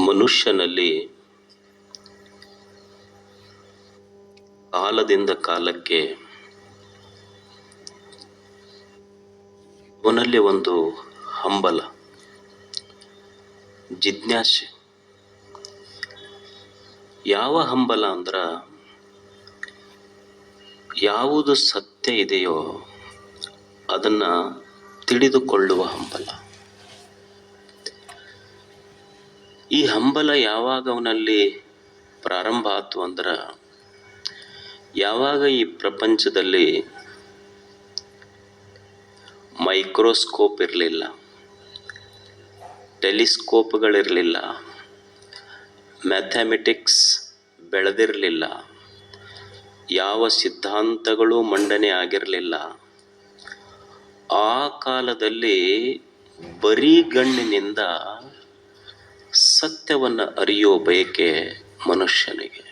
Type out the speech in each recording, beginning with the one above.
ಮನುಷ್ಯನಲ್ಲಿ ಕಾಲದಿಂದ ಕಾಲಕ್ಕೆ ಅವನಲ್ಲಿ ಒಂದು ಹಂಬಲ, ಜಿಜ್ಞಾಸೆ. ಯಾವ ಹಂಬಲ ಅಂದ್ರ, ಯಾವುದು ಸತ್ಯ ಇದೆಯೋ ಅದನ್ನ ತಿಳಿದುಕೊಳ್ಳುವ ಹಂಬಲ. ಈ ಹಂಬಲ ಯಾವಾಗ ಅವನಲ್ಲಿ ಪ್ರಾರಂಭ ಆಯ್ತು ಅಂದ್ರ, ಯಾವಾಗ ಈ ಪ್ರಪಂಚದಲ್ಲಿ ಮೈಕ್ರೋಸ್ಕೋಪ್ ಇರಲಿಲ್ಲ, ಟೆಲಿಸ್ಕೋಪ್ಗಳಿರಲಿಲ್ಲ, ಮ್ಯಾಥಮೆಟಿಕ್ಸ್ ಬೆಳೆದಿರಲಿಲ್ಲ, ಯಾವ ಸಿದ್ಧಾಂತಗಳು ಮಂಡನೆ ಆಗಿರಲಿಲ್ಲ, ಆ ಕಾಲದಲ್ಲಿ ಬರಿಗಣ್ಣಿನಿಂದ ಸತ್ಯವನ್ನು ಅರಿಯೋ ಬಯಕೆ ಮನುಷ್ಯನಿಗೆ.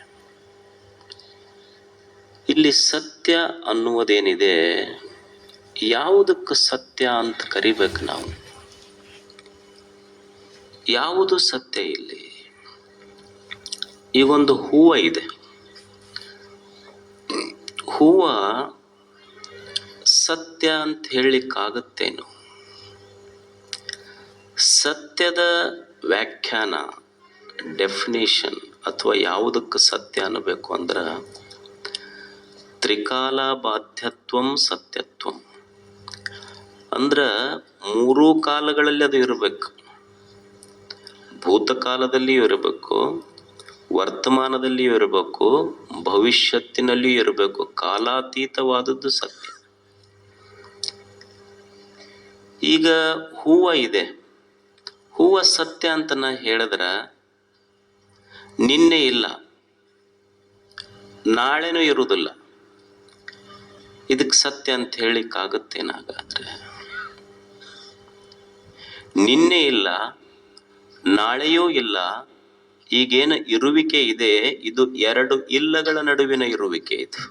ಇಲ್ಲಿ ಸತ್ಯ ಅನ್ನುವುದೇನಿದೆ, ಯಾವುದಕ್ಕೆ ಸತ್ಯ ಅಂತ ಕರಿಬೇಕು ನಾವು? ಯಾವುದು ಸತ್ಯ ಇಲ್ಲಿ? ಈ ಒಂದು ಹೂವ ಇದೆ, ಹೂವ ಸತ್ಯ ಅಂತ ಹೇಳಲಿಕ್ಕಾಗತ್ತೇನು? ಸತ್ಯದ ವ್ಯಾಖ್ಯಾನ, ಡೆಫಿನೇಷನ್ ಅಥವಾ ಯಾವುದಕ್ಕೆ ಸತ್ಯ ಅನ್ನಬೇಕು ಅಂದ್ರೆ, ತ್ರಿಕಾಲ ಬಾಧ್ಯತ್ವಂ ಸತ್ಯತ್ವಂ ಅಂದ್ರೆ ಮೂರೂ ಕಾಲಗಳಲ್ಲಿ ಅದು ಇರಬೇಕು. ಭೂತಕಾಲದಲ್ಲಿಯೂ ಇರಬೇಕು, ವರ್ತಮಾನದಲ್ಲಿಯೂ ಇರಬೇಕು, ಭವಿಷ್ಯತ್ತಿನಲ್ಲಿಯೂ ಇರಬೇಕು. ಕಾಲಾತೀತವಾದದ್ದು ಸತ್ಯ. ಈಗ ಹೂವ ಇದೆ, ಹೂವ ಸತ್ಯ ಅಂತ ನಾ ಹೇಳಿದ್ರ ನಿನ್ನೆ ಇಲ್ಲ, ನಾಳೆನೂ ಇರುವುದಿಲ್ಲ. ಇದಕ್ಕೆ ಸತ್ಯ ಅಂತ ಹೇಳಿಕ್ಕಾಗತ್ತೇನಾಗಾದ್ರೆ? ನಿನ್ನೆ ಇಲ್ಲ, ನಾಳೆಯೂ ಇಲ್ಲ. ಈಗೇನು ಇರುವಿಕೆ ಇದೆ, ಇದು ಎರಡು ಇಲ್ಲಗಳ ನಡುವಿನ ಇರುವಿಕೆ. ಇದು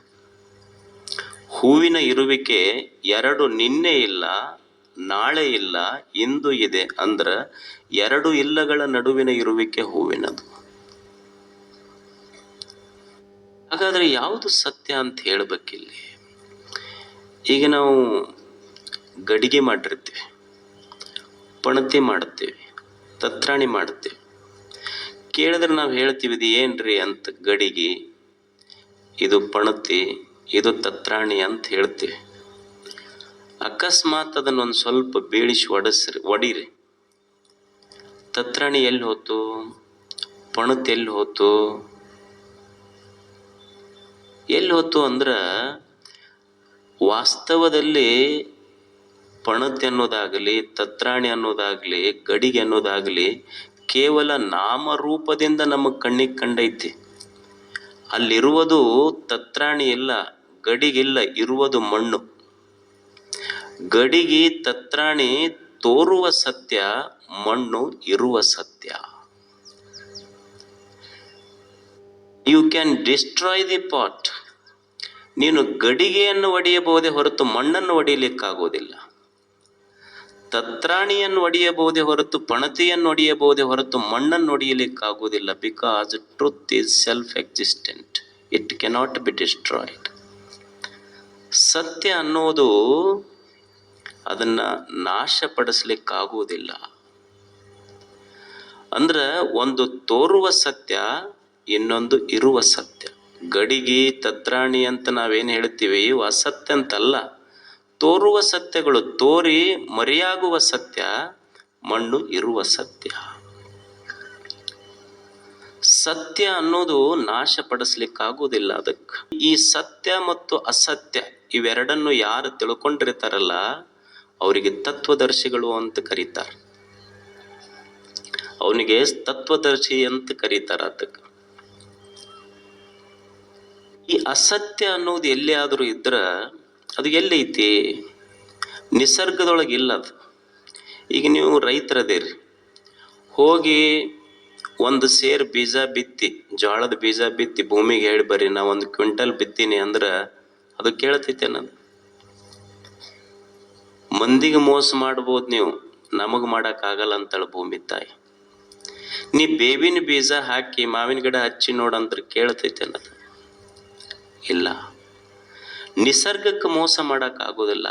ಹೂವಿನ ಇರುವಿಕೆ ಎರಡು, ನಿನ್ನೆ ಇಲ್ಲ, ನಾಳೆ ಇಲ್ಲ, ಇಂದು ಇದೆ. ಅಂದ್ರೆ ಎರಡು ಇಲ್ಲಗಳ ನಡುವಿನ ಇರುವಿಕೆ ಹೂವಿನದು. ಹಾಗಾದ್ರೆ ಯಾವುದು ಸತ್ಯ ಅಂತ ಹೇಳ್ಬೇಕಿಲ್ಲಿ? ಈಗ ನಾವು ಗಡಿಗೆ ಮಾಡಿರ್ತೀವಿ, ಪಣತಿ ಮಾಡ್ತೀವಿ, ತತ್ರಾಣಿ ಮಾಡ್ತೀವಿ. ಕೇಳಿದ್ರೆ ನಾವು ಹೇಳ್ತೀವಿ ಇದು ಏನ್ರಿ ಅಂತ. ಗಡಿಗೆ, ಇದು ಪಣತಿ, ಇದು ತತ್ರಾಣಿ ಅಂತ ಹೇಳ್ತೀವಿ. ಅಕಸ್ಮಾತ್ ಅದನ್ನೊಂದು ಸ್ವಲ್ಪ ಬೀಳಿಸಿ ಒಡೀರಿ, ತತ್ರಾಣಿ ಎಲ್ಲಿ ಹೋತು, ಪಣತಿ ಎಲ್ಲಿ ಹೋತು? ಎಲ್ಲಿ ಹೋತು ಅಂದ್ರೆ, ವಾಸ್ತವದಲ್ಲಿ ಪಣತಿ ಅನ್ನೋದಾಗಲಿ, ತತ್ರಾಣಿ ಅನ್ನೋದಾಗಲಿ, ಗಡಿಗೆ ಅನ್ನೋದಾಗಲಿ ಕೇವಲ ನಾಮರೂಪದಿಂದ ನಮ್ಮ ಕಣ್ಣಿಗೆ ಕಂಡೈತಿ. ಅಲ್ಲಿರುವುದು ತತ್ರಾಣಿ ಇಲ್ಲ, ಗಡಿಗಿಲ್ಲ, ಇರುವುದು ಮಣ್ಣು. ಗಡಿಗೆ ತತ್ರಾಣಿ ತೋರುವ ಸತ್ಯ, ಮಣ್ಣು ಇರುವ ಸತ್ಯ. You can destroy the pot. ನೀನು ಗಡಿಗೆಯನ್ನು ಒಡೆಯಬಹುದೇ ಹೊರತು ಮಣ್ಣನ್ನು ಒಡೆಯಲಿಕ್ಕಾಗೋದಿಲ್ಲ. ತತ್ರಾಣಿಯನ್ನು ಒಡೆಯಬಹುದೇ ಹೊರತು ಪಣತಿಯನ್ನು ಒಡೆಯಬಹುದೇ ಹೊರತು ಮಣ್ಣನ್ನು ಒಡೆಯಲಿಕ್ಕಾಗೋದಿಲ್ಲ. Because truth is self existent, it cannot be destroyed. ಸತ್ಯ ಅನ್ನೋದು ಅದನ್ನ ನಾಶಪಡಿಸ್ಲಿಕ್ಕಾಗುವುದಿಲ್ಲ. ಅಂದ್ರೆ ಒಂದು ತೋರುವ ಸತ್ಯ, ಇನ್ನೊಂದು ಇರುವ ಸತ್ಯ. ಗಡಿಗೆ ತತ್ರಾಣಿ ಅಂತ ನಾವೇನು ಹೇಳ್ತೀವಿ, ಇವು ಅಸತ್ಯ ಅಂತಲ್ಲ, ತೋರುವ ಸತ್ಯಗಳು. ತೋರಿ ಮರೆಯಾಗುವ ಸತ್ಯ, ಮಣ್ಣು ಇರುವ ಸತ್ಯ. ಸತ್ಯ ಅನ್ನೋದು ನಾಶಪಡಿಸ್ಲಿಕ್ಕಾಗುವುದಿಲ್ಲ. ಅದಕ್ಕೆ ಈ ಸತ್ಯ ಮತ್ತು ಅಸತ್ಯ ಇವೆರಡನ್ನು ಯಾರು ತಿಳ್ಕೊಂಡಿರ್ತಾರಲ್ಲ ಅವರಿಗೆ ತತ್ವದರ್ಶಿಗಳು ಅಂತ ಕರೀತಾರೆ. ಅವನಿಗೆ ತತ್ವದರ್ಶಿ ಅಂತ ಕರೀತಾರೆ. ಅದಕ್ಕೆ ಈ ಅಸತ್ಯ ಅನ್ನೋದು ಎಲ್ಲಿ ಆದರೂ ಇದ್ರ ಅದು ಎಲ್ಲೈತಿ? ನಿಸರ್ಗದೊಳಗೆ ಇಲ್ಲ ಅದು. ಈಗ ನೀವು ರೈತರದೇರಿ, ಹೋಗಿ ಒಂದು ಸೇರ್ ಬೀಜ ಬಿತ್ತಿ, ಜೋಳದ ಬೀಜ ಬಿತ್ತಿ ಭೂಮಿಗೆ ಹೇಳಿ ಬರ್ರಿ ನಾ 1 ಕ್ವಿಂಟಲ್ ಬಿತ್ತೀನಿ ಅಂದ್ರೆ ಅದು ಕೇಳ್ತೈತೆ ಅನ್ನೋದು? ಮಂದಿಗೆ ಮೋಸ ಮಾಡ್ಬೋದು ನೀವು, ನಮಗೆ ಮಾಡೋಕ್ಕಾಗಲ್ಲ ಅಂತೇಳಿ ಭೂಮಿ ತಾಯಿ. ನೀ ಬೇವಿನ ಬೀಜ ಹಾಕಿ ಮಾವಿನ ಗಿಡ ಹಚ್ಚಿ ನೋಡಂದ್ರೆ ಕೇಳ್ತೈತೆ ಅನ್ನೋದು ಇಲ್ಲ. ನಿಸರ್ಗಕ್ಕೆ ಮೋಸ ಮಾಡೋಕ್ಕಾಗೋದಿಲ್ಲ.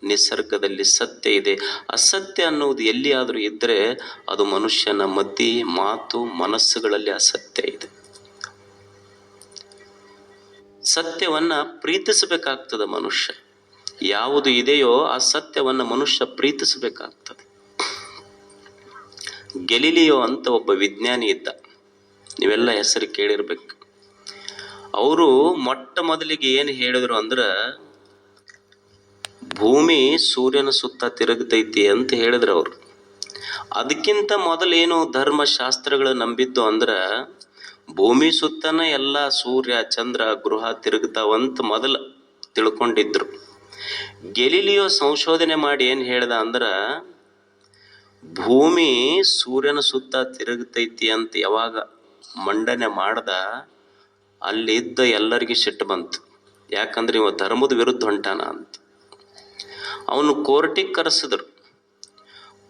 ನಿಸರ್ಗದಲ್ಲಿ ಸತ್ಯ ಇದೆ. ಅಸತ್ಯ ಅನ್ನುವುದು ಎಲ್ಲಿಯಾದರೂ ಇದ್ದರೆ ಅದು ಮನುಷ್ಯನ ಮತಿ, ಮಾತು, ಮನಸ್ಸುಗಳಲ್ಲಿ ಅಸತ್ಯ ಇದೆ. ಸತ್ಯವನ್ನ ಪ್ರೀತಿಸಬೇಕಾಗ್ತದೆ ಮನುಷ್ಯ. ಯಾವುದು ಇದೆಯೋ ಆ ಸತ್ಯವನ್ನ ಮನುಷ್ಯ ಪ್ರೀತಿಸಬೇಕಾಗ್ತದೆ. ಗೆಲಿಲಿಯೋ ಅಂತ ಒಬ್ಬ ವಿಜ್ಞಾನಿ ಇದ್ದ, ನೀವೆಲ್ಲ ಹೆಸರು ಕೇಳಿರ್ಬೇಕು. ಅವರು ಮೊಟ್ಟ ಮೊದಲಿಗೆ ಏನು ಹೇಳಿದ್ರು ಅಂದ್ರೆ, ಭೂಮಿ ಸೂರ್ಯನ ಸುತ್ತ ತಿರುಗತೈತಿ ಅಂತ ಹೇಳಿದ್ರು ಅವರು. ಅದಕ್ಕಿಂತ ಮೊದಲೇನು ಧರ್ಮಶಾಸ್ತ್ರಗಳು ನಂಬಿದ್ದು ಅಂದ್ರೆ, ಭೂಮಿ ಸುತ್ತನ ಎಲ್ಲ ಸೂರ್ಯ ಚಂದ್ರ ಗೃಹ ತಿರುಗ್ತಾವಂತ ಮೊದಲು ತಿಳ್ಕೊಂಡಿದ್ರು. ಗೆಲಿಲಿಯೋ ಸಂಶೋಧನೆ ಮಾಡಿ ಏನು ಹೇಳ್ದ ಅಂದ್ರೆ, ಭೂಮಿ ಸೂರ್ಯನ ಸುತ್ತ ತಿರುಗತೈತಿ ಅಂತ ಯಾವಾಗ ಮಂಡನೆ ಮಾಡ್ದ, ಅಲ್ಲಿದ್ದ ಎಲ್ಲರಿಗೆ ಸಿಟ್ಟು ಬಂತು. ಯಾಕಂದ್ರೆ ಇವ ಧರ್ಮದ ವಿರುದ್ಧ ಹೊಂಟಾನ ಅಂತ. ಅವನು ಕೋರ್ಟಿಗೆ ಕರೆಸಿದ್ರು.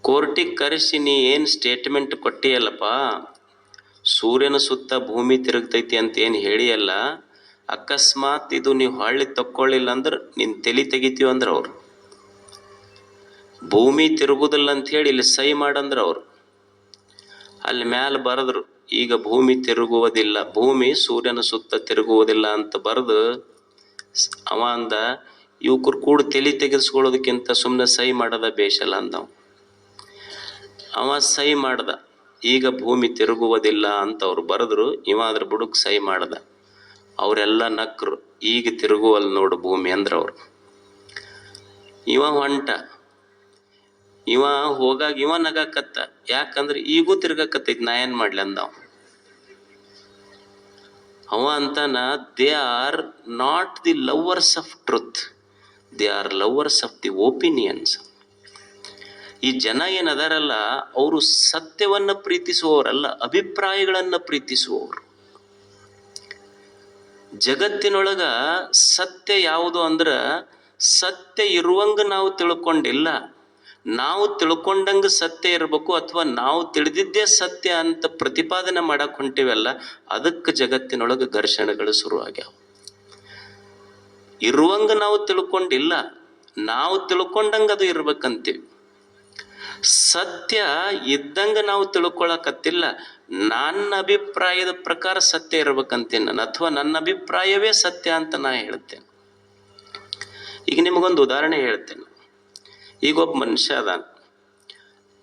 ಕೋರ್ಟಿಗೆ ಕರೆಸಿ, ನೀ ಏನು ಸ್ಟೇಟ್ಮೆಂಟ್ ಕೊಟ್ಟಿಯಲ್ಲಪ್ಪ, ಸೂರ್ಯನ ಸುತ್ತ ಭೂಮಿ ತಿರುಗ್ತೈತಿ ಅಂತ ಏನು ಹೇಳಿಯಲ್ಲ, ಅಕಸ್ಮಾತ್ ಇದು ನೀವು ಹೊಳ್ಳಿ ತಕ್ಕೊಳ್ಳಿಲ್ಲ ಅಂದ್ರೆ ನಿನ್ನ ತಲೆ ತೆಗಿತೀವಿ ಅಂದ್ರೆ ಅವ್ರು. ಭೂಮಿ ತಿರುಗುದಿಲ್ಲ ಅಂತ ಹೇಳಿ ಇಲ್ಲಿ ಸಹಿ ಮಾಡಂದ್ರೆ ಅವರು. ಅಲ್ಲಿ ಮ್ಯಾಲ ಬರೆದ್ರು, ಈಗ ಭೂಮಿ ತಿರುಗುವುದಿಲ್ಲ, ಭೂಮಿ ಸೂರ್ಯನ ಸುತ್ತ ತಿರುಗುವುದಿಲ್ಲ ಅಂತ ಬರೆದು ಅವ ಅಂದ, ಇವ್ಕರು ಕೂಡ ತಲೆ ತೆಗೆಸ್ಕೊಳ್ಳೋದಕ್ಕಿಂತ ಸುಮ್ಮನೆ ಸಹಿ ಮಾಡೋದ ಬೇಷಲ್ಲ ಅಂದವ. ಅವ ಸಹಿ ಮಾಡ್ದ, ಈಗ ಭೂಮಿ ತಿರುಗುವುದಿಲ್ಲ ಅಂತ ಅವ್ರು ಬರೆದ್ರು. ಇವ ಅದ್ರ ಬುಡಕ್ ಸಹಿ ಮಾಡ್ದ. ಅವರೆಲ್ಲ ನಕ್ರು, ಈಗ ತಿರುಗುವಲ್ಲಿ ನೋಡು ಭೂಮಿ ಅಂದ್ರೆ ಅವ್ರು. ಇವ ಹೊಂಟ. ಇವ ಹೋಗಾಗ ಇವ ನಗಾಕತ್ತ, ಯಾಕಂದ್ರೆ ಈಗೂ ತಿರ್ಗಕತ್ತೈತಿ, ನಾ ಏನ್ ಮಾಡ್ಲಿ ಅಂದವ. ಅವ ಅಂತಾನ, they are not the lovers of truth, they are lovers of the opinions. ಈ ಜನ ಏನದಾರಲ್ಲ, ಅವರು ಸತ್ಯವನ್ನ ಪ್ರೀತಿಸುವವರಲ್ಲ, ಅಭಿಪ್ರಾಯಗಳನ್ನ ಪ್ರೀತಿಸುವವರು. ಜಗತ್ತಿನೊಳಗ ಸತ್ಯ ಯಾವುದು ಅಂದ್ರ, ಸತ್ಯ ಇರುವಂಗ ನಾವು ತಿಳ್ಕೊಂಡಿಲ್ಲ, ನಾವು ತಿಳ್ಕೊಂಡಂಗ ಸತ್ಯ ಇರಬೇಕು, ಅಥವಾ ನಾವು ತಿಳಿದಿದ್ದೇ ಸತ್ಯ ಅಂತ ಪ್ರತಿಪಾದನೆ ಮಾಡಕ್ ಹೊಂಟಿವಲ್ಲ, ಅದಕ್ಕೆ ಜಗತ್ತಿನೊಳಗೆ ಘರ್ಷಣೆಗಳು ಶುರುವಾಗ್ಯಾವ. ಇರುವಂಗ ನಾವು ತಿಳ್ಕೊಂಡಿಲ್ಲ, ನಾವು ತಿಳ್ಕೊಂಡಂಗ ಅದು ಇರ್ಬೇಕಂತೀವಿ. ಸತ್ಯ ಇದ್ದಂಗ ನಾವು ತಿಳ್ಕೊಳಕತ್ತಿಲ್ಲ, ನನ್ನ ಅಭಿಪ್ರಾಯದ ಪ್ರಕಾರ ಸತ್ಯ ಇರ್ಬೇಕಂತೀನಿ ನಾನು, ಅಥವಾ ನನ್ನ ಅಭಿಪ್ರಾಯವೇ ಸತ್ಯ ಅಂತ ನಾ ಹೇಳ್ತೇನೆ. ಈಗ ನಿಮಗೊಂದು ಉದಾಹರಣೆ ಹೇಳ್ತೇನೆ. ಈಗ ಒಬ್ಬ ಮನುಷ್ಯ ಅದಾನ,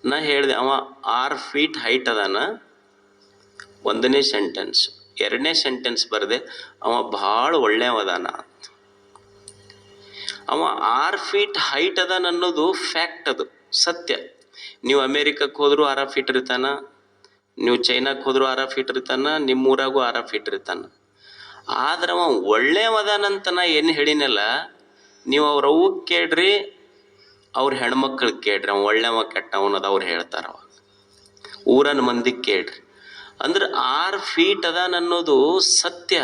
ನಾ ಹೇಳಿದೆ ಅವ 6 ಫೀಟ್ ಹೈಟ್ ಅದಾನ, 1ನೇ ಸೆಂಟೆನ್ಸ್. 2ನೇ ಸೆಂಟೆನ್ಸ್ ಬರದೆ ಅವ ಭಾಳ ಒಳ್ಳೆಯವದಾನ. ಅವ 6 ಫೀಟ್ ಹೈಟ್ ಅದಾನ ಅನ್ನೋದು ಫ್ಯಾಕ್ಟ್, ಅದು ಸತ್ಯ. ನೀವು ಅಮೇರಿಕಕ್ಕೆ ಹೋದ್ರು 6 ಫೀಟ್ ಇರ್ತಾನ, ನೀವು ಚೈನಾಕ್ಕೆ ಹೋದ್ರು 6 ಫೀಟ್ ಇರ್ತಾನ, ನಿಮ್ಮೂರಾಗೂ 6 ಫೀಟ್ ಇರ್ತಾನ. ಆದ್ರೆ ಅವ ಒಳ್ಳೆಯವದಾನಂತ ನಾ ಏನು ಹೇಳಿನಲ್ಲ, ನೀವು ಅವ್ರ ಅವು ಕೇಳ್ರಿ, ಅವ್ರ ಹೆಣ್ಮಕ್ಳಿಗೆ ಕೇಳ್ರಿ, ಅವ ಒಳ್ಳೆವ ಕೆಟ್ಟವನದ ಅವ್ರು ಹೇಳ್ತಾರ. ಅವ ಊರನ ಮಂದಿಗೆ ಕೇಳ್ರಿ. ಅಂದ್ರೆ 6 ಫೀಟ್ ಅದಾನ ಅನ್ನೋದು ಸತ್ಯ,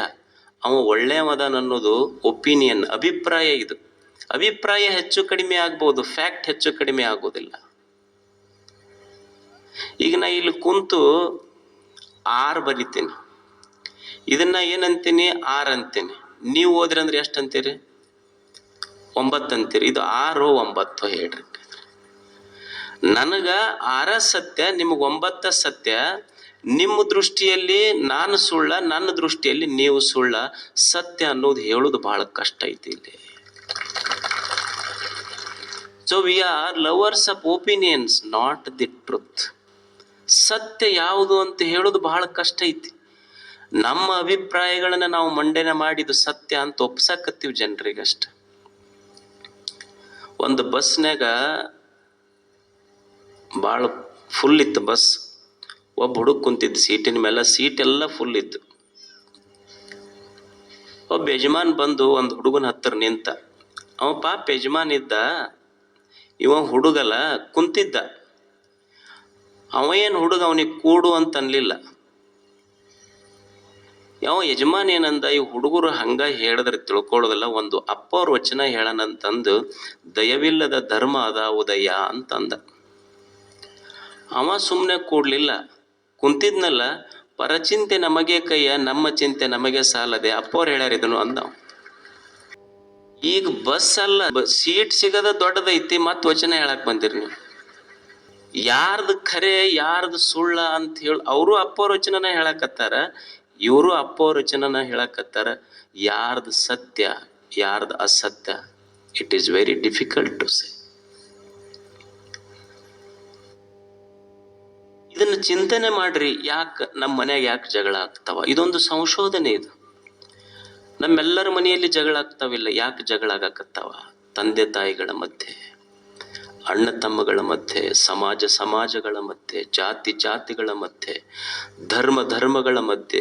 ಅವ ಒಳ್ಳೆಯವದಾನ ಅನ್ನೋದು ಒಪಿನಿಯನ್, ಅಭಿಪ್ರಾಯ. ಇದು ಅಭಿಪ್ರಾಯ ಹೆಚ್ಚು ಕಡಿಮೆ ಆಗ್ಬೋದು, ಫ್ಯಾಕ್ಟ್ ಹೆಚ್ಚು ಕಡಿಮೆ ಆಗೋದಿಲ್ಲ. ಈಗ ನಾ ಇಲ್ಲಿ ಕುಂತು 6 ಬರಿತೀನಿ, ಇದನ್ನ ಏನಂತೀನಿ, 6 ಅಂತೀನಿ. ನೀವು ಹೋದ್ರಿ ಅಂದ್ರೆ ಎಷ್ಟು ಅಂತೀರಿ? 9 ಅಂತೀರಿ. ಇದು 6 9 ಹೇಳ್ರಿ. ನನಗ 6 ಸತ್ಯ, ನಿಮಗೆ 9 ಸತ್ಯ. ನಿಮ್ಮ ದೃಷ್ಟಿಯಲ್ಲಿ ನಾನು ಸುಳ್ಳ, ನನ್ನ ದೃಷ್ಟಿಯಲ್ಲಿ ನೀವು ಸುಳ್ಳ. ಸತ್ಯ ಅನ್ನೋದು ಹೇಳೋದು ಬಹಳ ಕಷ್ಟ ಐತಿ ಇಲ್ಲಿ. So we are lovers of opinions, not the truth. ಸತ್ಯ ಯಾವುದು ಅಂತ ಹೇಳೋದು ಬಹಳ ಕಷ್ಟ ಐತಿ. ನಮ್ಮ ಅಭಿಪ್ರಾಯಗಳನ್ನ ನಾವು ಮಂಡನೆ ಮಾಡಿದ್ದು ಸತ್ಯ ಅಂತ ಒಪ್ಸಕತ್ತೀವಿ ಜನರಿಗಷ್ಟ. ಒಂದು ಬಸ್ನಾಗ ಭಾಳ ಫುಲ್ ಇತ್ತು ಬಸ್. ಒಬ್ಬ ಹುಡುಗ ಕುಂತಿದ್ದು ಸೀಟಿನ ಮೇಲೆ, ಸೀಟ್ ಎಲ್ಲ ಫುಲ್ ಇತ್ತು. ಒಬ್ಬ ಯಜಮಾನ್ ಬಂದು ಒಂದು ಹುಡುಗನ ಹತ್ತಿರ ನಿಂತ. ಅವ ಪಾಪ ಯಜಮಾನ್ ಇದ್ದ, ಇವ ಹುಡುಗಲ್ಲ ಕುಂತಿದ್ದ. ಅವ ಏನು ಹುಡುಗ ಅವನಿಗೆ ಕೂಡು ಅಂತ ಅನ್ಲಿಲ್ಲ. ಯಾವ ಯಜಮಾನ್ ಏನಂದ, ಈ ಹುಡುಗರು ಹಂಗ ಹೇಳಿದ್ರೆ ತಿಳ್ಕೊಳ್ಳೋದಲ್ಲ, ಒಂದು ಅಪ್ಪವ್ರ ವಚನ ಹೇಳನಂತಂದು, ದಯವಿಲ್ಲದ ಧರ್ಮ ಅದ ಉದಯ ಅಂತಂದ. ಅವ ಸುಮ್ಮನೆ ಕೂಡ್ಲಿಲ್ಲ. ಕುಂತಿದ್ನಲ್ಲ, ಪರಚಿಂತೆ ನಮಗೆ ಕೈಯ, ನಮ್ಮ ಚಿಂತೆ ನಮಗೆ ಸಾಲದೆ, ಅಪ್ಪವ್ರು ಹೇಳ್ಯಾರ ಇದನ್ನು ಅಂದ. ಈಗ ಬಸ್ ಅಲ್ಲ, ಸೀಟ್ ಸಿಗದ ದೊಡ್ಡದೈತಿ, ಮತ್ ವಚನ ಹೇಳಕ್ ಬಂದಿರಿ ನೀವು. ಯಾರ್ದು ಖರೆ ಯಾರ್ದು ಸುಳ್ಳ ಅಂತ ಹೇಳಿ ಅವರು ಅಪ್ಪವ್ರ ವಚನನ ಹೇಳಕತ್ತಾರ, ಇವರು ಅಪ್ಪವ್ರ ವಚನನ ಹೇಳಕತ್ತಾರ. ಯಾರ್ದು ಸತ್ಯ ಯಾರ್ದು ಅಸತ್ಯ, it is very difficult to say. ಇದನ್ನ ಚಿಂತನೆ ಮಾಡ್ರಿ. ಯಾಕೆ ನಮ್ಮ ಮನ್ಯಾಗ ಯಾಕೆ ಜಗಳ ಆಗ್ತಾವ? ಇದೊಂದು ಸಂಶೋಧನೆ. ಇದು ನಮ್ಮೆಲ್ಲರ ಮನೆಯಲ್ಲಿ ಜಗಳ ಆಗ್ತಾವಿಲ್ಲ. ಯಾಕೆ ಜಗಳ ಆಗಕತ್ತಾವ? ತಂದೆ ತಾಯಿಗಳ ಮಧ್ಯೆ, ಅಣ್ಣ ತಮ್ಮಗಳ ಮಧ್ಯೆ, ಸಮಾಜಗಳ ಮಧ್ಯೆ, ಜಾತಿಗಳ ಮಧ್ಯೆ, ಧರ್ಮಗಳ ಮಧ್ಯೆ,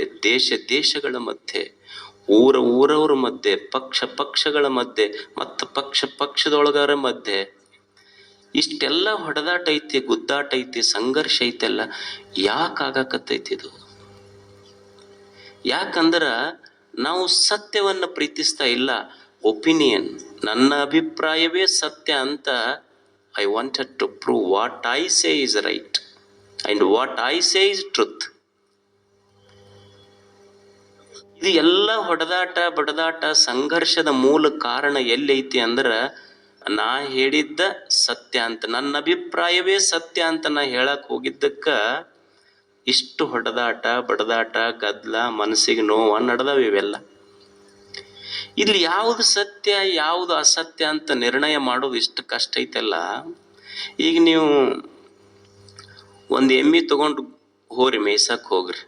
ದೇಶಗಳ ಮಧ್ಯೆ, ಊರವರ ಮಧ್ಯೆ, ಪಕ್ಷಗಳ ಮಧ್ಯೆ, ಮತ್ತು ಪಕ್ಷದೊಳಗರ ಮಧ್ಯೆ ಇಷ್ಟೆಲ್ಲ ಹೊಡೆದಾಟ ಐತಿ, ಗುದ್ದಾಟ ಐತಿ, ಸಂಘರ್ಷ ಐತೆಲ್ಲ. ಯಾಕೆ ಆಗಾಕತ್ತೈತಿ ಇದು? ಯಾಕಂದ್ರ ನಾವು ಸತ್ಯವನ್ನ ಪ್ರೀತಿಸ್ತಾ ಇಲ್ಲ. ಒಪಿನಿಯನ್, ನನ್ನ ಅಭಿಪ್ರಾಯವೇ ಸತ್ಯ ಅಂತ I wanted to prove what I say is right and what I say is truth. ಇದು ಎಲ್ಲ ಹೊಡೆದಾಟ ಬಡದಾಟ ಸಂಘರ್ಷದ ಮೂಲ ಕಾರಣ ಎಲ್ಲೈತಿ ಅಂದ್ರ, ನಾ ಹೇಳಿದ್ದ ಸತ್ಯ ಅಂತ, ನನ್ನ ಅಭಿಪ್ರಾಯವೇ ಸತ್ಯ ಅಂತ ನಾ ಹೇಳಕ್ ಹೋಗಿದ್ದಕ್ಕ ಇಷ್ಟು ಹೊಡೆದಾಟ ಬಡದಾಟ ಗದ್ಲ, ಮನಸ್ಸಿಗೆ ನೋವ ನಡೆದವ. ಇವೆಲ್ಲ ಇಲ್ಲಿ ಯಾವುದು ಸತ್ಯ ಯಾವುದು ಅಸತ್ಯ ಅಂತ ನಿರ್ಣಯ ಮಾಡೋದು ಇಷ್ಟು ಕಷ್ಟ ಐತಲ್ಲ. ಈಗ ನೀವು ಒಂದು ಎಮ್ಮಿ ತಗೊಂಡು ಹೋರಿ ಮೇಯ್ಸಕ್ ಹೋಗ್ರಿ,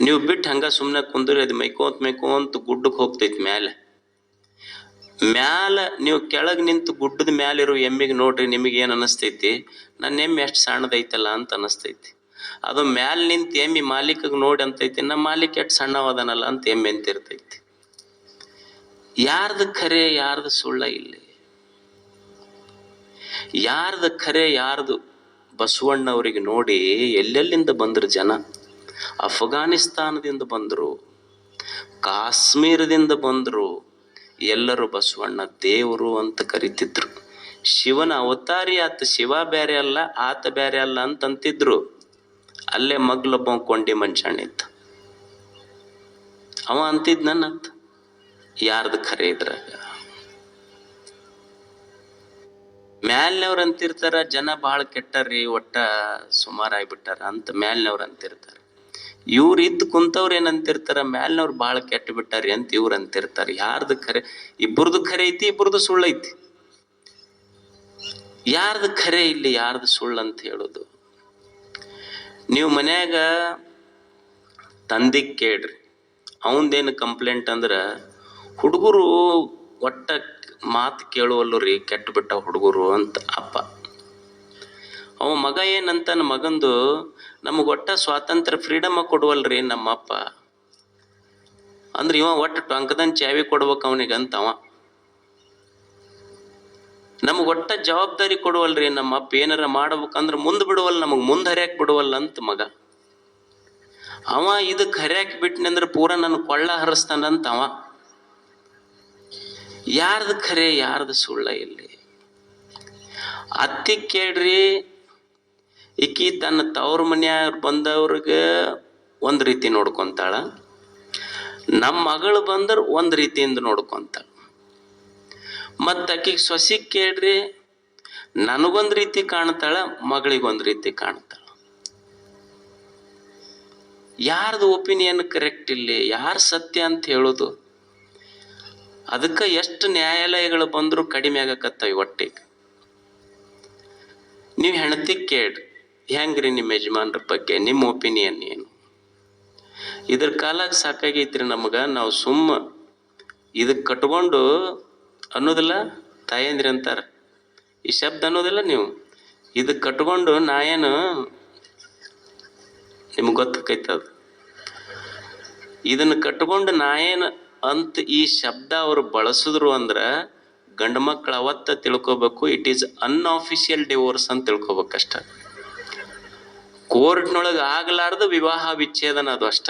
ನೀವು ಬಿಟ್ಟು ಹಂಗ ಸುಮ್ಮನೆ ಕುಂದ್ರಿ, ಅದು ಮೈಕೋಂತ ಗುಡ್ಡಕ್ಕೆ ಹೋಗ್ತೈತಿ. ಮ್ಯಾಲ ನೀವು ಕೆಳಗೆ ನಿಂತು ಗುಡ್ಡದ ಮ್ಯಾಲಿರೋ ಎಮ್ಮಿಗೆ ನೋಡ್ರಿ, ನಿಮಗೆ ಏನು ಅನಿಸ್ತೈತಿ? ನನ್ನ ಎಮ್ಮೆ ಎಷ್ಟು ಸಣ್ಣದೈತಲ್ಲ ಅಂತ ಅನಿಸ್ತೈತಿ. ಅದು ಮ್ಯಾಲ ನಿಂತು ಎಮ್ಮಿ ಮಾಲೀಕಗೆ ನೋಡಿ ಅಂತೈತಿ, ನಮ್ಮ ಮಾಲೀಕ ಎಷ್ಟು ಸಣ್ಣವದನಲ್ಲ ಅಂತ ಎಮ್ಮೆ ಅಂತಿರ್ತೈತಿ. ಯಾರ್ದು ಖರೆ ಯಾರ್ದು ಸುಳ್ಳ ಇಲ್ಲಿ? ಯಾರ್ದು ಖರೆ ಯಾರ್ದು? ಬಸವಣ್ಣವರಿಗೆ ನೋಡಿ ಎಲ್ಲೆಲ್ಲಿಂದ ಬಂದ್ರು ಜನ. ಅಫ್ಘಾನಿಸ್ತಾನದಿಂದ ಬಂದರು, ಕಾಶ್ಮೀರದಿಂದ ಬಂದರು. ಎಲ್ಲರೂ ಬಸವಣ್ಣ ದೇವರು ಅಂತ ಕರಿತಿದ್ರು. ಶಿವನ ಅವತಾರಿ ಆತ, ಶಿವ ಬೇರೆ ಅಲ್ಲ ಆತ ಬೇರೆ ಅಲ್ಲ ಅಂತಂತಿದ್ರು. ಅಲ್ಲೇ ಮಗ್ಲೊಬ್ಬ ಕೊಂಡಿ ಮಂಚಾಣಿದ್ದ, ಅವ ಅಂತಿದ್ ನನ್ನಂತ. ಯಾರ್ದು ಖರೆ ಇದ್ರಾಗ? ಮ್ಯಾಲ್ನವ್ರು ಅಂತಿರ್ತಾರ ಜನ ಬಹಳ ಕೆಟ್ಟಾರ್ರಿ, ಒಟ್ಟ ಸುಮಾರಾಗ್ಬಿಟ್ಟಾರ ಅಂತ ಮ್ಯಾಲ್ನವ್ರು ಅಂತಿರ್ತಾರ. ಇವ್ರು ಇದ್ದು ಕುಂತವ್ರು ಏನಂತಿರ್ತಾರ? ಮ್ಯಾಲ್ನವ್ರು ಭಾಳ ಕೆಟ್ಟ ಬಿಟ್ಟಾರಿ ಅಂತ ಇವ್ರು ಅಂತಿರ್ತಾರೆ. ಯಾರ್ದು ಖರೆ? ಇಬ್ಬರದು ಖರೆ ಐತಿ, ಇಬ್ಬರದು ಸುಳ್ಳೈತಿ. ಯಾರ್ದು ಖರೆ ಇಲ್ಲಿ ಯಾರ್ದು ಸುಳ್ಳು ಅಂತ ಹೇಳೋದು? ನೀವು ಮನ್ಯಾಗ ತಂದಿಗ್ ಕೇಳ್ರಿ, ಅವಂದೇನು ಕಂಪ್ಲೇಂಟ್ ಅಂದ್ರ, ಹುಡುಗರು ಒಟ್ಟ ಮಾತು ಕೇಳುವಲ್ಲು ರೀ, ಕೆಟ್ಟ ಬಿಟ್ಟ ಹುಡುಗರು ಅಂತ ಅಪ್ಪ. ಅವ ಮಗ ಏನಂತ, ನಮ್ಮ ಮಗಂದು ನಮಗೆ ಒಟ್ಟ ಸ್ವಾತಂತ್ರ್ಯ ಫ್ರೀಡಮ್ ಕೊಡುವಲ್ರಿ ನಮ್ಮಪ್ಪ ಅಂದ್ರೆ, ಇವ ಒಟ್ಟು ಟೊಂಕದನ್ ಚಾವಿ ಕೊಡ್ಬೇಕು ಅವನಿಗಂತ ಅವ. ನಮಗ್ ಒಟ್ಟ ಜವಾಬ್ದಾರಿ ಕೊಡುವಲ್ರಿ ನಮ್ಮಪ್ಪ, ಏನಾರ ಮಾಡ್ಬೇಕಂದ್ರ ಮುಂದ್ ಬಿಡುವಲ್ಲ, ನಮಗ್ ಮುಂದ್ ಹರ್ಯಾಕ್ ಬಿಡುವಲ್ಲ ಅಂತ ಮಗ. ಅವ ಇದಕ್ ಹರ್ಯಾಕ್ ಬಿಟ್ನಂದ್ರ ಪೂರ ನನ್ ಕೊಳ್ಳ ಹರಿಸ್ತಾನಂತ ಅವ. ಯಾರ್ದು ಖರೆ ಯಾರ್ದು ಸುಳ್ಳ ಇಲ್ಲಿ? ಅತ್ತಿ ಕೇಳ್ರಿ, ಈಕಿ ತನ್ನ ತವ್ರ ಮನ್ಯಾಗ ಬಂದವ್ರಿಗೆ ಒಂದ್ ರೀತಿ ನೋಡ್ಕೊಂತಾಳ, ನಮ್ಮ ಮಗಳು ಬಂದ್ರ ಒಂದ್ ರೀತಿಯಿಂದ ನೋಡ್ಕೊಂತಾಳ. ಮತ್ತ ಆಕಿಗೆ ಸೊಸಿಗ್ ಕೇಳ್ರಿ, ನನಗೊಂದ್ ರೀತಿ ಕಾಣ್ತಾಳ, ಮಗಳಿಗೊಂದ್ ರೀತಿ ಕಾಣ್ತಾಳ. ಯಾರ್ದು ಒಪಿನಿಯನ್ ಕರೆಕ್ಟ್ ಇಲ್ಲಿ? ಯಾರು ಸತ್ಯ ಅಂತ ಹೇಳೋದು? ಅದಕ್ಕೆ ಎಷ್ಟು ನ್ಯಾಯಾಲಯಗಳು ಬಂದ್ರು ಕಡಿಮೆ ಆಗಕತ್ತಾವ ಒಟ್ಟಿಗೆ. ನೀವು ಹೆಂಡತಿ ಕೇಳ್ರಿ, ಹೆಂಗ್ರಿ ನಿಮ್ಮ ಯಜಮಾನ್ರ ಬಗ್ಗೆ ನಿಮ್ಮ ಒಪಿನಿಯನ್ ಏನು? ಇದ್ರ ಕಾಲಾಗ ಸಾಕಾಗೈತ್ರಿ ನಮಗ. ನಾವು ಸುಮ್ಮ ಇದಕ್ಕೆ ಕಟ್ಕೊಂಡು ಅನ್ನೋದಿಲ್ಲ, ತಾಯಂದ್ರಿ ಅಂತಾರ ಈ ಶಬ್ದ ಅನ್ನೋದಿಲ್ಲ. ನೀವು ಇದಕ್ಕೆ ಕಟ್ಕೊಂಡು ನಾ ಏನು, ನಿಮ್ಗೆ ಗೊತ್ತಕ್ಕೈತದ, ಇದನ್ನ ಕಟ್ಕೊಂಡು ನಾ ಏನು ಅಂತ ಈ ಶಬ್ದ ಅವರು ಬಳಸಿದ್ರು ಅಂದ್ರ ಗಂಡು ಮಕ್ಕಳು ಅವತ್ತ ತಿಳ್ಕೊಬೇಕು, ಇಟ್ ಈಸ್ ಅನ್ಆಫಿಷಿಯಲ್ ಡಿವೋರ್ಸ್ ಅಂತ ತಿಳ್ಕೊಬೇಕಷ್ಟ. ಕೋರ್ಟ್ನೊಳಗೆ ಆಗ್ಲಾರ್ದು ವಿವಾಹ ವಿಚ್ಛೇದನ, ಅದು ಅಷ್ಟ.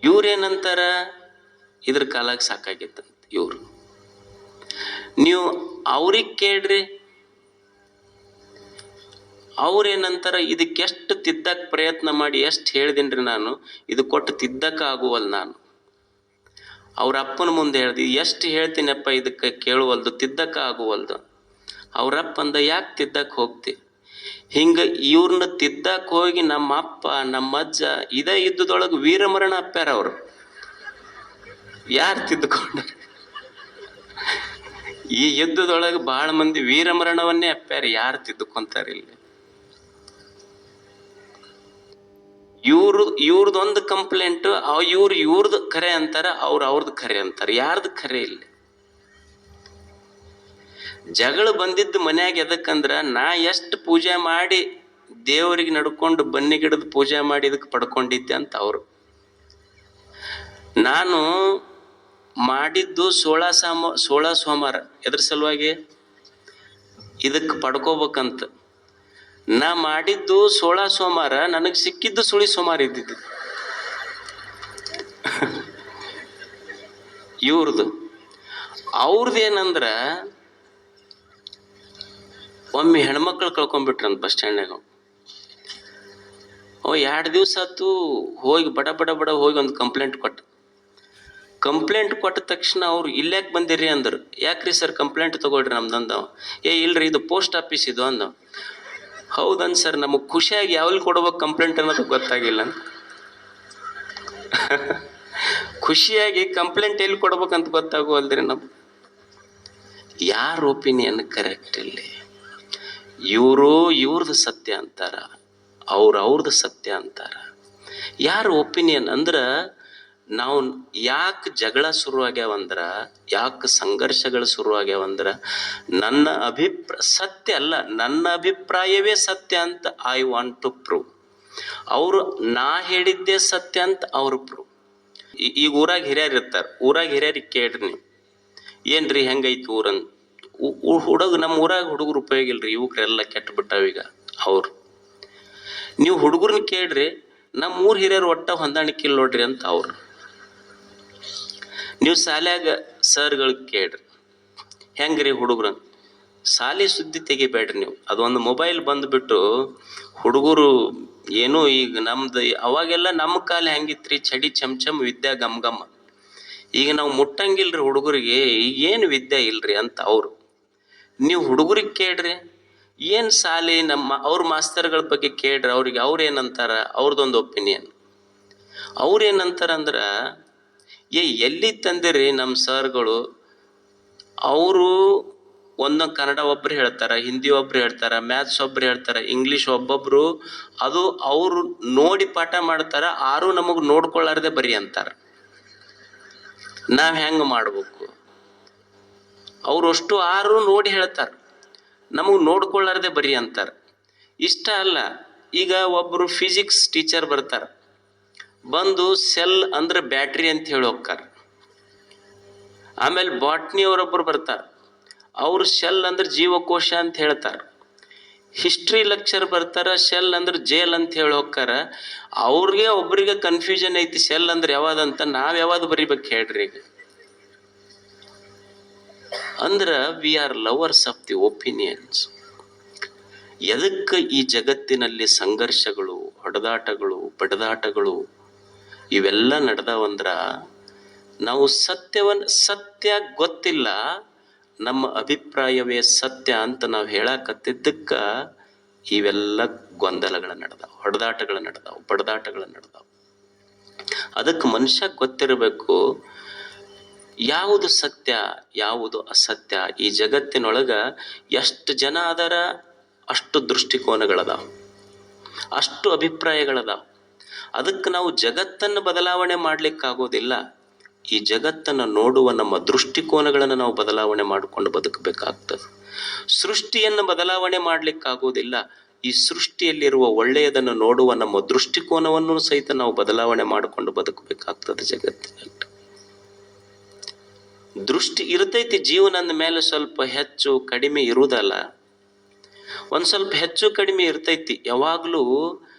ಇವ್ರೇನಂತಾರ, ಇದ್ರ ಕಾಲಾಗ ಸಾಕಾಗಿತ್ತಂತ ಇವ್ರು. ನೀವು ಅವ್ರಿಗೆ ಕೇಳ್ರಿ, ಅವ್ರೇನಂತಾರ, ಇದಕ್ಕೆ ಎಷ್ಟು ತಿದ್ದಕ್ಕೆ ಪ್ರಯತ್ನ ಮಾಡಿ ಎಷ್ಟು ಹೇಳಿದೀನ್ರಿ ನಾನು, ಇದು ಕೊಟ್ಟು ತಿದ್ದಕ್ಕೆ ಆಗುವಲ್ಲ ನಾನು. ಅವ್ರ ಅಪ್ಪನ ಮುಂದೆ ಹೇಳ್ದಿ, ಎಷ್ಟು ಹೇಳ್ತೀನಪ್ಪ ಇದಕ್ಕೆ ಕೇಳುವಲ್ದು, ತಿದ್ದಕ್ಕೆ ಆಗುವಲ್ದು. ಅವ್ರಪ್ಪ ಅಂದ, ಯಾಕೆ ತಿದ್ದಕ್ಕೆ ಹೋಗ್ತಿ? ಹಿಂಗೆ ಇವ್ರನ್ನ ತಿದ್ದಕ್ಕೆ ಹೋಗಿ ನಮ್ಮ ಅಪ್ಪ ನಮ್ಮ ಅಜ್ಜ ಇದೇ ಯುದ್ಧದೊಳಗೆ ವೀರಮರಣ ಅಪ್ಪ್ಯಾರ. ಅವರು ಯಾರು ತಿದ್ದುಕೊಂಡ್ರು? ಈ ಯುದ್ಧದೊಳಗೆ ಬಹಳ ಮಂದಿ ವೀರಮರಣವನ್ನೇ ಅಪ್ಪ್ಯಾರ. ಯಾರು ತಿದ್ದುಕೊಂತಾರಿಲ್ಲ? ಇವ್ರದೊಂದು ಕಂಪ್ಲೇಂಟ್, ಇವ್ರದ್ದು ಖರೆ ಅಂತಾರ, ಅವ್ರದ್ದು ಖರೆ ಅಂತಾರೆ. ಯಾರ್ದು ಖರೆ ಇಲ್ಲ? ಜಗಳ ಬಂದಿದ್ದು ಮನ್ಯಾಗ ಎದಕ್ಕಂದ್ರ, ನಾ ಎಷ್ಟು ಪೂಜೆ ಮಾಡಿ ದೇವರಿಗೆ ನಡ್ಕೊಂಡು ಬನ್ನಿ ಗಿಡದ ಪೂಜೆ ಮಾಡಿ ಇದಕ್ಕೆ ಪಡ್ಕೊಂಡಿದ್ದೆ ಅಂತ ಅವರು. ನಾನು ಮಾಡಿದ್ದು 16 ಸೋಮವಾರ ಎದ್ರ ಸಲುವಾಗಿ? ಇದಕ್ಕೆ ಪಡ್ಕೋಬೇಕಂತ. ನಾ ಮಾಡಿದ್ದು 16 ಸೋಮವಾರ, ನನಗೆ ಸಿಕ್ಕಿದ್ದು ಸುಳಿ ಸೋಮವಾರ ಇದ್ದಿದ್ದು. ಅವ್ರದ್ದೇನಂದ್ರ, ಒಮ್ಮೆ ಹೆಣ್ಮಕ್ಳು ಕಳ್ಕೊಂಡ್ಬಿಟ್ರಂತ ಬಸ್ ಸ್ಟ್ಯಾಂಡ್ನಾಗ. 2 ದಿವಸ ಆತು, ಹೋಗಿ ಬಡ ಹೋಗಿ ಒಂದು ಕಂಪ್ಲೇಂಟ್ ಕೊಟ್ಟ ತಕ್ಷಣ ಅವ್ರು ಇಲ್ಲಾಕ್ ಬಂದಿರಿ ಅಂದರು. ಯಾಕ್ರಿ ಸರ್ ಕಂಪ್ಲೇಂಟ್ ತಗೊಳ್ರಿ ನಮ್ದಂದ. ಇಲ್ರಿ ಇದು ಪೋಸ್ಟ್ ಆಫೀಸ್ ಇದು ಅಂದ. ಹೌದನ್ ಸರ್, ನಮಗೆ ಖುಷಿಯಾಗಿ ಯಾವಲ್ಲಿ ಕೊಡ್ಬೇಕು ಕಂಪ್ಲೇಂಟ್ ಅನ್ನೋದು ಗೊತ್ತಾಗಿಲ್ಲ. ಖುಷಿಯಾಗಿ ಕಂಪ್ಲೇಂಟ್ ಎಲ್ಲಿ ಕೊಡ್ಬೇಕಂತ ಗೊತ್ತಾಗುವಲ್ರಿ ನಮ್ಗೆ. ಯಾರ ಒಪಿನಿಯನ್ ಕರೆಕ್ಟ್ ಇಲ್ಲಿ? ಇವ್ರದ್ದು ಸತ್ಯ ಅಂತಾರ, ಅವ್ರದ್ದು ಸತ್ಯ ಅಂತಾರ. ಯಾರ ಒಪಿನಿಯನ್ ಅಂದ್ರ, ನಾವು ಯಾಕೆ ಜಗಳ ಶುರುವಾಗ್ಯಾವಂದ್ರ, ಯಾಕೆ ಸಂಘರ್ಷಗಳು ಶುರುವಾಗ್ಯಾವಂದ್ರ, ನನ್ನ ಸತ್ಯ ಅಲ್ಲ, ನನ್ನ ಅಭಿಪ್ರಾಯವೇ ಸತ್ಯ ಅಂತ ಐ ವಾಂಟ್ ಟು ಪ್ರೂವ್. ಅವರು ನಾ ಹೇಳಿದ್ದೇ ಸತ್ಯ ಅಂತ ಅವರು ಪ್ರೂವ್. ಈಗ ಊರಾಗ ಹಿರಿಯರು ಇರ್ತಾರೆ, ಊರಾಗ ಹಿರಿಯರಿಗೆ ಕೇಳ್ರಿ ನೀವು, ಏನ್ರಿ ಹೆಂಗೈತಿ ಊರಂತ. ನಮ್ಮ ಊರಾಗ ಹುಡುಗರು ಉಪಯೋಗ ಇಲ್ರಿ, ಯುವಕರೆಲ್ಲ ಕೆಟ್ಟು ಬಿಟ್ಟಾವೀಗ. ನೀವು ಹುಡುಗರನ್ನ ಕೇಳ್ರಿ, ನಮ್ಮ ಊರ್ ಹಿರಿಯರು ಒಟ್ಟ ಹೊಂದಾಣಿಕೆ ಇಲ್ಲ ನೋಡ್ರಿ ಅಂತ ಅವ್ರು. ನೀವು ಶಾಲ್ಯಾಗ ಸರ್ಗಳಿಗೆ ಕೇಳ್ರಿ, ಹೆಂಗ್ರಿ ಹುಡುಗರು, ಶಾಲೆ ಸುದ್ದಿ ತೆಗಿಬೇಡ್ರಿ ನೀವು. ಅದೊಂದು ಮೊಬೈಲ್ ಬಂದ್ಬಿಟ್ಟು ಹುಡುಗರು ಏನೋ, ಈಗ ನಮ್ದು ಅವಾಗೆಲ್ಲ ನಮ್ಮ ಕಾಲ ಹೆಂಗಿತ್ರಿ, ಚಡಿ ಚಮಚಮ್ ವಿದ್ಯಾ ಗಮ್. ಈಗ ನಾವು ಮುಟ್ಟಂಗಿಲ್ರಿ ಹುಡುಗರಿಗೆ, ಈಗೇನು ವಿದ್ಯೆ ಇಲ್ರಿ ಅಂತ ಅವರು. ನೀವು ಹುಡುಗರಿಗೆ ಕೇಳ್ರಿ, ಏನು ಶಾಲೆ ಅವ್ರ ಮಾಸ್ತರ್ಗಳ ಬಗ್ಗೆ ಕೇಳ್ರಿ, ಅವ್ರೇನಂತಾರ, ಅವ್ರದ್ದೊಂದು ಒಪಿನಿಯನ್. ಅವ್ರೇನಂತಾರಂದ್ರ, ಎಲ್ಲಿ ತಂದಿರಿ ನಮ್ಮ ಸರ್ಗಳು, ಅವರು ಒಂದೊಂದು ಕನ್ನಡ ಒಬ್ರು ಹೇಳ್ತಾರ, ಹಿಂದಿ ಒಬ್ರು ಹೇಳ್ತಾರ, ಮ್ಯಾಥ್ಸ್ ಒಬ್ರು ಹೇಳ್ತಾರ, ಇಂಗ್ಲೀಷ್ ಒಬ್ಬೊಬ್ರು. ಅದು ಅವರು ನೋಡಿ ಪಾಠ ಮಾಡ್ತಾರ, ಆರು ನಮಗೆ ನೋಡ್ಕೊಳ್ಳಾರ್ದೆ ಬರಿ ಅಂತಾರ. ನಾವ್ ಹೆಂಗ ಮಾಡ್ಬೇಕು? ಅವ್ರಷ್ಟು 6 ನೋಡಿ ಹೇಳ್ತಾರ, ನಮಗ್ ನೋಡ್ಕೊಳ್ಳಾರ್ದೆ ಬರಿ ಅಂತಾರ. ಇಷ್ಟ ಅಲ್ಲ, ಈಗ ಒಬ್ರು ಫಿಸಿಕ್ಸ್ ಟೀಚರ್ ಬರ್ತಾರ, ಬಂದು ಸೆಲ್ ಅಂದ್ರೆ ಬ್ಯಾಟ್ರಿ ಅಂತ ಹೇಳಿ ಹೋಗ್ತಾರ. ಆಮೇಲೆ ಬಾಟ್ನಿ ಅವರೊಬ್ರು ಬರ್ತಾರ, ಅವ್ರು ಶೆಲ್ ಅಂದ್ರೆ ಜೀವಕೋಶ ಅಂತ ಹೇಳ್ತಾರ. ಹಿಸ್ಟ್ರಿ ಲೆಕ್ಚರ್ ಬರ್ತಾರ, ಶೆಲ್ ಅಂದ್ರೆ ಜೇಲ್ ಅಂತ ಹೇಳಿ ಹೋಗ್ತಾರ. ಅವ್ರಿಗೆ ಒಬ್ರಿಗೆ ಕನ್ಫ್ಯೂಷನ್ ಐತಿ, ಶೆಲ್ ಅಂದ್ರೆ ಯಾವ್ದಂತ, ನಾವ್ ಯಾವ್ದು ಬರಿಬೇಕು ಹೇಳ್ರಿ. ಈಗ ಅಂದ್ರ V are lovers of the opinions. ಎದಕ್ಕೆ ಈ ಜಗತ್ತಿನಲ್ಲಿ ಸಂಘರ್ಷಗಳು, ಹೊಡೆದಾಟಗಳು, ಬಡದಾಟಗಳು ಇವೆಲ್ಲ ನಡೆದವಂದ್ರ, ನಾವು ಸತ್ಯ ಗೊತ್ತಿಲ್ಲ, ನಮ್ಮ ಅಭಿಪ್ರಾಯವೇ ಸತ್ಯ ಅಂತ ನಾವು ಹೇಳಕತ್ತಿದ್ದಕ್ಕ ಇವೆಲ್ಲ ಗೊಂದಲಗಳು ನಡೆದಾವ, ಹೊಡೆದಾಟಗಳು ನಡೆದಾವ, ಬಡದಾಟಗಳು ನಡೆದಾವ. ಅದಕ್ಕೆ ಮನುಷ್ಯ ಗೊತ್ತಿರಬೇಕು ಯಾವುದು ಸತ್ಯ ಯಾವುದು ಅಸತ್ಯ. ಈ ಜಗತ್ತಿನೊಳಗ ಎಷ್ಟು ಜನ ಅದಾರ, ಅಷ್ಟು ದೃಷ್ಟಿಕೋನಗಳದಾವ, ಅಷ್ಟು ಅಭಿಪ್ರಾಯಗಳದಾವ. ಅದಕ್ಕೆ ನಾವು ಜಗತ್ತನ್ನು ಬದಲಾವಣೆ ಮಾಡ್ಲಿಕ್ಕಾಗೋದಿಲ್ಲ. ಈ ಜಗತ್ತನ್ನು ನೋಡುವ ನಮ್ಮ ದೃಷ್ಟಿಕೋನಗಳನ್ನು ನಾವು ಬದಲಾವಣೆ ಮಾಡಿಕೊಂಡು ಬದುಕಬೇಕಾಗ್ತದೆ. ಸೃಷ್ಟಿಯನ್ನು ಬದಲಾವಣೆ ಮಾಡ್ಲಿಕ್ಕಾಗೋದಿಲ್ಲ. ಈ ಸೃಷ್ಟಿಯಲ್ಲಿರುವ ಒಳ್ಳೆಯದನ್ನು ನೋಡುವ ನಮ್ಮ ದೃಷ್ಟಿಕೋನವನ್ನು ಸಹಿತ ನಾವು ಬದಲಾವಣೆ ಮಾಡಿಕೊಂಡು ಬದುಕಬೇಕಾಗ್ತದೆ. ಜಗತ್ತಿನಲ್ಲಿ ದೃಷ್ಟಿ ಇರ್ತೈತಿ, ಜೀವನದ ಮೇಲೆ ಸ್ವಲ್ಪ ಹೆಚ್ಚು ಕಡಿಮೆ ಇರುವುದಲ್ಲ, ಒಂದ್ ಸ್ವಲ್ಪ ಹೆಚ್ಚು ಕಡಿಮೆ ಇರ್ತೈತಿ. ಯಾವಾಗ್ಲೂ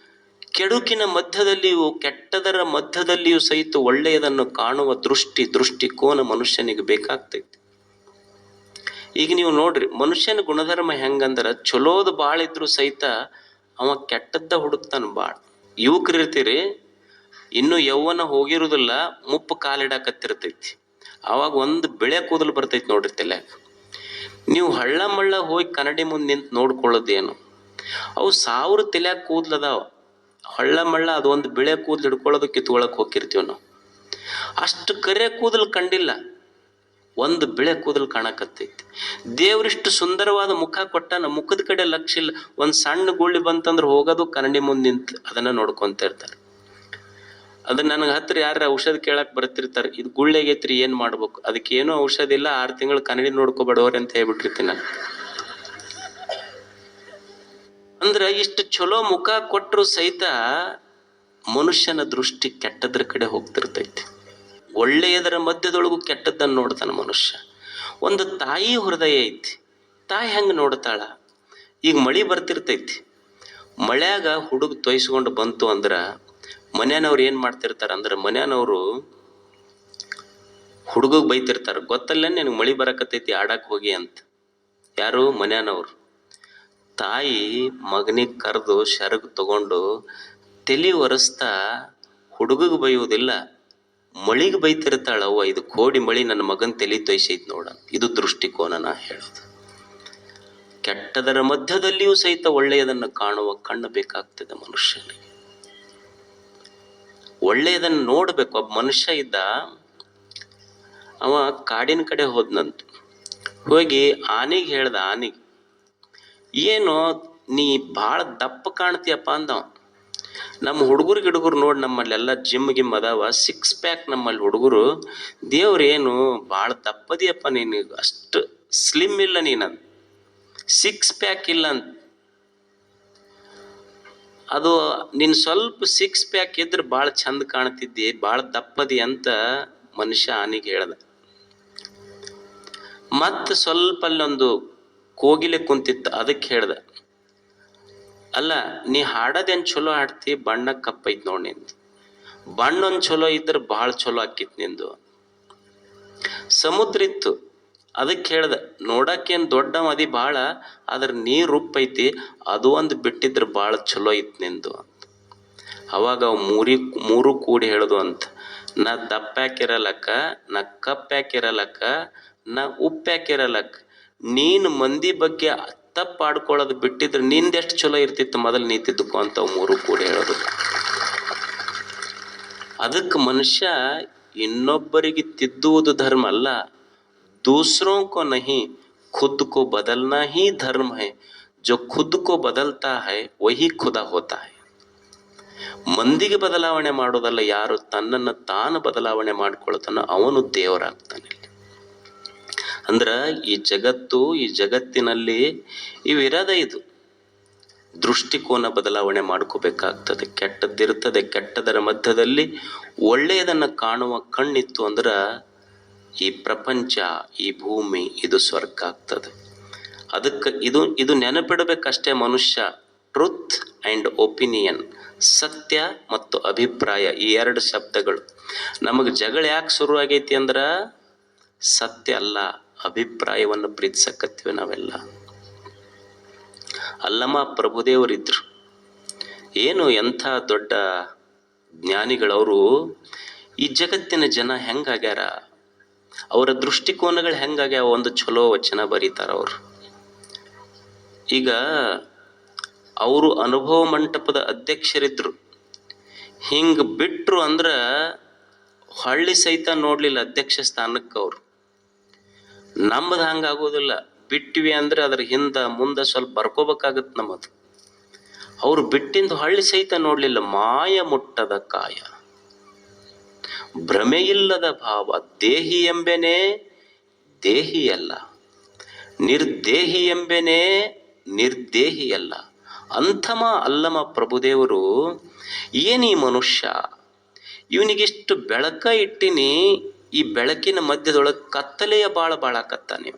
ಕೆಡುಕಿನ ಮಧ್ಯದಲ್ಲಿಯೂ ಕೆಟ್ಟದರ ಮಧ್ಯದಲ್ಲಿಯೂ ಸಹಿತ ಒಳ್ಳೆಯದನ್ನು ಕಾಣುವ ದೃಷ್ಟಿಕೋನ ಮನುಷ್ಯನಿಗೆ ಬೇಕಾಗ್ತೈತಿ. ಈಗ ನೀವು ನೋಡ್ರಿ, ಮನುಷ್ಯನ ಗುಣಧರ್ಮ ಹೆಂಗಂದ್ರ, ಚಲೋದು ಬಾಳಿದ್ರು ಸಹಿತ ಅವ ಕೆಟ್ಟದ್ದ ಹುಡುಕ್ತಾನ ಭಾಳ. ಯುವಕರು ಇರ್ತೀರಿ, ಇನ್ನೂ ಯೌವನ ಹೋಗಿರುವುದಿಲ್ಲ, ಮುಪ್ಪು ಕಾಲಿಡಾಕತ್ತಿರ್ತೈತಿ. ಅವಾಗ ಒಂದು ಬಿಳೆ ಕೂದಲು ಬರ್ತೈತಿ ನೋಡ್ರಿ ತಲ್ಯಾಗ. ನೀವು ಹಳ್ಳ ಮಳ್ಳ ಹೋಗಿ ಕನ್ನಡಿ ಮುಂದೆ ನಿಂತು ನೋಡ್ಕೊಳ್ಳೋದೇನು? ಅವು 1000 ತಲ್ಯಾಗ ಕೂದ್ಲದಾವ. ಹಳ್ಳ ಮಳ್ಳ ಅದು ಒಂದು ಬಿಳೆ ಕೂದಲು ಹಿಡ್ಕೊಳ್ಳೋದು ಕಿತ್ಕೊಳಕ್ ಹೋಗಿರ್ತೀವಿ ನಾವು. ಅಷ್ಟು ಕರೆ ಕೂದಲು ಕಂಡಿಲ್ಲ, ಒಂದು ಬಿಳೆ ಕೂದಲು ಕಾಣಕತ್ತೈತಿ. ದೇವ್ರಿಷ್ಟು ಸುಂದರವಾದ ಮುಖ ಕೊಟ್ಟಾನ, ಮುಖದ ಕಡೆ ಲಕ್ಷ್ಯ ಇಲ್ಲ. ಒಂದು ಸಣ್ಣ ಗುಳ್ಳಿ ಬಂತಂದ್ರೆ ಹೋಗೋದು ಕನ್ನಡಿ ಮುಂದೆ ನಿಂತು ಅದನ್ನ ನೋಡ್ಕೊಂತ ಇರ್ತಾರೆ. ಅದನ್ನ ನನಗೆ ಹತ್ರ ಯಾರ ಔಷಧ ಕೇಳಕ್ ಬರ್ತಿರ್ತಾರೆ, ಇದು ಗುಳ್ಳೆಗೈತ್ರಿ ಏನ್ ಮಾಡ್ಬೇಕು? ಅದಕ್ಕೆ ಏನೂ ಔಷಧ ಇಲ್ಲ, 6 ತಿಂಗಳು ಕನ್ನಡಿ ನೋಡ್ಕೊಬೇಡವ್ರಿ ಅಂತ ಹೇಳ್ಬಿಟ್ಟಿರ್ತೀನಿ ನಾನು. ಅಂದ್ರೆ ಇಷ್ಟು ಚಲೋ ಮುಖ ಕೊಟ್ಟರು ಸಹಿತ ಮನುಷ್ಯನ ದೃಷ್ಟಿ ಕೆಟ್ಟದ್ರ ಕಡೆ ಹೋಗ್ತಿರ್ತೈತಿ. ಒಳ್ಳೆಯದರ ಮಧ್ಯದೊಳಗೂ ಕೆಟ್ಟದ್ದನ್ನು ನೋಡ್ತಾನ ಮನುಷ್ಯ. ಒಂದು ತಾಯಿ ಹೃದಯ ಐತಿ, ತಾಯಿ ಹೆಂಗೆ ನೋಡ್ತಾಳ? ಈಗ ಮಳಿ ಬರ್ತಿರ್ತೈತಿ, ಮಳ್ಯಾಗ ಹುಡುಗ ತೊಯ್ಸ್ಕೊಂಡು ಬಂತು ಅಂದ್ರೆ ಮನ್ಯಾನವ್ರು ಏನು ಮಾಡ್ತಿರ್ತಾರೆ ಅಂದ್ರೆ, ಮನ್ಯಾನವರು ಹುಡುಗಗೆ ಬೈತಿರ್ತಾರೆ, ಗೊತ್ತಲ್ಲ ನಿನಗೆ ಮಳಿ ಬರಕತ್ತೈತಿ ಆಡಕ್ಕೆ ಹೋಗಿ ಅಂತ. ಯಾರು? ಮನ್ಯಾನವ್ರು. ತಾಯಿ ಮಗನಿಗೆ ಕರೆದು ಶರಗ್ ತಗೊಂಡು ತಲೆ ಒರೆಸ್ತಾ ಹುಡುಗಗೆ ಬೈಯುವುದಿಲ್ಲ, ಮಳಿಗೆ ಬೈತಿರ್ತಾಳವ್ವ, ಇದು ಕೋಡಿ ಮಳಿ ನನ್ನ ಮಗನ ತಲೆ ತೊಯ್ಸೈತಿ ನೋಡ. ಇದು ದೃಷ್ಟಿಕೋನ ನಾ ಹೇಳೋದು. ಕೆಟ್ಟದರ ಮಧ್ಯದಲ್ಲಿಯೂ ಸಹಿತ ಒಳ್ಳೆಯದನ್ನು ಕಾಣುವ ಕಣ್ಣು ಬೇಕಾಗ್ತದೆ ಮನುಷ್ಯನಿಗೆ. ಒಳ್ಳೆಯದನ್ನು ನೋಡ್ಬೇಕು. ಒಬ್ಬ ಮನುಷ್ಯ ಇದ್ದ, ಅವ ಕಾಡಿನ ಕಡೆ ಹೋದ್ನಂತ. ಹೋಗಿ ಆನೆಗೆ ಹೇಳ್ದ, ಆನೆಗೆ, ಏನು ನೀ ಭಾಳ ದಪ್ಪ ಕಾಣ್ತೀಯಪ್ಪ ಅಂದವ. ನಮ್ಮ ಹುಡುಗರು ನೋಡಿ, ನಮ್ಮಲ್ಲೆಲ್ಲ ಜಿಮ್ ಗಿಮ್ ಅದಾವ, 6 ಪ್ಯಾಕ್ ನಮ್ಮಲ್ಲಿ ಹುಡುಗರು. ದೇವ್ರೇನು ಭಾಳ ದಪ್ಪದಿಯಪ್ಪ ನೀನು, ಅಷ್ಟು ಸ್ಲಿಮ್ ಇಲ್ಲ ನೀನಂತ, 6 ಪ್ಯಾಕ್ ಇಲ್ಲ ಅಂತ. ಅದು ನೀನು ಸ್ವಲ್ಪ 6 ಪ್ಯಾಕ್ ಇದ್ರೆ ಭಾಳ ಚಂದ ಕಾಣ್ತಿದ್ದಿ, ಭಾಳ ದಪ್ಪದಿ ಅಂತ ಮನುಷ್ಯ ಆನೆಗೆ ಹೇಳ್ದ. ಮತ್ತೆ ಸ್ವಲ್ಪ ಅಲ್ಲೊಂದು ಕೋಗಿಲೆ ಕುಂತಿತ್ತು, ಅದಕ್ಕೆ ಹೇಳ್ದ, ಅಲ್ಲ ನೀ ಹಾಡೋದೇನು ಚಲೋ ಹಾಡ್ತಿ, ಬಣ್ಣ ಕಪ್ಪೈತಿ ನೋಡಿ ನಿಂದು, ಬಣ್ಣ ಒಂದು ಚಲೋ ಇದ್ರೆ ಭಾಳ ಚಲೋ ಆಕಿತ್ತು ನಿಂದು. ಸಮುದ್ರ ಇತ್ತು, ಅದಕ್ಕೆ ಹೇಳ್ದ, ನೋಡಕ್ಕೇನು ದೊಡ್ಡ ಮದಿ ಭಾಳ, ಆದ್ರೆ ನೀರು ಉಪ್ಪೈತಿ, ಅದು ಒಂದು ಬಿಟ್ಟಿದ್ರೆ ಭಾಳ ಚಲೋ ಇತ್ತು ನಿಂದು ಅಂತ. ಅವಾಗ ಅವು ಮೂರು ಕೂಡಿ ಹೇಳೋದು ಅಂತ, ನಾ ದಪ್ಪ್ಯಾಕಿರಲಕ್ಕ, ನಾ ಕಪ್ಪ್ಯಾಕಿರಲಕ್ಕ, ನಾ ಉಪ್ಪ್ಯಾಕಿರಲಕ್ಕ, ನೀನು ಮಂದಿ ಬಗ್ಗೆ ತಪ್ಪು ಆಡ್ಕೊಳ್ಳೋದು ಬಿಟ್ಟಿದ್ರೆ ನಿಂದೆಷ್ಟು ಚಲೋ ಇರ್ತಿತ್ತು ಮೊದಲು ನೀ ತಿದ್ದುಕೋ ಅಂತ ಅವು ಮೂರು ಕೂಡಿ ಹೇಳೋದು. ಅದಕ್ಕೆ ಮನುಷ್ಯ ಇನ್ನೊಬ್ಬರಿಗೆ ತಿದ್ದುವುದು ಧರ್ಮ ಅಲ್ಲ, दूसरों को नहीं खुद को बदलना ही धर्म है, जो खुद को बदलता है वही खुदा होता है. ಮಂದಿಗೆ ಬದಲಾವಣೆ ಮಾಡೋದಲ್ಲ, ಯಾರು ತನ್ನನ್ನು ತಾನು ಬದಲಾವಣೆ ಮಾಡ್ಕೊಳ್ತಾನ ಅವನು ದೇವರಾಗ್ತಾನೆ. ಅಂದ್ರೆ ಈ ಜಗತ್ತು, ಈ ಜಗತ್ತಿನಲ್ಲಿ ಇವಿರದ, ಇದು ದೃಷ್ಟಿಕೋನ ಬದಲಾವಣೆ ಮಾಡ್ಕೋಬೇಕಾಗ್ತದೆ. ಕೆಟ್ಟದ್ದಿರ್ತದೆ, ಕೆಟ್ಟದರ ಮಧ್ಯದಲ್ಲಿ ಒಳ್ಳೆಯದನ್ನು ಕಾಣುವ ಕಣ್ಣಿತ್ತು ಅಂದ್ರೆ ಈ ಪ್ರಪಂಚ, ಈ ಭೂಮಿ ಇದು ಸ್ವರ್ಗ ಆಗ್ತದೆ. ಅದಕ್ಕೆ ಇದು ನೆನಪಿಡಬೇಕಷ್ಟೇ ಮನುಷ್ಯ. ಟ್ರುತ್ ಆ್ಯಂಡ್ ಒಪಿನಿಯನ್, ಸತ್ಯ ಮತ್ತು ಅಭಿಪ್ರಾಯ, ಈ 2 ಶಬ್ದಗಳು. ನಮಗೆ ಜಗಳ ಯಾಕೆ ಶುರು ಆಗೈತಿ ಅಂದ್ರೆ ಸತ್ಯ ಅಲ್ಲ, ಅಭಿಪ್ರಾಯವನ್ನು ಪ್ರೀತಿಸಕತ್ತೀವಿ ನಾವೆಲ್ಲ. ಅಲ್ಲಮ ಪ್ರಭುದೇವರಿದ್ರು, ಏನು ಎಂಥ ದೊಡ್ಡ ಜ್ಞಾನಿಗಳವರು. ಈ ಜಗತ್ತಿನ ಜನ ಹೆಂಗಾಗ್ಯಾರ, ಅವರ ದೃಷ್ಟಿಕೋನಗಳು ಹೆಂಗಾಗ್ಯಾವ, ಒಂದು ಚಲೋ ವಚನ ಬರೀತಾರ ಅವರು. ಈಗ ಅವರು ಅನುಭವ ಮಂಟಪದ ಅಧ್ಯಕ್ಷರಿದ್ರು. ಹಿಂಗೆ ಬಿಟ್ರು ಅಂದ್ರೆ ಹಳ್ಳಿ ಸಹಿತ ನೋಡ್ಲಿಲ್ಲ ಅಧ್ಯಕ್ಷ ಸ್ಥಾನಕ್ಕೆ ಅವರು. ನಮ್ಮದು ಹಂಗಾಗೋದಿಲ್ಲ, ಬಿಟ್ಟಿವಿ ಅಂದ್ರೆ ಅದ್ರ ಹಿಂದೆ ಮುಂದೆ ಸ್ವಲ್ಪ ಬರ್ಕೋಬೇಕಾಗತ್ತೆ ನಮ್ಮದು. ಅವರು ಬಿಟ್ಟಿಂದು ಹಳ್ಳಿ ಸಹಿತ ನೋಡ್ಲಿಲ್ಲ. ಮಾಯ ಮುಟ್ಟದ ಕಾಯ, ಭ್ರಮೆಯಿಲ್ಲದ ಭಾವ, ದೇಹಿ ಎಂಬೆನೆ ದೇಹಿಯಲ್ಲ, ನಿರ್ದೇಹಿ ಎಂಬೆನೆ ನಿರ್ದೇಹಿಯಲ್ಲ. ಅಂಥಮ ಅಲ್ಲಮ ಪ್ರಭುದೇವರು, ಏನೀ ಮನುಷ್ಯ, ಇವನಿಗಿಷ್ಟು ಬೆಳಕ ಇಟ್ಟಿನಿ, ಈ ಬೆಳಕಿನ ಮಧ್ಯದೊಳಗೆ ಕತ್ತಲೆಯ ಬಾಳಾಕತ್ತಾನೆ.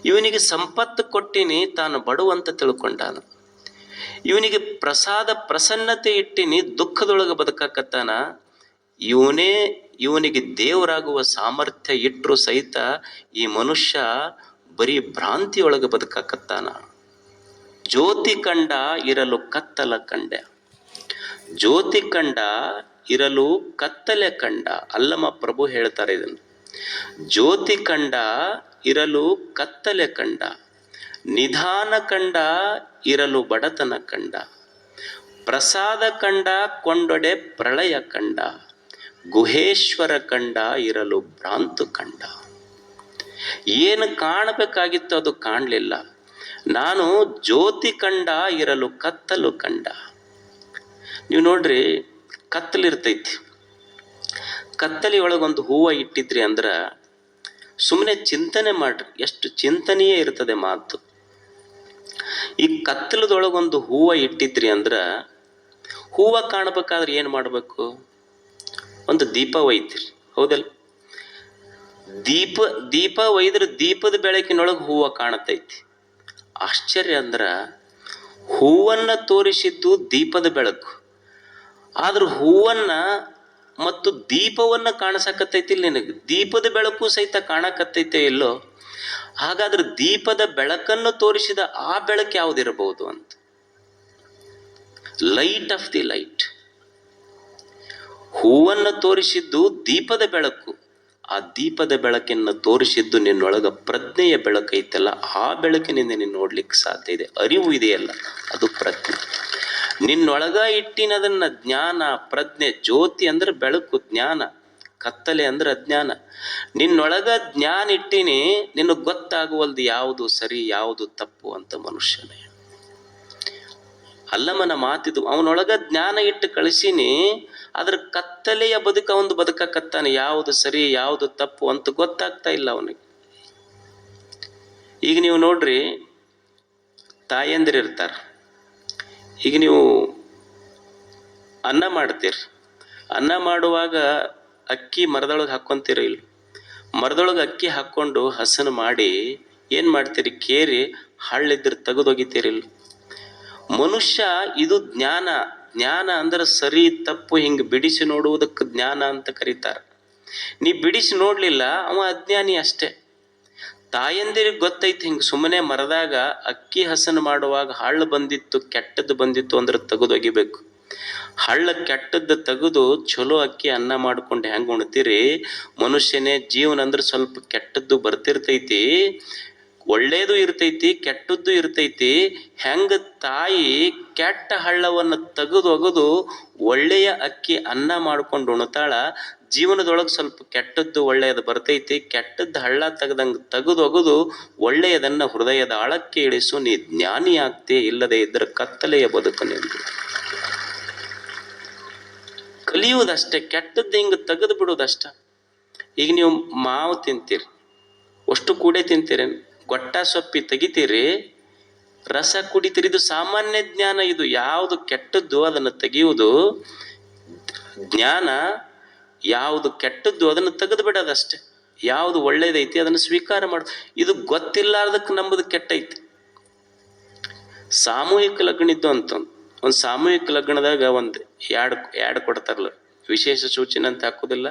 ಇವನಿಗೆ ಸಂಪತ್ತು ಕೊಟ್ಟಿನಿ, ತಾನು ಬಡವಂತ ತಿಳ್ಕೊಂಡಾನ. ಇವನಿಗೆ ಪ್ರಸನ್ನತೆ ಇಟ್ಟಿನಿ, ದುಃಖದೊಳಗೆ ಬದುಕಾಕತ್ತಾನ. ಇವನಿಗೆ ದೇವರಾಗುವ ಸಾಮರ್ಥ್ಯ ಇಟ್ಟರು ಸಹಿತ ಈ ಮನುಷ್ಯ ಬರೀ ಭ್ರಾಂತಿಯೊಳಗೆ ಬದುಕಾಕತ್ತಾನ. ಜ್ಯೋತಿ ಕಂಡ ಇರಲು ಕತ್ತಲ ಕಂಡ. ಜ್ಯೋತಿ ಕಂಡ ಇರಲು ಕತ್ತಲೆ ಕಂಡ. ಅಲ್ಲಮ ಪ್ರಭು ಹೇಳ್ತಾರೆ ಇದನ್ನು. ಜ್ಯೋತಿ ಕಂಡ ಇರಲು ಕತ್ತಲೆ ಕಂಡ, ನಿಧಾನ ಕಂಡ ಇರಲು ಬಡತನ ಕಂಡ, ಪ್ರಸಾದ ಕಂಡ ಕೊಂಡೊಡೆ ಪ್ರಳಯ ಕಂಡ, ಗುಹೇಶ್ವರ ಕಂಡ ಇರಲು ಭ್ರಾಂತು ಕಂಡ. ಏನು ಕಾಣಬೇಕಾಗಿತ್ತು ಅದು ಕಾಣಲಿಲ್ಲ. ನಾನು ಜ್ಯೋತಿ ಕಂಡ ಇರಲು ಕತ್ತಲು ಕಂಡ. ನೀವು ನೋಡ್ರಿ, ಕತ್ತಲಿರ್ತೈತಿ. ಕತ್ತಲಿ ಒಳಗೊಂದು ಹೂವು ಇಟ್ಟಿದ್ರಿ ಅಂದ್ರ ಸುಮ್ಮನೆ ಚಿಂತನೆ ಮಾಡ್ರಿ, ಎಷ್ಟು ಚಿಂತನೆಯೇ ಇರ್ತದೆ ಮಾತು. ಈ ಕತ್ತಲದೊಳಗೊಂದು ಹೂವು ಇಟ್ಟಿದ್ರಿ ಅಂದ್ರ ಹೂವು ಕಾಣಬೇಕಾದ್ರೆ ಏನು ಮಾಡಬೇಕು? ಒಂದು ದೀಪ ಒಯ್ತಿರಿ, ಹೌದಲ್ಲ? ದೀಪ ಒಯ್ದ್ರೆ ದೀಪದ ಬೆಳಕಿನೊಳಗೆ ಹೂವು ಕಾಣತೈತಿ. ಆಶ್ಚರ್ಯ ಅಂದ್ರ ಹೂವನ್ನ ತೋರಿಸಿದ್ದು ದೀಪದ ಬೆಳಕು, ಆದ್ರೆ ಹೂವನ್ನ ಮತ್ತು ದೀಪವನ್ನ ಕಾಣಿಸಕತ್ತೈತಿ ನಿನಗೆ. ದೀಪದ ಬೆಳಕು ಸಹಿತ ಕಾಣಕತ್ತೈತೆ ಇಲ್ಲೋ? ಹಾಗಾದ್ರೆ ದೀಪದ ಬೆಳಕನ್ನು ತೋರಿಸಿದ ಆ ಬೆಳಕು ಯಾವುದಿರಬಹುದು ಅಂತ. Light off the light. ಹೂವನ್ನು ತೋರಿಸಿದ್ದು ದೀಪದ ಬೆಳಕು, ಆ ದೀಪದ ಬೆಳಕನ್ನು ತೋರಿಸಿದ್ದು ನಿನ್ನೊಳಗ ಪ್ರಜ್ಞೆಯ ಬೆಳಕೈತಲ್ಲ, ಆ ಬೆಳಕಿನಿಂದ ನೀನು ನೋಡ್ಲಿಕ್ಕೆ ಸಾಧ್ಯ ಇದೆ. ಅರಿವು ಇದೆಯಲ್ಲ, ಅದು ಪ್ರಜ್ಞೆ. ನಿನ್ನೊಳಗ ಇಟ್ಟಿನದನ್ನ ಜ್ಞಾನ, ಪ್ರಜ್ಞೆ. ಜ್ಯೋತಿ ಅಂದ್ರೆ ಬೆಳಕು, ಜ್ಞಾನ. ಕತ್ತಲೆ ಅಂದ್ರೆ ಅಜ್ಞಾನ. ನಿನ್ನೊಳಗ ಜ್ಞಾನ ಇಟ್ಟಿನಿ, ನಿನಗೆ ಗೊತ್ತಾಗುವಲ್ದು ಯಾವುದು ಸರಿ ಯಾವುದು ತಪ್ಪು ಅಂತ ಮನುಷ್ಯನೇ. ಅಲ್ಲಮನ ಮಾತಿದು. ಅವನೊಳಗ ಜ್ಞಾನ ಇಟ್ಟು ಕಳಿಸೀನಿ, ಅದ್ರ ಕತ್ತಲೆಯ ಬದುಕ ಒಂದು ಬದುಕಕತ್ತಾನೆ. ಯಾವುದು ಸರಿ ಯಾವುದು ತಪ್ಪು ಅಂತ ಗೊತ್ತಾಗ್ತಾ ಇಲ್ಲ ಅವನಿಗೆ. ಈಗ ನೀವು ನೋಡ್ರಿ, ತಾಯಂದಿರಿರ್ತಾರೆ. ಈಗ ನೀವು ಅನ್ನ ಮಾಡ್ತೀರಿ. ಅನ್ನ ಮಾಡುವಾಗ ಅಕ್ಕಿ ಮರದೊಳಗೆ ಹಾಕ್ಕೊಂತೀರಿ ಇಲ್ಲ? ಮರದೊಳಗೆ ಅಕ್ಕಿ ಹಾಕ್ಕೊಂಡು ಹಸನು ಮಾಡಿ ಏನು ಮಾಡ್ತೀರಿ? ಕೇರಿ ಹಳ್ಳಿದ್ರೆ ತೆಗೆದೊಗಿತೀರಿಲ್ಲ? ಮನುಷ್ಯ ಇದು ಜ್ಞಾನ. ಜ್ಞಾನ ಅಂದ್ರೆ ಸರಿ ತಪ್ಪು ಹಿಂಗೆ ಬಿಡಿಸಿ ನೋಡುವುದಕ್ಕೆ ಜ್ಞಾನ ಅಂತ ಕರೀತಾರೆ. ನೀ ಬಿಡಿಸಿ ನೋಡ್ಲಿಲ್ಲ, ಅವ ಅಜ್ಞಾನಿ ಅಷ್ಟೇ. ತಾಯಂದಿರಿಗೆ ಗೊತ್ತೈತಿ ಹಿಂಗೆ ಸುಮ್ಮನೆ ಮರದಾಗ ಅಕ್ಕಿ ಹಸನು ಮಾಡುವಾಗ ಹಳ್ಳ ಬಂದಿತ್ತು ಕೆಟ್ಟದ್ದು ಬಂದಿತ್ತು ಅಂದ್ರೆ ತೆಗೆದೊಗಿಬೇಕು. ಹಳ್ಳ ಕೆಟ್ಟದ್ದು ತೆಗೆದು ಚಲೋ ಅಕ್ಕಿ ಅನ್ನ ಮಾಡ್ಕೊಂಡು ಹೆಂಗೆ ಉಣ್ತೀರಿ? ಮನುಷ್ಯನೇ ಜೀವನ ಅಂದ್ರೆ ಸ್ವಲ್ಪ ಕೆಟ್ಟದ್ದು ಬರ್ತಿರ್ತೈತಿ, ಒಳ್ಳೇದು ಇರ್ತೈತಿ, ಕೆಟ್ಟದ್ದು ಇರ್ತೈತಿ. ಹೆಂಗ ತಾಯಿ ಕೆಟ್ಟ ಹಳ್ಳವನ್ನು ತೆಗೆದೊಗೆದು ಒಳ್ಳೆಯ ಅಕ್ಕಿ ಅನ್ನ ಮಾಡ್ಕೊಂಡು ಉಣ್ತಾಳ, ಜೀವನದೊಳಗೆ ಸ್ವಲ್ಪ ಕೆಟ್ಟದ್ದು ಒಳ್ಳೆಯದು ಬರ್ತೈತಿ. ಕೆಟ್ಟದ್ದು ಹಳ್ಳ ತೆಗ್ದಂಗೆ ತೆಗೆದೊಗೆದು ಒಳ್ಳೆಯದನ್ನ ಹೃದಯದ ಆಳಕ್ಕೆ ಇಳಿಸು, ನೀ ಜ್ಞಾನಿ ಆಗ್ತೇ. ಇಲ್ಲದೆ ಇದ್ರೆ ಕತ್ತಲೆಯ ಬದುಕು ನಿಂದು. ಕಲಿಯುವುದಷ್ಟೇ, ಕೆಟ್ಟದ್ದು ಹಿಂಗೆ ತೆಗೆದು ಬಿಡುವುದಷ್ಟ. ಈಗ ನೀವು ಮಾವು ತಿಂತೀರಿ, ಅಷ್ಟು ಕೂಡೆ ತಿಂತೀರಿ, ಗೊಟ್ಟ ಸೊಪ್ಪಿ ತೆಗಿತೀರಿ, ರಸ ಕುಡಿತೀರಿ. ಇದು ಸಾಮಾನ್ಯ ಜ್ಞಾನ. ಇದು ಯಾವುದು ಕೆಟ್ಟದ್ದು ಅದನ್ನು ತೆಗೆಯುವುದು ಜ್ಞಾನ, ಯಾವುದು ಕೆಟ್ಟದ್ದು ಅದನ್ನು ತೆಗೆದು ಬಿಡೋದಷ್ಟೆ. ಯಾವುದು ಒಳ್ಳೇದೈತಿ ಅದನ್ನು ಸ್ವೀಕಾರ ಮಾಡು. ಇದು ಗೊತ್ತಿಲ್ಲಾರ್ದಕ್ಕೆ ನಂಬುದು ಕೆಟ್ಟೈತಿ. ಸಾಮೂಹಿಕ ಲಗ್ನ ಇದ್ದು ಅಂತ ಒಂದು ಸಾಮೂಹಿಕ ಲಗ್ನದಾಗ ಒಂದು ಎರಡು ಕೊಡ್ತಾರಲ್ಲ, ವಿಶೇಷ ಸೂಚನೆ ಅಂತ ಹಾಕೋದಿಲ್ಲ,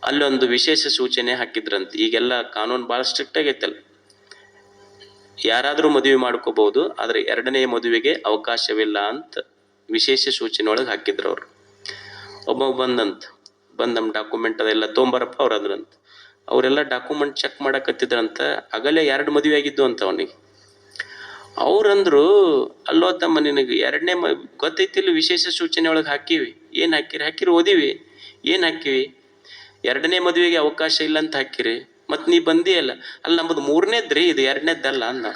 ಅಲ್ಲೊಂದು ವಿಶೇಷ ಸೂಚನೆ ಹಾಕಿದ್ರಂತ. ಈಗೆಲ್ಲ ಕಾನೂನು ಭಾಳ ಸ್ಟ್ರಿಕ್ಟ್ ಆಗೈತಲ್ಲ, ಯಾರಾದರೂ ಮದುವೆ ಮಾಡ್ಕೋಬಹುದು, ಆದರೆ ಎರಡನೇ ಮದುವೆಗೆ ಅವಕಾಶವಿಲ್ಲ ಅಂತ ವಿಶೇಷ ಸೂಚನೆ ಒಳಗೆ ಹಾಕಿದ್ರು ಅವರು. ಒಬ್ಬ ಬಂದು ನಮ್ಮ ಡಾಕ್ಯುಮೆಂಟ್ ಅದೆಲ್ಲ ತೊಗೊಂಬರಪ್ಪ ಅವ್ರು ಅದ್ರಂತ. ಅವರೆಲ್ಲ ಡಾಕ್ಯುಮೆಂಟ್ ಚೆಕ್ ಮಾಡಕತ್ತಿದ್ರಂತ. ಆಗಲೇ 2 ಮದುವೆ ಆಗಿದ್ದು ಅಂತ ಅವನಿಗೆ. ಅವ್ರಂದ್ರು, ಅಲ್ಲೋ ತಮ್ಮ, ನಿನಗೆ ಎರಡನೇ ಗೊತ್ತೈತಿಲ್ಲ ವಿಶೇಷ ಸೂಚನೆ ಒಳಗೆ ಹಾಕಿವಿ. ಏನು ಹಾಕಿರಿ ಓದಿವಿ. ಏನು ಹಾಕಿವಿ? ಎರಡನೇ ಮದುವೆಗೆ ಅವಕಾಶ ಇಲ್ಲ ಅಂತ ಹಾಕಿರಿ. ಮತ್ತು ನೀ ಬಂದಿಯಲ್ಲ. ಅಲ್ಲಿ ನಮ್ಮದು 3ನೇದ್ರಿ, ಇದು 2ನೇದ್ದಲ್ಲ ಅಂದ.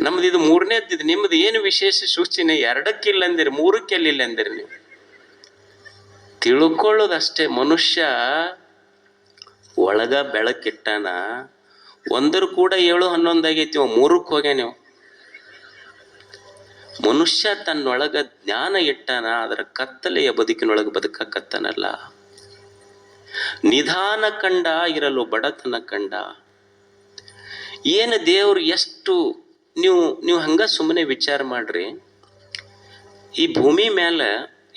ನಮ್ದು ಇದು 3ನೇದ್ದು, ನಿಮ್ದು ಏನು ವಿಶೇಷ ಸೂಚನೆ? 2ಕ್ಕಿಲ್ಲ ಅಂದಿರಿ, 3ಕ್ಕೆ ಎಲ್ಲಿಲ್ಲ ಅಂದಿರಿ ನೀವು. ತಿಳ್ಕೊಳ್ಳೋದಷ್ಟೇ. ಮನುಷ್ಯ ಒಳಗ ಬೆಳಕಿಟ್ಟಾನ, ಒಂದ್ರ ಕೂಡ 7 11 ಆಗೈತಿ, 3ಕ್ಕೆ ಹೋಗ್ಯ ನೀವು. ಮನುಷ್ಯ ತನ್ನೊಳಗ ಜ್ಞಾನ ಇಟ್ಟಾನ, ಅದರ ಕತ್ತಲೆಯ ಬದುಕಿನೊಳಗೆ ಬದುಕಕತ್ತಾನಲ್ಲ. ನಿಧಾನ ಕಂಡ ಇರಲು ಬಡತನ ಕಂಡ. ಏನು ದೇವ್ರು ಎಷ್ಟು ನೀವು ಹಂಗ ಸುಮ್ಮನೆ ವಿಚಾರ ಮಾಡ್ರಿ. ಈ ಭೂಮಿ ಮೇಲೆ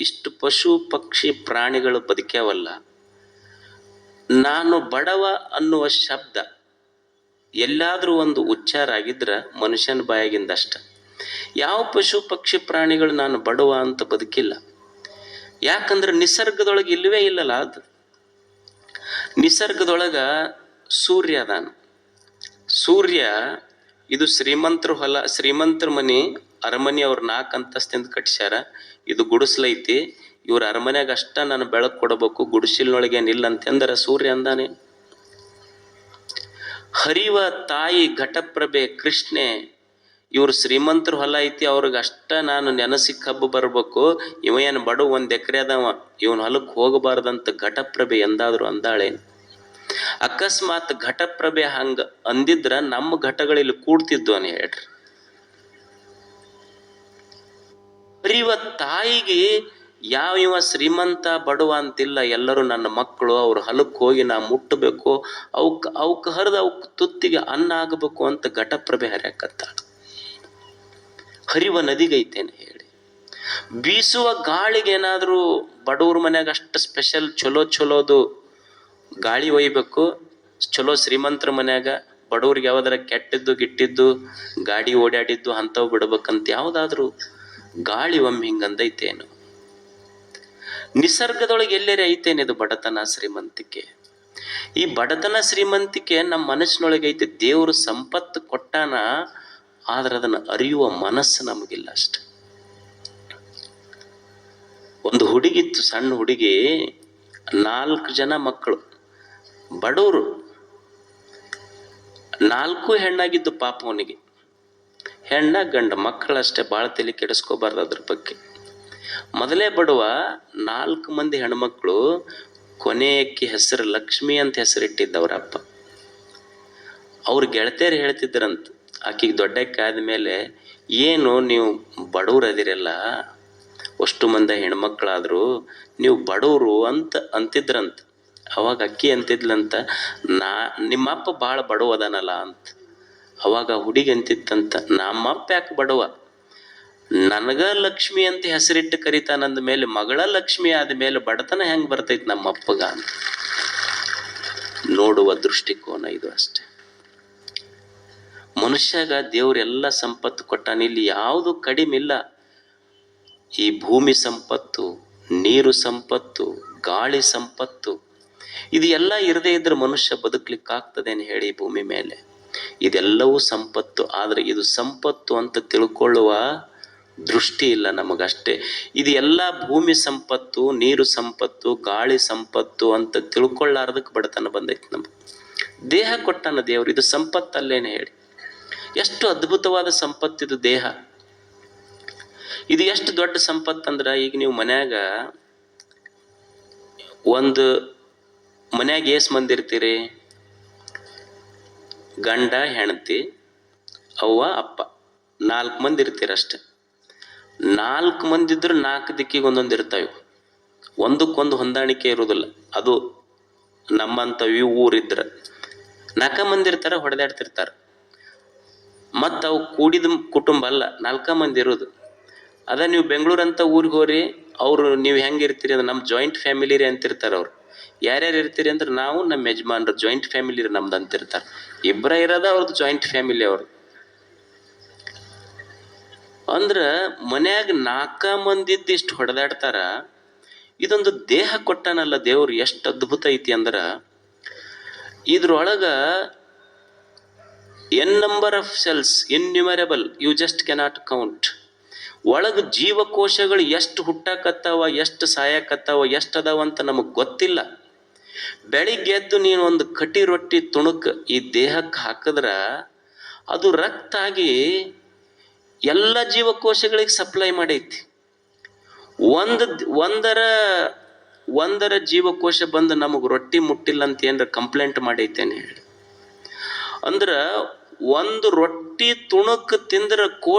ಇಷ್ಟು ಪಶು ಪಕ್ಷಿ ಪ್ರಾಣಿಗಳು ಬದುಕ್ಯಾವಲ್ಲ. ನಾನು ಬಡವ ಅನ್ನುವ ಶಬ್ದ ಎಲ್ಲಾದರೂ ಒಂದು ಉಚ್ಚಾರ ಆಗಿದ್ರ ಮನುಷ್ಯನ ಬಾಯಾಗಿಂದಷ್ಟ. ಯಾವ ಪಶು ಪಕ್ಷಿ ಪ್ರಾಣಿಗಳು ನಾನು ಬಡವ ಅಂತ ಬದುಕಿಲ್ಲ. ಯಾಕಂದ್ರೆ ನಿಸರ್ಗದೊಳಗೆ ಇಲ್ಲವೇ ಇಲ್ಲಲ್ಲ. ಅದು ನಿಸರ್ಗದೊಳಗ ಸೂರ್ಯ ಅದಾನ. ಸೂರ್ಯ ಇದು ಶ್ರೀಮಂತರ ಹೊಲ, ಶ್ರೀಮಂತರ ಮನೆ, ಅರಮನೆ ಅವ್ರು 4 ಅಂತಸ್ತಿಂದ ಕಟ್ಸ್ಯಾರ. ಇದು ಗುಡಿಸ್ಲೈತಿ, ಇವ್ರ ಅರಮನೆಯಾಗ ಅಷ್ಟ ನಾನು ಬೆಳಕು ಕೊಡಬೇಕು, ಗುಡಿಸಿಲ್ನೊಳಗೆ ಏನಿಲ್ಲ ಅಂತಂದ್ರೆ ಸೂರ್ಯ ಅಂದಾನೆ. ಹರಿವ ತಾಯಿ ಘಟಪ್ರಭೆ ಕೃಷ್ಣೆ, ಇವ್ರು ಶ್ರೀಮಂತರ ಹೊಲ ಐತಿ, ಅವ್ರಿಗೆ ಅಷ್ಟ ನಾನು ನೆನಸಿ ಕಬ್ಬು ಬರ್ಬೇಕು, ಇವ ಏನು ಬಡ 1 ಎಕರೆ ಅದಾವ, ಇವನ್ ಹೊಲಕ್ಕೆ ಹೋಗಬಾರ್ದಂತ ಘಟಪ್ರಭೆ ಎಂದಾದ್ರು ಅಂದಾಳೆ? ಅಕಸ್ಮಾತ್ ಘಟಪ್ರಭೆ ಹಂಗ ಅಂದಿದ್ರ ನಮ್ಮ ಘಟಗಳಲ್ಲಿ ಕೂಡ್ತಿದ್ವು ಅನ್ ಹೇಳ್ರಿ. ಹರಿವ ತಾಯಿಗೆ ಇವ ಶ್ರೀಮಂತ ಬಡವ ಅಂತಿಲ್ಲ, ಎಲ್ಲರೂ ನನ್ನ ಮಕ್ಕಳು, ಅವ್ರ ಹೊಲಕ್ಕೆ ಹೋಗಿ ನಾ ಮುಟ್ಟಬೇಕು, ಅವಕ್ ಹರಿದ ಅವಕ್ ತುತ್ತಿಗೆ ಅನ್ನ ಆಗಬೇಕು ಅಂತ ಘಟಪ್ರಭೆ ಹರಿಯಕತ್ತಾಳ. ಹರಿವ ನದಿಗೈತೇನೆ ಹೇಳಿ. ಬೀಸುವ ಗಾಳಿಗೆ ಏನಾದ್ರೂ ಬಡವ್ರ ಮನ್ಯಾಗ ಅಷ್ಟು ಸ್ಪೆಷಲ್ ಚಲೋದು ಗಾಳಿ ಒಯ್ಬೇಕು, ಚಲೋ ಶ್ರೀಮಂತರ ಮನ್ಯಾಗ ಬಡವ್ರಿಗೆ ಯಾವ್ದಾರ ಕೆಟ್ಟಿದ್ದು ಗಿಟ್ಟಿದ್ದು ಗಾಡಿ ಓಡಾಡಿದ್ದು ಅಂಥವು ಬಿಡ್ಬೇಕಂತ ಯಾವ್ದಾದ್ರು ಗಾಳಿ ಒಮ್ಮೆ ಹಿಂಗಂದೈತೇನು? ನಿಸರ್ಗದೊಳಗೆ ಎಲ್ಲೇರೆ ಐತೇನೆ ಇದು ಬಡತನ ಶ್ರೀಮಂತಿಕೆ? ಈ ಬಡತನ ಶ್ರೀಮಂತಿಕೆ ನಮ್ಮ ಮನಸ್ಸಿನೊಳಗೆ ಐತೆ. ದೇವರು ಸಂಪತ್ತು ಕೊಟ್ಟಾನ, ಆದ್ರೆ ಅದನ್ನು ಅರಿಯುವ ಮನಸ್ಸು ನಮಗಿಲ್ಲ ಅಷ್ಟೆ. ಒಂದು ಹುಡುಗಿತ್ತು, ಸಣ್ಣ ಹುಡುಗಿ, 4 ಜನ ಮಕ್ಕಳು, ಬಡವರು, 4 ಹೆಣ್ಣಾಗಿದ್ದು ಪಾಪ ಅವನಿಗೆ. ಹೆಣ್ಣ ಗಂಡ ಮಕ್ಕಳಷ್ಟೇ, ಭಾಳ ತಲೆ ಕೆಡಿಸ್ಕೋಬಾರ್ದು ಅದ್ರ ಬಗ್ಗೆ. ಮೊದಲೇ ಬಡವ, 4 ಮಂದಿ ಹೆಣ್ಮಕ್ಳು, ಕೊನೆಯಕ್ಕೆ ಹೆಸರು ಲಕ್ಷ್ಮಿ ಅಂತ ಹೆಸರಿಟ್ಟಿದ್ದವ್ರಪ್ಪ. ಅವ್ರ ಗೆಳತಿಯರು ಹೇಳ್ತಿದ್ರಂತ, ಆಕಿಗೆ ದೊಡ್ಡಕ್ಕೆ ಆದ್ಮೇಲೆ, ಏನು ನೀವು ಬಡವ್ರು ಅದಿರಲ್ಲ, ಅಷ್ಟು ಮಂದಿ ಹೆಣ್ಮಕ್ಳಾದ್ರು ನೀವು ಬಡವರು ಅಂತಿದ್ರಂತ. ಅವಾಗ ಅಕ್ಕಿ ಅಂತಿದ್ಲಂತ, ನಿಮ್ಮಪ್ಪ ಭಾಳ ಬಡವ ಅದಾನಲ್ಲ ಅಂತ. ಅವಾಗ ಹುಡುಗಿ ಅಂತಿತ್ತಂತ, ನಮ್ಮಪ್ಪ ಯಾಕೆ ಬಡವ, ನನಗ ಲಕ್ಷ್ಮಿ ಅಂತ ಹೆಸರಿಟ್ಟು ಕರಿತಾನಂದ ಮೇಲೆ, ಮಗಳ ಲಕ್ಷ್ಮಿ ಆದ್ಮೇಲೆ ಬಡತನ ಹೆಂಗ್ ಬರ್ತೈತಿ ನಮ್ಮಪ್ಪಗ ಅಂತ. ನೋಡುವ ದೃಷ್ಟಿಕೋನ ಇದು ಅಷ್ಟೆ. ಮನುಷ್ಯಾಗ ದೇವ್ರೆಲ್ಲ ಸಂಪತ್ತು ಕೊಟ್ಟಾನ, ಇಲ್ಲಿ ಯಾವುದು ಕಡಿಮೆ ಇಲ್ಲ. ಈ ಭೂಮಿ ಸಂಪತ್ತು, ನೀರು ಸಂಪತ್ತು, ಗಾಳಿ ಸಂಪತ್ತು, ಇದು ಎಲ್ಲ ಇರದೇ ಇದ್ರೆ ಮನುಷ್ಯ ಬದುಕಲಿಕ್ಕಾಗ್ತದೇನು ಹೇಳಿ ಭೂಮಿ ಮೇಲೆ? ಇದೆಲ್ಲವೂ ಸಂಪತ್ತು. ಆದ್ರೆ ಇದು ಸಂಪತ್ತು ಅಂತ ತಿಳ್ಕೊಳ್ಳುವ ದೃಷ್ಟಿ ಇಲ್ಲ ನಮಗಷ್ಟೇ. ಇದು ಎಲ್ಲ ಭೂಮಿ ಸಂಪತ್ತು, ನೀರು ಸಂಪತ್ತು, ಗಾಳಿ ಸಂಪತ್ತು ಅಂತ ತಿಳ್ಕೊಳ್ಳಾರ್ದಕ್ಕೆ ಬಡತನ ಬಂದೈತಿ ನಮ್ಗೆ. ದೇಹ ಕೊಟ್ಟಾನ ದೇವ್ರು, ಇದು ಸಂಪತ್ತಲ್ಲೇನೆ ಹೇಳಿ? ಎಷ್ಟು ಅದ್ಭುತವಾದ ಸಂಪತ್ತಿದು ದೇಹ. ಇದು ಎಷ್ಟು ದೊಡ್ಡ ಸಂಪತ್ತಂದ್ರ, ಈಗ ನೀವು ಮನ್ಯಾಗ ಎಸ್ ಮಂದಿ ಇರ್ತೀರಿ? ಗಂಡ ಹೆಂಡತಿ ಅವ್ವ ಅಪ್ಪ 4 ಮಂದಿ ಇರ್ತೀರಷ್ಟೆ. 4 ಮಂದಿ ಇದ್ರೆ 4 ದಿಕ್ಕಿಗೆ ಒಂದೊಂದು ಇರ್ತಾವೆ, ಒಂದಕ್ಕೊಂದು ಹೊಂದಾಣಿಕೆ ಇರುವುದಿಲ್ಲ. ಅದು ನಮ್ಮಂತ ಊರಿದ್ರ 4 ಮಂದಿ ಇರ್ತಾರ, ಹೊಡೆದಾಡ್ತಿರ್ತಾರ. ಮತ್ತು ಅವು ಕೂಡಿದ ಕುಟುಂಬ ಅಲ್ಲ, 4 ಮಂದಿ ಇರೋದು. ಅದ ನೀವು ಬೆಂಗಳೂರಂತ ಊರಿಗೆ ಹೋರಿ, ಅವರು ನೀವು ಹೆಂಗಿರ್ತೀರಿ ಅಂದ್ರೆ ನಮ್ಮ ಜಾಯಿಂಟ್ ಫ್ಯಾಮಿಲಿ ರೀ ಅಂತಿರ್ತಾರೆ. ಅವ್ರು ಯಾರ್ಯಾರು ಇರ್ತೀರಿ ಅಂದ್ರೆ, ನಾವು ನಮ್ಮ ಯಜಮಾನ್ರು ಜಾಯಿಂಟ್ ಫ್ಯಾಮಿಲಿ ರೀ ನಮ್ದು ಅಂತಿರ್ತಾರೆ. ಇಬ್ಬರ ಇರೋದ ಅವ್ರದ್ದು ಜಾಯಿಂಟ್ ಫ್ಯಾಮಿಲಿ. ಅವರು ಅಂದ್ರ ಮನ್ಯಾಗ 4 ಮಂದಿ ಇದ್ದು ಇಷ್ಟು ಹೊಡೆದಾಡ್ತಾರ. ಇದೊಂದು ದೇಹ ಕೊಟ್ಟಾನಲ್ಲ ದೇವ್ರು, ಎಷ್ಟು ಅದ್ಭುತ ಐತಿ ಅಂದ್ರ, ಇದ್ರೊಳಗ n number of cells, innumerable, you just cannot count. ಒಳಗ ಜೀವಕೋಶಗಳು ಎಷ್ಟು ಹುಟ್ಟಾಕತ್ತಾವ, ಎಷ್ಟು ಸಾಯಕತ್ತಾವ, ಎಷ್ಟು ಅದಾವಂತ ನಮಗೆ ಗೊತ್ತಿಲ್ಲ. ಬೆಳಿಗ್ಗೆ ಎದ್ದು ನೀನು ಒಂದು ಕಟಿ ರೊಟ್ಟಿ ತುಣುಕ್ ಈ ದೇಹಕ್ಕೆ ಹಾಕಿದ್ರ ಅದು ರಕ್ತ ಆಗಿ ಎಲ್ಲ ಜೀವಕೋಶಗಳಿಗೆ ಸಪ್ಲೈ ಮಾಡೈತಿ. ಒಂದರ ಜೀವಕೋಶ ಬಂದು ನಮಗೆ ರೊಟ್ಟಿ ಮುಟ್ಟಿಲ್ಲ ಅಂತ ಏನಾರ ಕಂಪ್ಲೇಂಟ್ ಮಾಡೈತೇನೆ ಹೇಳಿ? ಅಂದ್ರ ಒಂದು ರೊಟ್ಟಿ ತುಣುಕ್ ತಿಂದ್ರ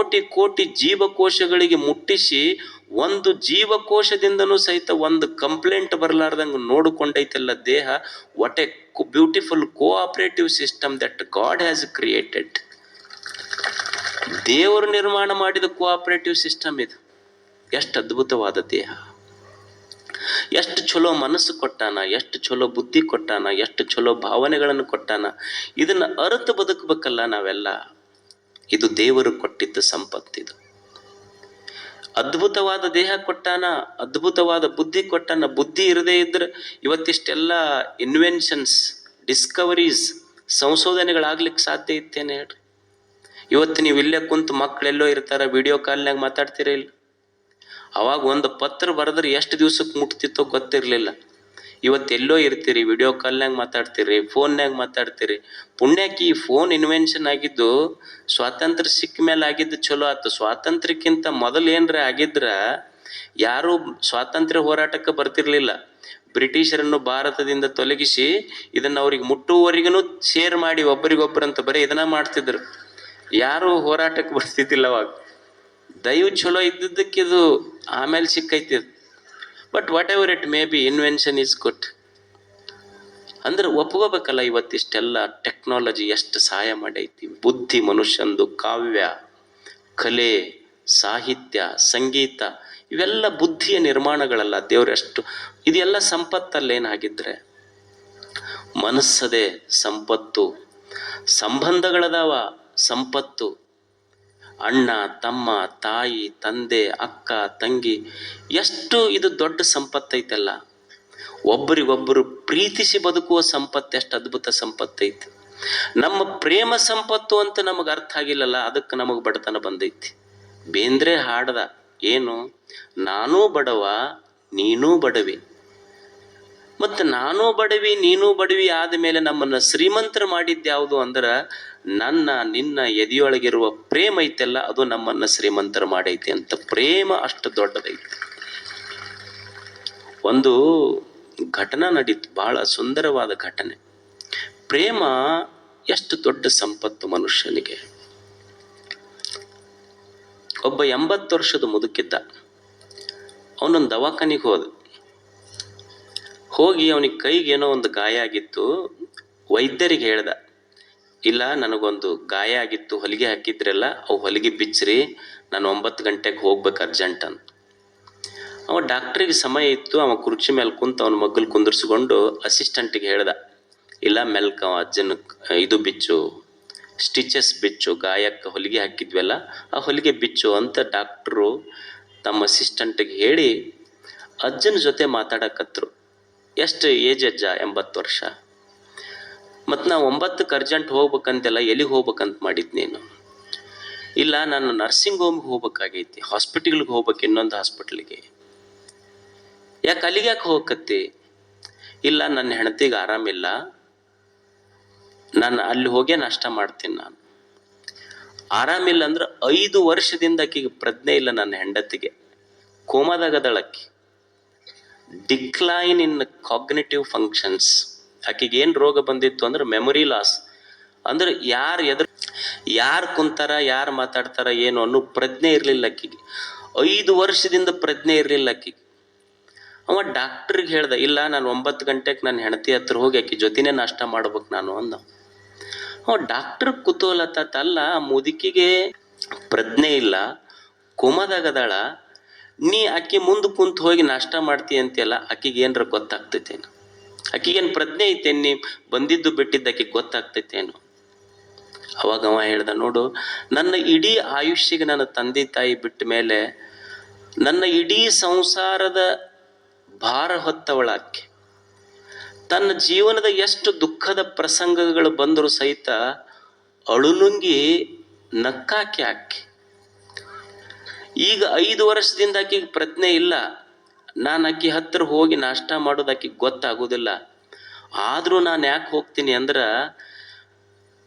ಕೋಟಿ ಜೀವಕೋಶಗಳಿಗೆ ಮುಟ್ಟಿಸಿ, ಒಂದು ಜೀವಕೋಶದಿಂದನೂ ಸಹಿತ ಒಂದು ಕಂಪ್ಲೇಂಟ್ ಬರಲಾರ್ದಂಗೆ ನೋಡಿಕೊಂಡೈತೆಲ್ಲ ದೇಹ. What A beautiful cooperative system that god has created. ದೇವರು ನಿರ್ಮಾಣ ಮಾಡಿದ ಕೋಆಪರೇಟಿವ್ ಸಿಸ್ಟಮ್ ಇದು. ಎಷ್ಟು ಅದ್ಭುತವಾದ ದೇಹ. ಎಷ್ಟು ಚಲೋ ಮನಸ್ಸು ಕೊಟ್ಟಾನ, ಎಷ್ಟು ಚಲೋ ಬುದ್ಧಿ ಕೊಟ್ಟಾನ, ಎಷ್ಟು ಚಲೋ ಭಾವನೆಗಳನ್ನು ಕೊಟ್ಟಾನ. ಇದನ್ನ ಅರ್ಥ ಬದುಕಬೇಕಲ್ಲ ನಾವೆಲ್ಲ. ಇದು ದೇವರು ಕೊಟ್ಟಿದ್ದ ಸಂಪತ್ತಿದು. ಅದ್ಭುತವಾದ ದೇಹ ಕೊಟ್ಟಾನ, ಅದ್ಭುತವಾದ ಬುದ್ಧಿ ಕೊಟ್ಟಾನ. ಬುದ್ಧಿ ಇರದೇ ಇದ್ರೆ ಇವತ್ತಿಷ್ಟೆಲ್ಲ ಇನ್ವೆನ್ಷನ್ಸ್, ಡಿಸ್ಕವರೀಸ್, ಸಂಶೋಧನೆಗಳಾಗ್ಲಿಕ್ಕೆ ಸಾಧ್ಯ ಇತ್ತೇನೆ ಹೇಳ್ರಿ? ಇವತ್ತು ನೀವು ಇಲ್ಲೇ ಕುಂತು ಮಕ್ಕಳೆಲ್ಲೋ ಇರ್ತಾರ, ವಿಡಿಯೋ ಕಾಲ್ನಾಗ ಮಾತಾಡ್ತೀರ ಇಲ್ಲ? ಅವಾಗ ಒಂದು ಪತ್ರ ಬರೆದ್ರೆ ಎಷ್ಟು ದಿವ್ಸಕ್ಕೆ ಮುಟ್ತಿತ್ತೋ ಗೊತ್ತಿರಲಿಲ್ಲ. ಇವತ್ತೆಲ್ಲೋ ಇರ್ತೀರಿ, ವಿಡಿಯೋ ಕಾಲ್ನಾಗ ಮಾತಾಡ್ತೀರಿ, ಫೋನ್ಯಾಗ ಮಾತಾಡ್ತೀರಿ. ಪುಣ್ಯಕ್ಕೆ ಈ ಫೋನ್ ಇನ್ವೆನ್ಷನ್ ಆಗಿದ್ದು ಸ್ವಾತಂತ್ರ್ಯ ಸಿಕ್ಕ ಮೇಲೆ ಆಗಿದ್ದು ಚಲೋ ಆಯ್ತು. ಸ್ವಾತಂತ್ರ್ಯಕ್ಕಿಂತ ಮೊದಲು ಏನ್ರ ಆಗಿದ್ರ ಯಾರೂ ಸ್ವಾತಂತ್ರ್ಯ ಹೋರಾಟಕ್ಕೆ ಬರ್ತಿರ್ಲಿಲ್ಲ. ಬ್ರಿಟಿಷರನ್ನು ಭಾರತದಿಂದ ತೊಲಗಿಸಿ ಇದನ್ನು ಅವ್ರಿಗೆ ಮುಟ್ಟುವವರೆಗೂ ಶೇರ್ ಮಾಡಿ ಒಬ್ಬರಿಗೊಬ್ಬರಂತ ಬರೀ ಇದನ್ನ ಮಾಡ್ತಿದ್ರು. ಯಾರು ಹೋರಾಟಕ್ಕೆ ಬರ್ತಿದ್ದಿಲ್ಲ ಅವಾಗ. ದೈವ ಚಲೋ ಇದ್ದಿದ್ದಕ್ಕೆ ಇದು ಆಮೇಲೆ ಸಿಕ್ಕೈತಿ. But what ever it may be, invention is good. ಅಂದ್ರೆ ಒಪ್ಕೋಬೇಕಲ್ಲ, ಇವತ್ತಿಷ್ಟೆಲ್ಲ ಟೆಕ್ನಾಲಜಿ ಎಷ್ಟು ಸಹಾಯ ಮಾಡೈತಿ. ಬುದ್ಧಿ ಮನುಷ್ಯಂದು, ಕಾವ್ಯ, ಕಲೆ, ಸಾಹಿತ್ಯ, ಸಂಗೀತ ಇವೆಲ್ಲ ಬುದ್ಧಿಯ ನಿರ್ಮಾಣಗಳಲ್ಲ. ದೇವರೆಷ್ಟು ಇದೆಲ್ಲ ಸಂಪತ್ತಲ್ಲೇನಾಗಿದ್ರೆ ಮನಸ್ಸದೇ ಸಂಪತ್ತು. ಸಂಬಂಧಗಳದಾವ ಸಂಪತ್ತು. ಅಣ್ಣ, ತಮ್ಮ, ತಾಯಿ, ತಂದೆ, ಅಕ್ಕ, ತಂಗಿ, ಎಷ್ಟು ಇದು ದೊಡ್ಡ ಸಂಪತ್ತೈತಲ್ಲ. ಒಬ್ಬರಿಗೊಬ್ಬರು ಪ್ರೀತಿಸಿ ಬದುಕುವ ಸಂಪತ್ತು ಎಷ್ಟು ಅದ್ಭುತ ಸಂಪತ್ತೈತಿ. ನಮ್ಮ ಪ್ರೇಮ ಸಂಪತ್ತು ಅಂತ ನಮಗೆ ಅರ್ಥ ಆಗಿಲ್ಲಲ್ಲ, ಅದಕ್ಕೆ ನಮಗೆ ಬಡತನ ಬಂದೈತಿ. ಬೇಂದ್ರೆ ಹಾಡ್ದ ಏನು, ನಾನೂ ಬಡವ ನೀನೂ ಬಡವಿ. ಮತ್ತು ನಾನೂ ಬಡವಿ ನೀನೂ ಬಡವಿ ಆದಮೇಲೆ ನಮ್ಮನ್ನು ಶ್ರೀಮಂತರ ಮಾಡಿದ್ಯಾವುದು ಅಂದ್ರೆ ನಿನ್ನ ಎದೆಯೊಳಗಿರುವ ಪ್ರೇಮ ಐತೆಲ್ಲ, ಅದು ನಮ್ಮನ್ನು ಶ್ರೀಮಂತರ ಮಾಡೈತಿ ಅಂತ. ಪ್ರೇಮ ಅಷ್ಟು ದೊಡ್ಡದೈತಿ. ಒಂದು ಘಟನೆ ನಡೀತು, ಬಹಳ ಸುಂದರವಾದ ಘಟನೆ. ಪ್ರೇಮ ಎಷ್ಟು ದೊಡ್ಡ ಸಂಪತ್ತು ಮನುಷ್ಯನಿಗೆ. ಒಬ್ಬ 80 ವರ್ಷದ ಮುದುಕಿದ್ದ. ಅವನೊಂದು ದವಾಖಾನಿಗೆ ಹೋಗಿ ಅವನಿಗೆ ಕೈಗೆ ಏನೋ ಒಂದು ಗಾಯ ಆಗಿತ್ತು. ವೈದ್ಯರಿಗೆ ಹೇಳ್ದ, ಇಲ್ಲ ನನಗೊಂದು ಗಾಯ ಆಗಿತ್ತು, ಹೊಲಿಗೆ ಹಾಕಿದ್ರಲ್ಲ ಅವು ಹೊಲಿಗೆ ಬಿಚ್ಚ್ರಿ, ನಾನು 9 ಗಂಟೆಗೆ ಹೋಗ್ಬೇಕು ಅರ್ಜೆಂಟ್ ಅಂತ. ಅವ ಡಾಕ್ಟ್ರಿಗೆ ಸಮಯ ಇತ್ತು. ಅವ ಕುರ್ಚಿ ಮೇಲೆ ಕುಂತು ಅವನ ಮಗ್ಗಲ್ ಕುಂದರ್ಸ್ಕೊಂಡು ಅಸಿಸ್ಟೆಂಟಿಗೆ ಹೇಳ್ದ, ಇಲ್ಲ ಮೆಲ್ಕ ಅಜ್ಜನ ಇದು ಬಿಚ್ಚು, ಸ್ಟಿಚಸ್ ಬಿಚ್ಚು, ಗಾಯಕ್ಕೆ ಹೊಲಿಗೆ ಹಾಕಿದ್ವಲ್ಲ ಆ ಹೊಲಿಗೆ ಬಿಚ್ಚು ಅಂತ ಡಾಕ್ಟ್ರು ತಮ್ಮ ಅಸಿಸ್ಟೆಂಟಿಗೆ ಹೇಳಿ ಅಜ್ಜನ ಜೊತೆ ಮಾತಾಡಕತ್ರು. ಎಷ್ಟು ಏಜ್ ಅಜ್ಜ? 80 ವರ್ಷ. ಮತ್ತು ನಾವು 9ಕ್ಕೆ ಅರ್ಜೆಂಟ್ ಹೋಗ್ಬೇಕಂತೆಲ್ಲ, ಎಲ್ಲಿಗೆ ಹೋಗ್ಬೇಕಂತ ಮಾಡಿದ್ ನೀನು? ಇಲ್ಲ ನಾನು ನರ್ಸಿಂಗ್ ಹೋಮ್ಗೆ ಹೋಗ್ಬೇಕಾಗೈತಿ, ಹಾಸ್ಪಿಟಲ್ಗೆ ಹೋಗ್ಬೇಕು, ಇನ್ನೊಂದು ಹಾಸ್ಪಿಟ್ಲಿಗೆ. ಯಾಕೆ ಅಲ್ಲಿಗೆ ಯಾಕೆ ಹೋಗಕತ್ತಿ? ಇಲ್ಲ ನನ್ನ ಹೆಂಡತಿಗೆ ಆರಾಮಿಲ್ಲ, ನಾನು ಅಲ್ಲಿ ಹೋಗೇ ನಾಷ್ಟ ಮಾಡ್ತೀನಿ. ನಾನು ಆರಾಮಿಲ್ಲ ಅಂದ್ರೆ 5 ವರ್ಷದಿಂದ ಆಕಿಗೆ ಪ್ರಜ್ಞೆ ಇಲ್ಲ. ನನ್ನ ಹೆಂಡತಿಗೆ ಕೋಮಾದಾಗದಳಕ್ಕಿ, ಡಿಕ್ಲೈನ್ ಇನ್ ಕಾಗ್ನಿಟಿವ್ ಫಂಕ್ಷನ್ಸ್. ಆಕಿಗೆ ಏನು ರೋಗ ಬಂದಿತ್ತು ಅಂದ್ರೆ ಮೆಮೊರಿ ಲಾಸ್. ಅಂದ್ರೆ ಯಾರು ಕುಂತಾರ, ಯಾರು ಮಾತಾಡ್ತಾರ ಏನು ಅನ್ನೋ ಪ್ರಜ್ಞೆ ಇರಲಿಲ್ಲ ಆಕಿಗೆ. 5 ವರ್ಷದಿಂದ ಪ್ರಜ್ಞೆ ಇರಲಿಲ್ಲ ಆಕಿಗೆ. ಅವ ಡಾಕ್ಟ್ರಿಗೆ ಹೇಳ್ದ, ಇಲ್ಲ ನಾನು 9 ಗಂಟೆಗೆ ನನ್ನ ಹೆಂಡತಿ ಹತ್ರ ಹೋಗಿ ಆಕಿ ಜೊತೆನೇ ನಾಷ್ಟ ಮಾಡ್ಬೇಕು ನಾನು ಅಂದ. ಅವ ಡಾಕ್ಟರ್ ಕುತೂಹಲತ್ತಲ್ಲ, ಮುದುಕಿಗೆ ಪ್ರಜ್ಞೆ ಇಲ್ಲ, ಕೋಮಾದಾಗದಾಳ, ನೀ ಆಕಿ ಮುಂದೆ ಕುಂತು ಹೋಗಿ ನಾಷ್ಟ ಮಾಡ್ತೀಯ ಅಂತೆಲ್ಲ, ಆಕಿಗೆ ಏನರ ಗೊತ್ತಾಗ್ತೈತೇನು? ಆಕಿಗೇನು ಪ್ರಜ್ಞೆ ಐತೇನು? ನೀ ಬಂದಿದ್ದು ಬಿಟ್ಟಿದ್ದು ಆಕಿಗೆ ಗೊತ್ತಾಗ್ತೈತೇನು? ಅವಾಗ ಅವ ಹೇಳ್ದ, ನೋಡು, ನನ್ನ ಇಡೀ ಆಯುಷ್ಯಗೆ ನನ್ನ ತಂದೆ ತಾಯಿ ಬಿಟ್ಟ ಮೇಲೆ ನನ್ನ ಇಡೀ ಸಂಸಾರದ ಭಾರ ಹೊತ್ತವಳ ಆಕೆ. ತನ್ನ ಜೀವನದ ಎಷ್ಟು ದುಃಖದ ಪ್ರಸಂಗಗಳು ಬಂದರೂ ಸಹಿತ ಅಳುನುಂಗಿ ನಕ್ಕಾಕೆ ಆಕೆ. ಈಗ 5 ವರ್ಷದಿಂದ ಆಕೆಗೆ ಪ್ರಜ್ಞೆ ಇಲ್ಲ. ನಾನು ಆಕೆ ಹತ್ರ ಹೋಗಿ ನಾಷ್ಟ ಮಾಡೋದು ಆಕೆಗೆ ಗೊತ್ತಾಗೋದಿಲ್ಲ. ಆದರೂ ನಾನು ಯಾಕೆ ಹೋಗ್ತೀನಿ ಅಂದ್ರೆ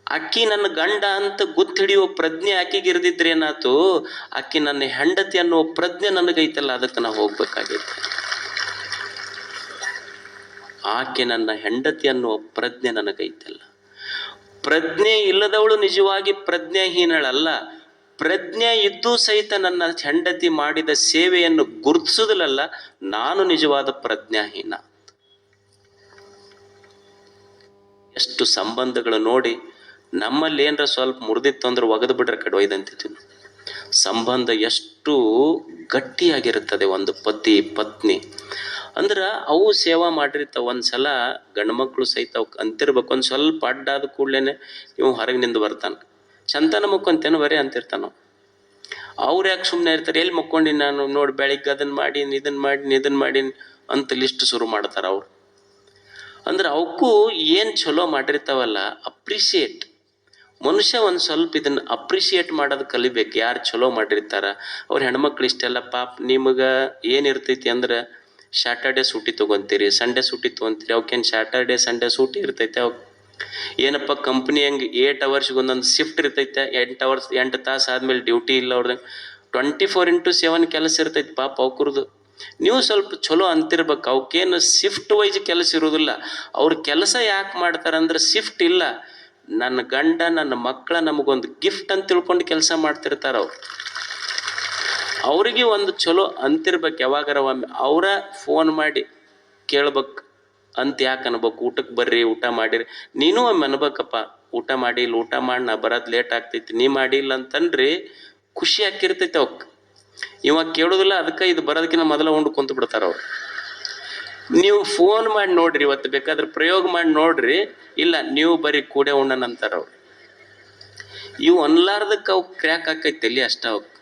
ಅಕ್ಕಿ ನನ್ನ ಗಂಡ ಅಂತ ಗುರ್ತಿಡಿಯೋ ಪ್ರಜ್ಞೆ ಆಕೆಗೆ ಇರದಿದ್ರೆ ಏನಾಯ್ತು, ಆಕೆ ನನ್ನ ಹೆಂಡತಿ ಅನ್ನೋ ಪ್ರಜ್ಞೆ ನನಗೈತಲ್ಲ, ಅದಕ್ಕೆ ನಾ ಹೋಗ್ಬೇಕಾಗೈತೆ. ಆಕೆ ನನ್ನ ಹೆಂಡತಿ ಅನ್ನುವ ಪ್ರಜ್ಞೆ ನನಗೈತಲ್ಲ. ಪ್ರಜ್ಞೆ ಇಲ್ಲದವಳು ನಿಜವಾಗಿ ಪ್ರಜ್ಞಾಹೀನಳಲ್ಲ. ಪ್ರಜ್ಞೆ ಇದ್ದೂ ಸಹಿತ ನನ್ನ ಹೆಂಡತಿ ಮಾಡಿದ ಸೇವೆಯನ್ನು ಗುರುತಿಸುವುದಿಲ್ಲ, ನಾನು ನಿಜವಾದ ಪ್ರಜ್ಞಾಹೀನ. ಎಷ್ಟು ಸಂಬಂಧಗಳು ನೋಡಿ, ನಮ್ಮಲ್ಲಿ ಏನರ ಸ್ವಲ್ಪ ಮುರಿದಿತ್ತು ಅಂದ್ರೆ ಒಗೆದು ಬಿಡ್ರೆ ಕಡೆ ಒಯ್ದಂತಿದ್ವಿ. ಸಂಬಂಧ ಎಷ್ಟು ಗಟ್ಟಿಯಾಗಿರುತ್ತದೆ. ಒಂದು ಪತಿ ಪತ್ನಿ ಅಂದ್ರೆ ಅವು ಸೇವಾ ಮಾಡಿರ್ತಾವ. ಒಂದ್ಸಲ ಗಂಡು ಮಕ್ಕಳು ಸಹಿತ ಅವಕ್ಕೆ ಅಂತಿರ್ಬೇಕು, ಒಂದು ಸ್ವಲ್ಪ ಅಡ್ಡಾದ ಕೂಡ್ಲೇನೆ ಇವು ಹೊರಗೆ ನಿಂದು ಬರ್ತಾನೆ, ಚಂತನ ಮುಕ್ಕೊಂತೇನು ಬರೀ ಅಂತಿರ್ತಾನ. ಅವ್ರು ಯಾಕೆ ಸುಮ್ಮನೆ ಇರ್ತಾರೆ, ಎಲ್ಲಿ ಮಕ್ಕೊಂಡು ನಾನು ನೋಡಿ ಬೆಳಿಗ್ಗೆ ಅದನ್ನು ಮಾಡೀನಿ ಇದನ್ನು ಮಾಡೀನಿ ಅಂತ ಲಿಸ್ಟ್ ಶುರು ಮಾಡ್ತಾರೆ ಅವ್ರು. ಅಂದ್ರೆ ಅವಕ್ಕೂ ಏನು ಚಲೋ ಮಾಡಿರ್ತಾವಲ್ಲ ಅಪ್ರಿಷಿಯೇಟ್. ಮನುಷ್ಯ ಒಂದು ಸ್ವಲ್ಪ ಇದನ್ನು ಅಪ್ರಿಷಿಯೇಟ್ ಮಾಡೋದು ಕಲಿಬೇಕು. ಯಾರು ಚಲೋ ಮಾಡಿರ್ತಾರ ಅವ್ರ ಹೆಣ್ಮಕ್ಳು ಇಷ್ಟೆಲ್ಲ ಪಾಪ ನಿಮಗೆ ಏನಿರ್ತೈತಿ ಅಂದ್ರೆ ಸ್ಯಾಟರ್ಡೆ ಸೂಟಿ ತೊಗೊತೀರಿ, ಸಂಡೇ ಸೂಟಿ ತೊಗೊತೀರಿ. ಅವಕ್ಕೇನು ಸ್ಯಾಟರ್ಡೆ ಸಂಡೇ ಸೂಟಿ ಇರ್ತೈತೆ? ಅವ್ ಏನಪ್ಪ ಕಂಪ್ನಿ ಹಂಗೆ 8 ಅವರ್ಸ್ಗೆ ಒಂದೊಂದು ಶಿಫ್ಟ್ ಇರ್ತೈತೆ, 8 ತಾಸು ಆದಮೇಲೆ ಡ್ಯೂಟಿ ಇಲ್ಲ ಅವ್ರದ್ದು. 24/7 ಕೆಲಸ ಇರ್ತೈತಿ ಪಾಪ ಅವ್ರದ್ದು. ನೀವು ಸ್ವಲ್ಪ ಚಲೋ ಅಂತಿರ್ಬೇಕು. ಅವಕ್ಕೇನು ಶಿಫ್ಟ್ ವೈಸ್ ಕೆಲಸ ಇರೋದಿಲ್ಲ. ಅವ್ರ ಕೆಲಸ ಯಾಕೆ ಮಾಡ್ತಾರೆ ಅಂದ್ರೆ ಶಿಫ್ಟ್ ಇಲ್ಲ, ನನ್ನ ಗಂಡ ನನ್ನ ಮಕ್ಕಳ ನಮಗೊಂದು ಗಿಫ್ಟ್ ಅಂತ ತಿಳ್ಕೊಂಡು ಕೆಲಸ ಮಾಡ್ತಿರ್ತಾರೆ ಅವ್ರು. ಅವ್ರಿಗೆ ಒಂದು ಚಲೋ ಅಂತಿರ್ಬೇಕು. ಯಾವಾಗಾರ ಒಮ್ಮೆ ಅವರ ಫೋನ್ ಮಾಡಿ ಕೇಳ್ಬೇಕು ಅಂತ ಯಾಕೆ ಅನ್ಬೇಕು, ಊಟಕ್ಕೆ ಬರ್ರಿ ಊಟ ಮಾಡಿರಿ. ನೀನು ಒಮ್ಮೆ ಅನ್ಬೇಕಪ್ಪ, ಊಟ ಮಾಡಿಲ್ಲ, ಊಟ ಮಾಡಿ ನಾ ಬರೋದು ಲೇಟ್ ಆಗ್ತೈತಿ, ನೀ ಮಾಡಿಲ್ಲ ಅಂತನ್ರಿ ಖುಷಿ ಹಾಕಿರ್ತೈತೆ ಅವಕ್ಕೆ. ಇವಾಗ ಕೇಳೋದಿಲ್ಲ, ಅದಕ್ಕೆ ಇದು ಬರೋದಕ್ಕಿಂತ ಮೊದಲ ಉಂಡು ಕುಂತು ಬಿಡ್ತಾರ ಅವ್ರು. ನೀವು ಫೋನ್ ಮಾಡಿ ನೋಡ್ರಿ, ಇವತ್ತು ಬೇಕಾದ್ರೆ ಪ್ರಯೋಗ ಮಾಡಿ ನೋಡ್ರಿ, ಇಲ್ಲ ನೀವು ಬರೀ ಕೂಡೆ ಉಣ್ಣನ ಅಂತಾರ ಅವ್ರು. ಇವು ಅನ್ಲಾರ್ದಕ್ಕೆ ಅವು ಕ್ರ್ಯಾಕ್ ಹಾಕೈತಿ ಅಲ್ಲಿ ಅಷ್ಟ. ಅವಕ್ಕೆ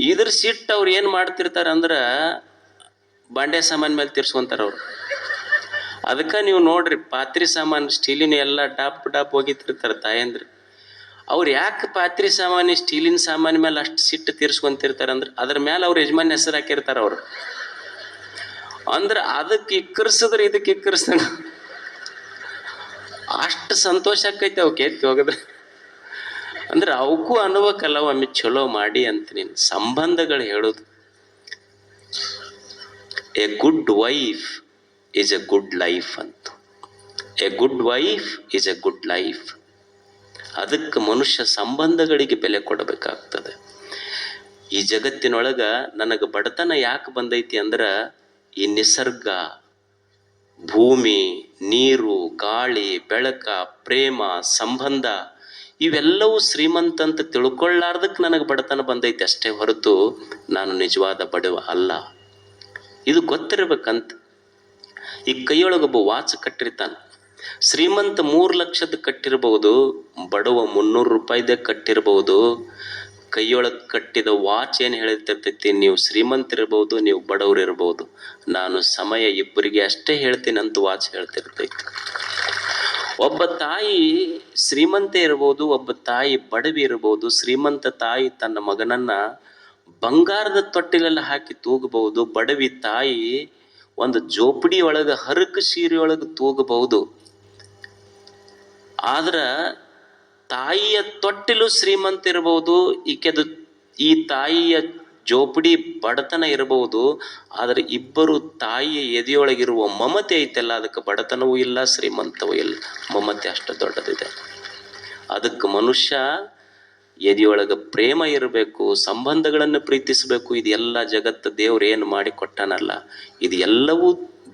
ಇದ್ರ ಸಿಟ್ಟು ಅವ್ರು ಏನು ಮಾಡ್ತಿರ್ತಾರೆ ಅಂದ್ರೆ ಬಾಂಡೆ ಸಾಮಾನು ಮೇಲೆ ತಿರ್ಸ್ಕೊಂತಾರ ಅವ್ರು. ಅದಕ್ಕೆ ನೀವು ನೋಡ್ರಿ ಪಾತ್ರೆ ಸಾಮಾನು ಸ್ಟೀಲಿನ ಎಲ್ಲ ಡಾಪ್ ಹೋಗಿತಿರ್ತಾರೆ ತಾಯಂದ್ರಿ. ಅವ್ರು ಯಾಕೆ ಪಾತ್ರೆ ಸಾಮಾನು ಸ್ಟೀಲಿನ ಸಾಮಾನು ಮೇಲೆ ಅಷ್ಟು ಸಿಟ್ಟು ತೀರ್ಸ್ಕೊಂತಿರ್ತಾರೆ ಅಂದ್ರೆ ಅದ್ರ ಮೇಲೆ ಅವ್ರ ಯಜಮಾನ್ ಹೆಸರು ಹಾಕಿರ್ತಾರೆ ಅವರು. ಅಂದ್ರೆ ಅದಕ್ಕೆ ಇಕ್ಕರ್ಸಿದ್ರೆ ಇದಕ್ಕೆ ಇಕ್ಕರ್ಸ್ತಾನ, ಅಷ್ಟು ಸಂತೋಷ ಆಕೈತೆ ಅವಕ್ಕೆ ಎತ್ತಿ ಹೋಗಿದ್ರೆ. ಅಂದ್ರೆ ಅವಕ್ಕೂ ಅನ್ಬೇಕಲ್ಲ ಒಮ್ಮೆ ಚಲೋ ಮಾಡಿ ಅಂತ. ನೀನು ಸಂಬಂಧಗಳು ಹೇಳೋದು, a good wife is a good life ಅಂತ. A good wife is a good life. ಅದಕ್ಕೆ ಮನುಷ್ಯ ಸಂಬಂಧಗಳಿಗೆ ಬೆಲೆ ಕೊಡಬೇಕಾಗ್ತದೆ. ಈ ಜಗತ್ತಿನೊಳಗ ನನಗೆ ಬಡತನ ಯಾಕೆ ಬಂದೈತಿ ಅಂದ್ರೆ ಈ ನಿಸರ್ಗ, ಭೂಮಿ, ನೀರು, ಗಾಳಿ, ಬೆಳಕ, ಪ್ರೇಮ, ಸಂಬಂಧ ಇವೆಲ್ಲವೂ ಶ್ರೀಮಂತ ಅಂತ ತಿಳ್ಕೊಳ್ಳಾರ್ದಕ್ಕೆ ನನಗೆ ಬಡತನ ಬಂದೈತಿ ಅಷ್ಟೇ ಹೊರತು ನಾನು ನಿಜವಾದ ಬಡವ ಅಲ್ಲ. ಇದು ಗೊತ್ತಿರ್ಬೇಕಂತ. ಈ ಕೈಯೊಳಗೊಬ್ಬ ವಾಚ್ ಕಟ್ಟಿರ್ತಾನೆ, ಶ್ರೀಮಂತ 3 ಲಕ್ಷದ ಕಟ್ಟಿರ್ಬೋದು, ಬಡವ 300 ರೂಪಾಯಿದೇ ಕಟ್ಟಿರ್ಬೋದು. ಕೈಯೊಳಗೆ ಕಟ್ಟಿದ ವಾಚ್ ಏನು ಹೇಳ್ತಿರ್ತೈತಿ, ನೀವು ಶ್ರೀಮಂತರಿರ್ಬೋದು, ನೀವು ಬಡವರಿರ್ಬೋದು, ನಾನು ಸಮಯ ಇಬ್ಬರಿಗೆ ಅಷ್ಟೇ ಹೇಳ್ತೀನಿ ಅಂತ ವಾಚ್ ಹೇಳ್ತಿರ್ತೈತಿ. ಒಬ್ಬ ತಾಯಿ ಶ್ರೀಮಂತ ಇರ್ಬೋದು, ಒಬ್ಬ ತಾಯಿ ಬಡವಿ ಇರ್ಬೋದು. ಶ್ರೀಮಂತ ತಾಯಿ ತನ್ನ ಮಗನನ್ನ ಬಂಗಾರದ ತೊಟ್ಟಿಲೆಲ್ಲ ಹಾಕಿ ತೂಗಬಹುದು. ಬಡವಿ ತಾಯಿ ಒಂದು ಜೋಪಡಿ ಒಳಗೆ ಹರಕ ಸೀರೆ ಒಳಗೆ ತೂಗಬಹುದು. ಆದ್ರ ತಾಯಿಯ ತೊಟ್ಟಿಲು ಶ್ರೀಮಂತ ಇರಬಹುದು, ಈ ತಾಯಿಯ ಜೋಪಡಿ ಬಡತನ ಇರಬಹುದು. ಆದರೆ ಇಬ್ಬರು ತಾಯಿಯ ಎದೆಯೊಳಗಿರುವ ಮಮತೆ ಐತೆಲ್ಲ, ಅದಕ್ಕೆ ಬಡತನವೂ ಇಲ್ಲ, ಶ್ರೀಮಂತವೂ ಇಲ್ಲ. ಮಮತೆ ಅಷ್ಟು ದೊಡ್ಡದಿದೆ. ಅದಕ್ಕೆ ಮನುಷ್ಯ ಎದೆಯೊಳಗೆ ಪ್ರೇಮ ಇರಬೇಕು, ಸಂಬಂಧಗಳನ್ನು ಪ್ರೀತಿಸಬೇಕು. ಇದೆಲ್ಲ ಜಗತ್ತು ದೇವ್ರು ಏನು ಮಾಡಿ ಕೊಟ್ಟಾನಲ್ಲ, ಇದು ಎಲ್ಲವೂ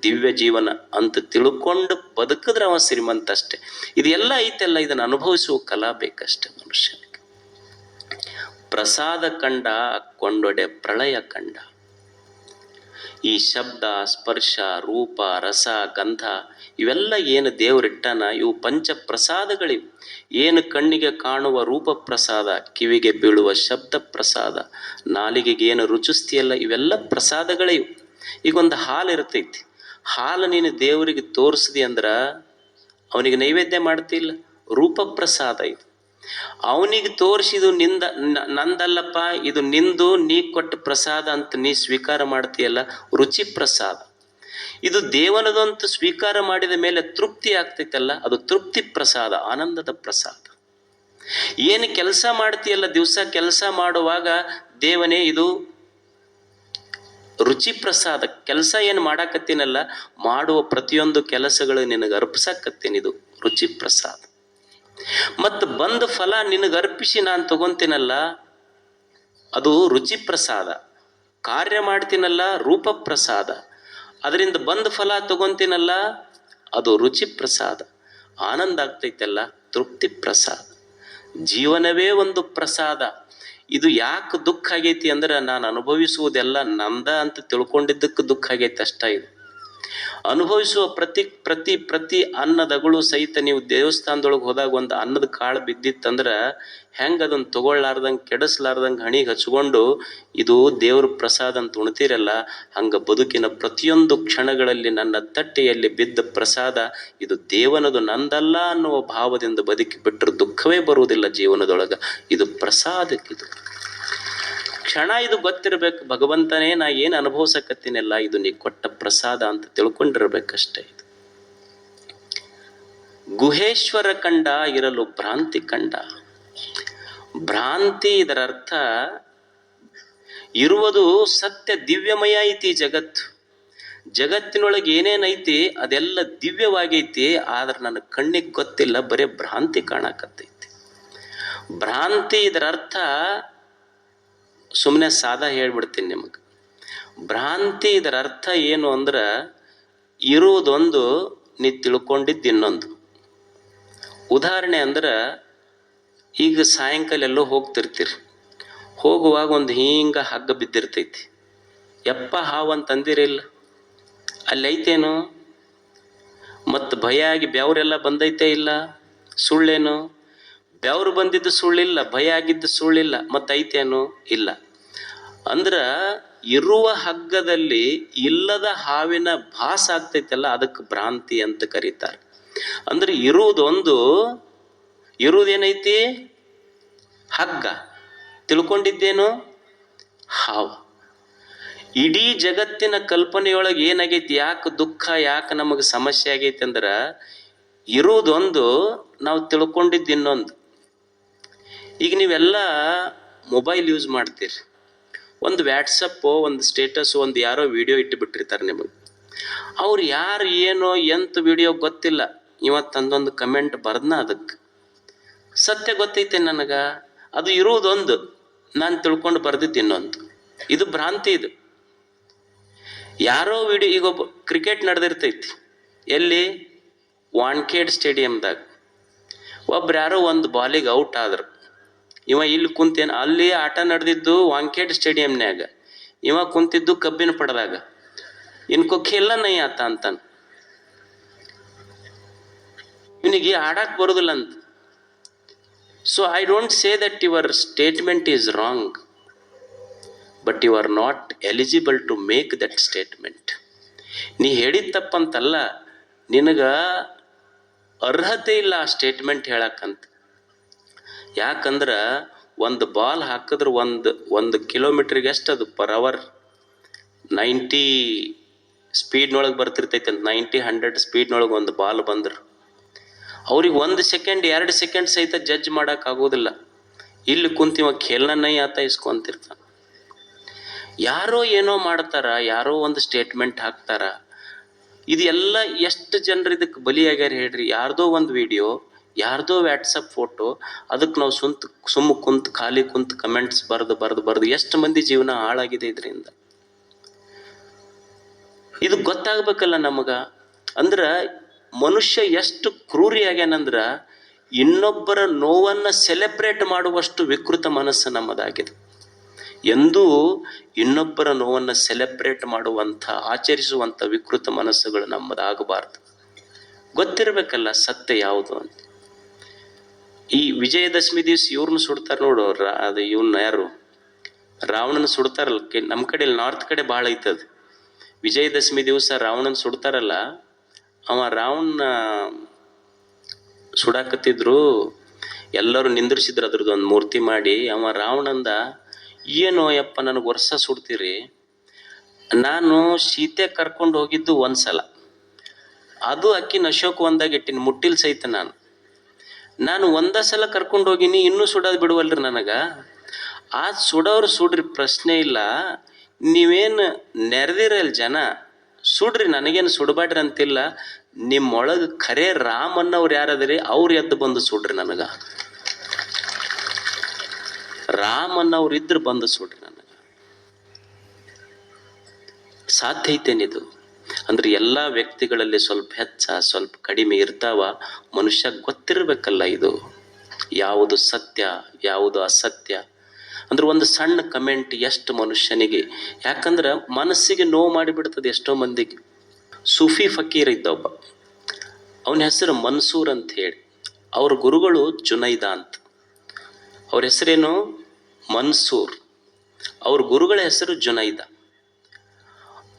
ದಿವ್ಯ ಜೀವನ ಅಂತ ತಿಳ್ಕೊಂಡು ಬದುಕಿದ್ರೆ ಅವ ಶ್ರೀಮಂತ ಅಷ್ಟೆ. ಇದೆಲ್ಲ ಐತೆಲ್ಲ, ಇದನ್ನು ಅನುಭವಿಸುವ ಕಲಾ ಬೇಕಷ್ಟೆ ಮನುಷ್ಯನಿಗೆ. ಪ್ರಸಾದ ಕಂಡ ಕೊಂಡೊಡೆ ಪ್ರಳಯ ಕಂಡ. ಈ ಶಬ್ದ, ಸ್ಪರ್ಶ, ರೂಪ, ರಸ, ಗಂಧ ಇವೆಲ್ಲ ಏನು ದೇವರಿಟ್ಟಾನ, ಇವು ಪಂಚ ಪ್ರಸಾದಗಳಿವು. ಏನು ಕಣ್ಣಿಗೆ ಕಾಣುವ ರೂಪ ಪ್ರಸಾದ, ಕಿವಿಗೆ ಬೀಳುವ ಶಬ್ದ ಪ್ರಸಾದ, ನಾಲಿಗೆಗೆ ಏನು ರುಚಿಸ್ತಿಯಲ್ಲ, ಇವೆಲ್ಲ ಪ್ರಸಾದಗಳಿವು. ಈಗೊಂದು ಹಾಲು ಇರ್ತೈತಿ, ಹಾಲು ನೀನು ದೇವರಿಗೆ ತೋರಿಸಿದಿ ಅಂದ್ರೆ ಅವನಿಗೆ ನೈವೇದ್ಯ ಮಾಡ್ತಿಲ್ಲ, ರೂಪ ಪ್ರಸಾದ ಇದು. ಅವನಿಗೆ ತೋರಿಸಿದು ನಂದಲ್ಲಪ್ಪ, ಇದು ನಿಂದು, ನೀ ಕೊಟ್ಟ ಪ್ರಸಾದ ಅಂತ ನೀ ಸ್ವೀಕಾರ ಮಾಡ್ತೀಯಲ್ಲ, ರುಚಿ ಪ್ರಸಾದ. ಇದು ದೇವನದಂತ ಸ್ವೀಕಾರ ಮಾಡಿದ ಮೇಲೆ ತೃಪ್ತಿ ಆಗ್ತೈತಲ್ಲ, ಅದು ತೃಪ್ತಿ ಪ್ರಸಾದ, ಆನಂದದ ಪ್ರಸಾದ. ಏನು ಕೆಲಸ ಮಾಡ್ತೀಯಲ್ಲ, ದಿವಸ ಕೆಲಸ ಮಾಡುವಾಗ ದೇವನೇ ಇದು ರುಚಿ ಪ್ರಸಾದ. ಕೆಲಸ ಏನು ಮಾಡಾಕತ್ತೀನಲ್ಲ, ಮಾಡುವ ಪ್ರತಿಯೊಂದು ಕೆಲಸಗಳು ನಿನಗೆ ಅರ್ಪಿಸಕತ್ತೀನಿ, ಇದು ರುಚಿ ಪ್ರಸಾದ. ಮತ್ತು ಬಂದ ಫಲ ನಿನಗೆ ಅರ್ಪಿಸಿ ನಾನು ತಗೊಂತೀನಲ್ಲ, ಅದು ರುಚಿ ಪ್ರಸಾದ. ಕಾರ್ಯ ಮಾಡ್ತೀನಲ್ಲ, ರೂಪ ಪ್ರಸಾದ. ಅದರಿಂದ ಬಂದ ಫಲ ತಗೊಂತೀನಲ್ಲ, ಅದು ರುಚಿ ಪ್ರಸಾದ. ಆನಂದ ಆಗ್ತೈತಲ್ಲ, ತೃಪ್ತಿ ಪ್ರಸಾದ. ಜೀವನವೇ ಒಂದು ಪ್ರಸಾದ. ಇದು ಯಾಕೆ ದುಃಖ ಆಗೈತಿ ಅಂದ್ರೆ ನಾನು ಅನುಭವಿಸುವುದೆಲ್ಲ ನಂದ ಅಂತ ತಿಳ್ಕೊಂಡಿದ್ದಕ್ಕೆ ದುಃಖ ಆಗೈತಿ ಅಷ್ಟ. ಇದು ಅನುಭವಿಸುವ ಪ್ರತಿ ಪ್ರತಿ ಪ್ರತಿ ಅನ್ನದಗಳು ಸಹಿತ ನೀವು ದೇವಸ್ಥಾನದೊಳಗೆ ಹೋದಾಗ ಒಂದು ಅನ್ನದ ಕಾಳು ಬಿದ್ದಿತ್ತಂದ್ರೆ ಹೆಂಗೆ ಅದನ್ನು ತಗೊಳ್ಳಾರ್ದಂಗೆ ಕೆಡಿಸ್ಲಾರ್ದಂಗೆ ಹಣಿಗೆ ಹಚ್ಕೊಂಡು ಇದು ದೇವ್ರ ಪ್ರಸಾದ ಅಂತ ಉಣ್ತೀರಲ್ಲ, ಹಂಗೆ ಬದುಕಿನ ಪ್ರತಿಯೊಂದು ಕ್ಷಣಗಳಲ್ಲಿ ನನ್ನ ತಟ್ಟೆಯಲ್ಲಿ ಬಿದ್ದ ಪ್ರಸಾದ ಇದು ದೇವನದು ನಂದಲ್ಲ ಅನ್ನುವ ಭಾವದಿಂದ ಬದುಕಿ ಬಿಟ್ಟರೆ ದುಃಖವೇ ಬರುವುದಿಲ್ಲ ಜೀವನದೊಳಗೆ. ಇದು ಪ್ರಸಾದಕ್ಕಿದು ಕ್ಷಣ ಇದು ಗೊತ್ತಿರಬೇಕು. ಭಗವಂತನೇ ನಾ ಏನು ಅನುಭವಿಸಕತ್ತೀನಲ್ಲ ಇದು ನೀ ಕೊಟ್ಟ ಪ್ರಸಾದ ಅಂತ ತಿಳ್ಕೊಂಡಿರ್ಬೇಕಷ್ಟೇ. ಇದು ಗುಹೇಶ್ವರ ಕಂಡ ಇರಲು ಭ್ರಾಂತಿ ಕಂಡ. ಭ್ರಾಂತಿ ಇದರ ಅರ್ಥ ಇರುವುದು ಸತ್ಯ ದಿವ್ಯಮಯ ಐತಿ ಜಗತ್ತು. ಜಗತ್ತಿನೊಳಗೆ ಏನೇನೈತಿ ಅದೆಲ್ಲ ದಿವ್ಯವಾಗೈತಿ, ಆದ್ರೆ ನನ್ನ ಕಣ್ಣಿಗೆ ಗೊತ್ತಿಲ್ಲ, ಬರೇ ಭ್ರಾಂತಿ ಕಾಣಕತ್ತೈತಿ. ಭ್ರಾಂತಿ ಇದರ ಅರ್ಥ ಸುಮ್ಮನೆ ಸಾದಾ ಹೇಳ್ಬಿಡ್ತೀನಿ ನಿಮಗೆ. ಭ್ರಾಂತಿ ಇದರ ಅರ್ಥ ಏನು ಅಂದ್ರೆ ಇರುವುದೊಂದು ನೀ ತಿಳ್ಕೊಂಡಿದ್ದು ಇನ್ನೊಂದು. ಉದಾಹರಣೆ ಅಂದ್ರೆ ಈಗ ಸಾಯಂಕಾಲ ಎಲ್ಲೋ ಹೋಗ್ತಿರ್ತೀರಿ, ಹೋಗುವಾಗ ಒಂದು ಹಿಂಗೆ ಹಗ್ಗ ಬಿದ್ದಿರ್ತೈತಿ. ಯಪ್ಪ ಹಾವು ಅಂತ ಅಂದಿರಿಲ್ಲ, ಅಲ್ಲಿ ಐತೇನು? ಮತ್ತು ಭಯ ಆಗಿ ಬೆವರೆಲ್ಲ ಬಂದೈತೆ ಇಲ್ಲ? ಸುಳ್ಳೇನು? ಬೆವರು ಬಂದಿದ್ದು ಸುಳ್ಳಿಲ್ಲ, ಭಯ ಆಗಿದ್ದು ಸುಳ್ಳಿಲ್ಲ, ಮತ್ತು ಐತೇನು? ಇಲ್ಲ. ಅಂದ್ರೆ ಇರುವ ಹಗ್ಗದಲ್ಲಿ ಇಲ್ಲದ ಹಾವಿನ ಭಾಸ ಆಗ್ತೈತಲ್ಲ, ಅದಕ್ಕೆ ಭ್ರಾಂತಿ ಅಂತ ಕರೀತಾರೆ. ಅಂದ್ರೆ ಇರುವುದೇನೈತಿ? ಹಗ್ಗ. ತಿಳ್ಕೊಂಡಿದ್ದೇನು? ಹಾವು. ಇಡೀ ಜಗತ್ತಿನ ಕಲ್ಪನೆಯೊಳಗೆ ಏನಾಗೈತಿ? ಯಾಕೆ ದುಃಖ, ಯಾಕೆ ನಮಗೆ ಸಮಸ್ಯೆ ಆಗೈತಿ ಅಂದ್ರೆ ಇರುವುದೊಂದು, ನಾವು ತಿಳ್ಕೊಂಡಿದ್ದು ಇನ್ನೊಂದು. ಈಗ ನೀವೆಲ್ಲ ಮೊಬೈಲ್ ಯೂಸ್ ಮಾಡ್ತೀರಿ, ಒಂದು ವ್ಯಾಟ್ಸಪ್ಪು, ಒಂದು ಸ್ಟೇಟಸ್, ಒಂದು ಯಾರೋ ವಿಡಿಯೋ ಇಟ್ಟು ಬಿಟ್ಟಿರ್ತಾರೆ ನಿಮಗೆ. ಅವ್ರು ಯಾರು ಏನೋ ಎಂತ ವಿಡಿಯೋ ಗೊತ್ತಿಲ್ಲ, ಇವತ್ತಂದೊಂದು ಕಮೆಂಟ್ ಬರ್ದನ, ಅದಕ್ಕೆ ಸತ್ಯ ಗೊತ್ತೈತೆ ನನಗೆ, ಅದು ಇರುವುದೊಂದು, ನಾನು ತಿಳ್ಕೊಂಡು ಬರ್ದಿದ್ದು ಇನ್ನೊಂದು. ಇದು ಭ್ರಾಂತಿ. ಇದು ಯಾರೋ ವಿಡಿಯೋ, ಈಗ ಒಬ್ಬ ಕ್ರಿಕೆಟ್ ನಡೆದಿರ್ತೈತಿ, ಎಲ್ಲಿ? ವಾನ್ಖೇಡ್ ಸ್ಟೇಡಿಯಮ್ದಾಗ. ಒಬ್ರು ಯಾರೋ ಒಂದು ಬಾಲಿಗೆ ಔಟ್ ಆದ್ರು, ಇವ ಇಲ್ಲಿ ಕುಂತೇನು? ಅಲ್ಲಿ ಆಟ ನಡೆದಿದ್ದು ವಾಂಖೇಡ್ ಸ್ಟೇಡಿಯಂನ್ಯಾಗ, ಇವ ಕುಂತಿದ್ದು ಕಬ್ಬಿನ ಪಡದಾಗ. ಇನ್ಕೋ ಖೇಲ ನೈ ಆತ ಅಂತಾನ, ಇವನಿಗೆ ಆಡಕ್ ಬರೋದಿಲ್ಲ ಅಂತ. So I don't say that your statement is wrong, but you are not eligible to make that statement. ನೀ ಹೇಳಿದ ತಪ್ಪಂತಲ್ಲ, ನಿನಗ ಅರ್ಹತೆ ಇಲ್ಲ ಆ ಸ್ಟೇಟ್ಮೆಂಟ್ ಹೇಳಕ್ಕಂತ. ಯಾಕಂದ್ರೆ ಒಂದು ಬಾಲ್ ಹಾಕಿದ್ರೆ ಒಂದು ಕಿಲೋಮೀಟ್ರಿಗೆ ಎಷ್ಟು ಅದು ಪರ್ ಅವರ್ 90 ಸ್ಪೀಡ್ನೊಳಗೆ ಬರ್ತಿರ್ತೈತೆ ಅಂತ. 90-100 ಸ್ಪೀಡ್ನೊಳಗೆ ಒಂದು ಬಾಲ್ ಬಂದ್ರೆ ಅವ್ರಿಗೆ 1 ಸೆಕೆಂಡ್ 2 ಸೆಕೆಂಡ್ ಸಹಿತ ಜಡ್ಜ್ ಮಾಡೋಕ್ಕಾಗೋದಿಲ್ಲ. ಇಲ್ಲಿ ಕುಂತಿವ ಖೇಲ್ನೈ ಆತ ಇಸ್ಕೊಂತಿರ್ತಾನೆ. ಯಾರೋ ಏನೋ ಮಾಡ್ತಾರ, ಯಾರೋ ಒಂದು ಸ್ಟೇಟ್ಮೆಂಟ್ ಹಾಕ್ತಾರ. ಇದು ಎಲ್ಲ ಎಷ್ಟು ಜನರು ಇದಕ್ಕೆ ಬಲಿಯಾಗ್ಯಾರ ಹೇಳ್ರಿ? ಯಾರ್ದೋ ಒಂದು ವಿಡಿಯೋ, ಯಾರ್ದೋ ವ್ಯಾಟ್ಸಪ್ ಫೋಟೋ, ಅದಕ್ಕೆ ನಾವು ಸುಮ್ಮ ಕುಂತು ಖಾಲಿ ಕುಂತು ಕಮೆಂಟ್ಸ್ ಬರೆದು ಎಷ್ಟು ಮಂದಿ ಜೀವನ ಹಾಳಾಗಿದೆ ಇದರಿಂದ. ಇದು ಗೊತ್ತಾಗ್ಬೇಕಲ್ಲ ನಮಗ. ಅಂದ್ರೆ ಮನುಷ್ಯ ಎಷ್ಟು ಕ್ರೂರಿ ಆಗ್ಯಾನಂದ್ರ ಇನ್ನೊಬ್ಬರ ನೋವನ್ನು ಸೆಲೆಬ್ರೇಟ್ ಮಾಡುವಷ್ಟು ವಿಕೃತ ಮನಸ್ಸು ನಮ್ಮದಾಗಿದೆ. ಎಂದೂ ಇನ್ನೊಬ್ಬರ ನೋವನ್ನು ಸೆಲೆಬ್ರೇಟ್ ಮಾಡುವಂಥ, ಆಚರಿಸುವಂಥ ವಿಕೃತ ಮನಸ್ಸುಗಳು ನಮ್ಮದಾಗಬಾರ್ದು. ಗೊತ್ತಿರಬೇಕಲ್ಲ ಸತ್ಯ ಯಾವುದು ಅಂತ. ಈ ವಿಜಯದಶಮಿ ದಿವಸ ಇವ್ರನ್ನ ಸುಡ್ತಾರೆ ನೋಡು, ಅದು ಇವನ್ನ ಯಾರು ರಾವಣನ ಸುಡ್ತಾರಲ್ಲ, ನಮ್ಮ ಕಡೆ ನಾರ್ತ್ ಕಡೆ ಭಾಳ ಐತದ. ವಿಜಯದಶಮಿ ದಿವಸ ರಾವಣನ ಸುಡ್ತಾರಲ್ಲ, ಅವ ರಾವಣನ ಸುಡಾಕತ್ತಿದ್ರು, ಎಲ್ಲರೂ ನಿಂದ್ರಿಸಿದ್ರು ಅದ್ರದ್ದು ಒಂದು ಮೂರ್ತಿ ಮಾಡಿ. ಅವ ರಾವಣಂದ, ಏನೋ ಯಪ್ಪ ನನಗೆ ವರ್ಷ ಸುಡ್ತೀರಿ, ನಾನು ಸೀತೆ ಕರ್ಕೊಂಡು ಹೋಗಿದ್ದು ಒಂದ್ಸಲ, ಅದು ಅಕ್ಕಿನ ಅಶೋಕವನದಾಗ ಇಟ್ಟಿನಿ, ಮುಟ್ಟಿಲ್ ಸಹಿತ ನಾನು ಒಂದೇ ಸಲ ಕರ್ಕೊಂಡು ಹೋಗಿನಿ, ಇನ್ನೂ ಸುಡೋದು ಬಿಡುವಲ್ರಿ ನನಗೆ. ಆ ಸುಡೋರು ಸುಡ್ರಿ, ಪ್ರಶ್ನೆ ಇಲ್ಲ. ನೀವೇನು ನೆರೆದಿರಲ್ಲ ಜನ, ಸುಡ್ರಿ, ನನಗೇನು ಸುಡಬೇಡ್ರಿ ಅಂತಿಲ್ಲ. ನಿಮ್ಮೊಳಗೆ ಖರೇ ರಾಮನ್ನವ್ರು ಯಾರದ್ರಿ ಅವ್ರು ಎದ್ದು ಬಂದು ಸುಡ್ರಿ ನನಗೆ. ರಾಮನ್ನವ್ರು ಇದ್ರೆ ಬಂದು ಸುಡ್ರಿ ನನಗೆ. ಸಾಧ್ಯ ಐತೇನಿದು? ಅಂದ್ರೆ ಎಲ್ಲ ವ್ಯಕ್ತಿಗಳಲ್ಲಿ ಸ್ವಲ್ಪ ಹೆಚ್ಚ ಸ್ವಲ್ಪ ಕಡಿಮೆ ಇರ್ತಾವ. ಮನುಷ್ಯ ಗೊತ್ತಿರಬೇಕಲ್ಲ ಇದು ಯಾವುದು ಸತ್ಯ ಯಾವುದು ಅಸತ್ಯ. ಅಂದ್ರೆ ಒಂದು ಸಣ್ಣ ಕಮೆಂಟ್ ಎಷ್ಟು ಮನುಷ್ಯನಿಗೆ, ಯಾಕಂದ್ರೆ ಮನಸ್ಸಿಗೆ ನೋವು ಮಾಡಿಬಿಡ್ತದೆ ಎಷ್ಟೋ ಮಂದಿಗೆ. ಸೂಫಿ ಫಕೀರ್ ಇದ್ದ ಒಬ್ಬ, ಅವನ ಹೆಸರು ಮನ್ಸೂರ್ ಅಂತ ಹೇಳಿ, ಅವ್ರ ಗುರುಗಳು ಜುನೈದ ಅಂತ. ಅವ್ರ ಹೆಸರೇನು ಮನ್ಸೂರ್, ಅವ್ರ ಗುರುಗಳ ಹೆಸರು ಜುನೈದ.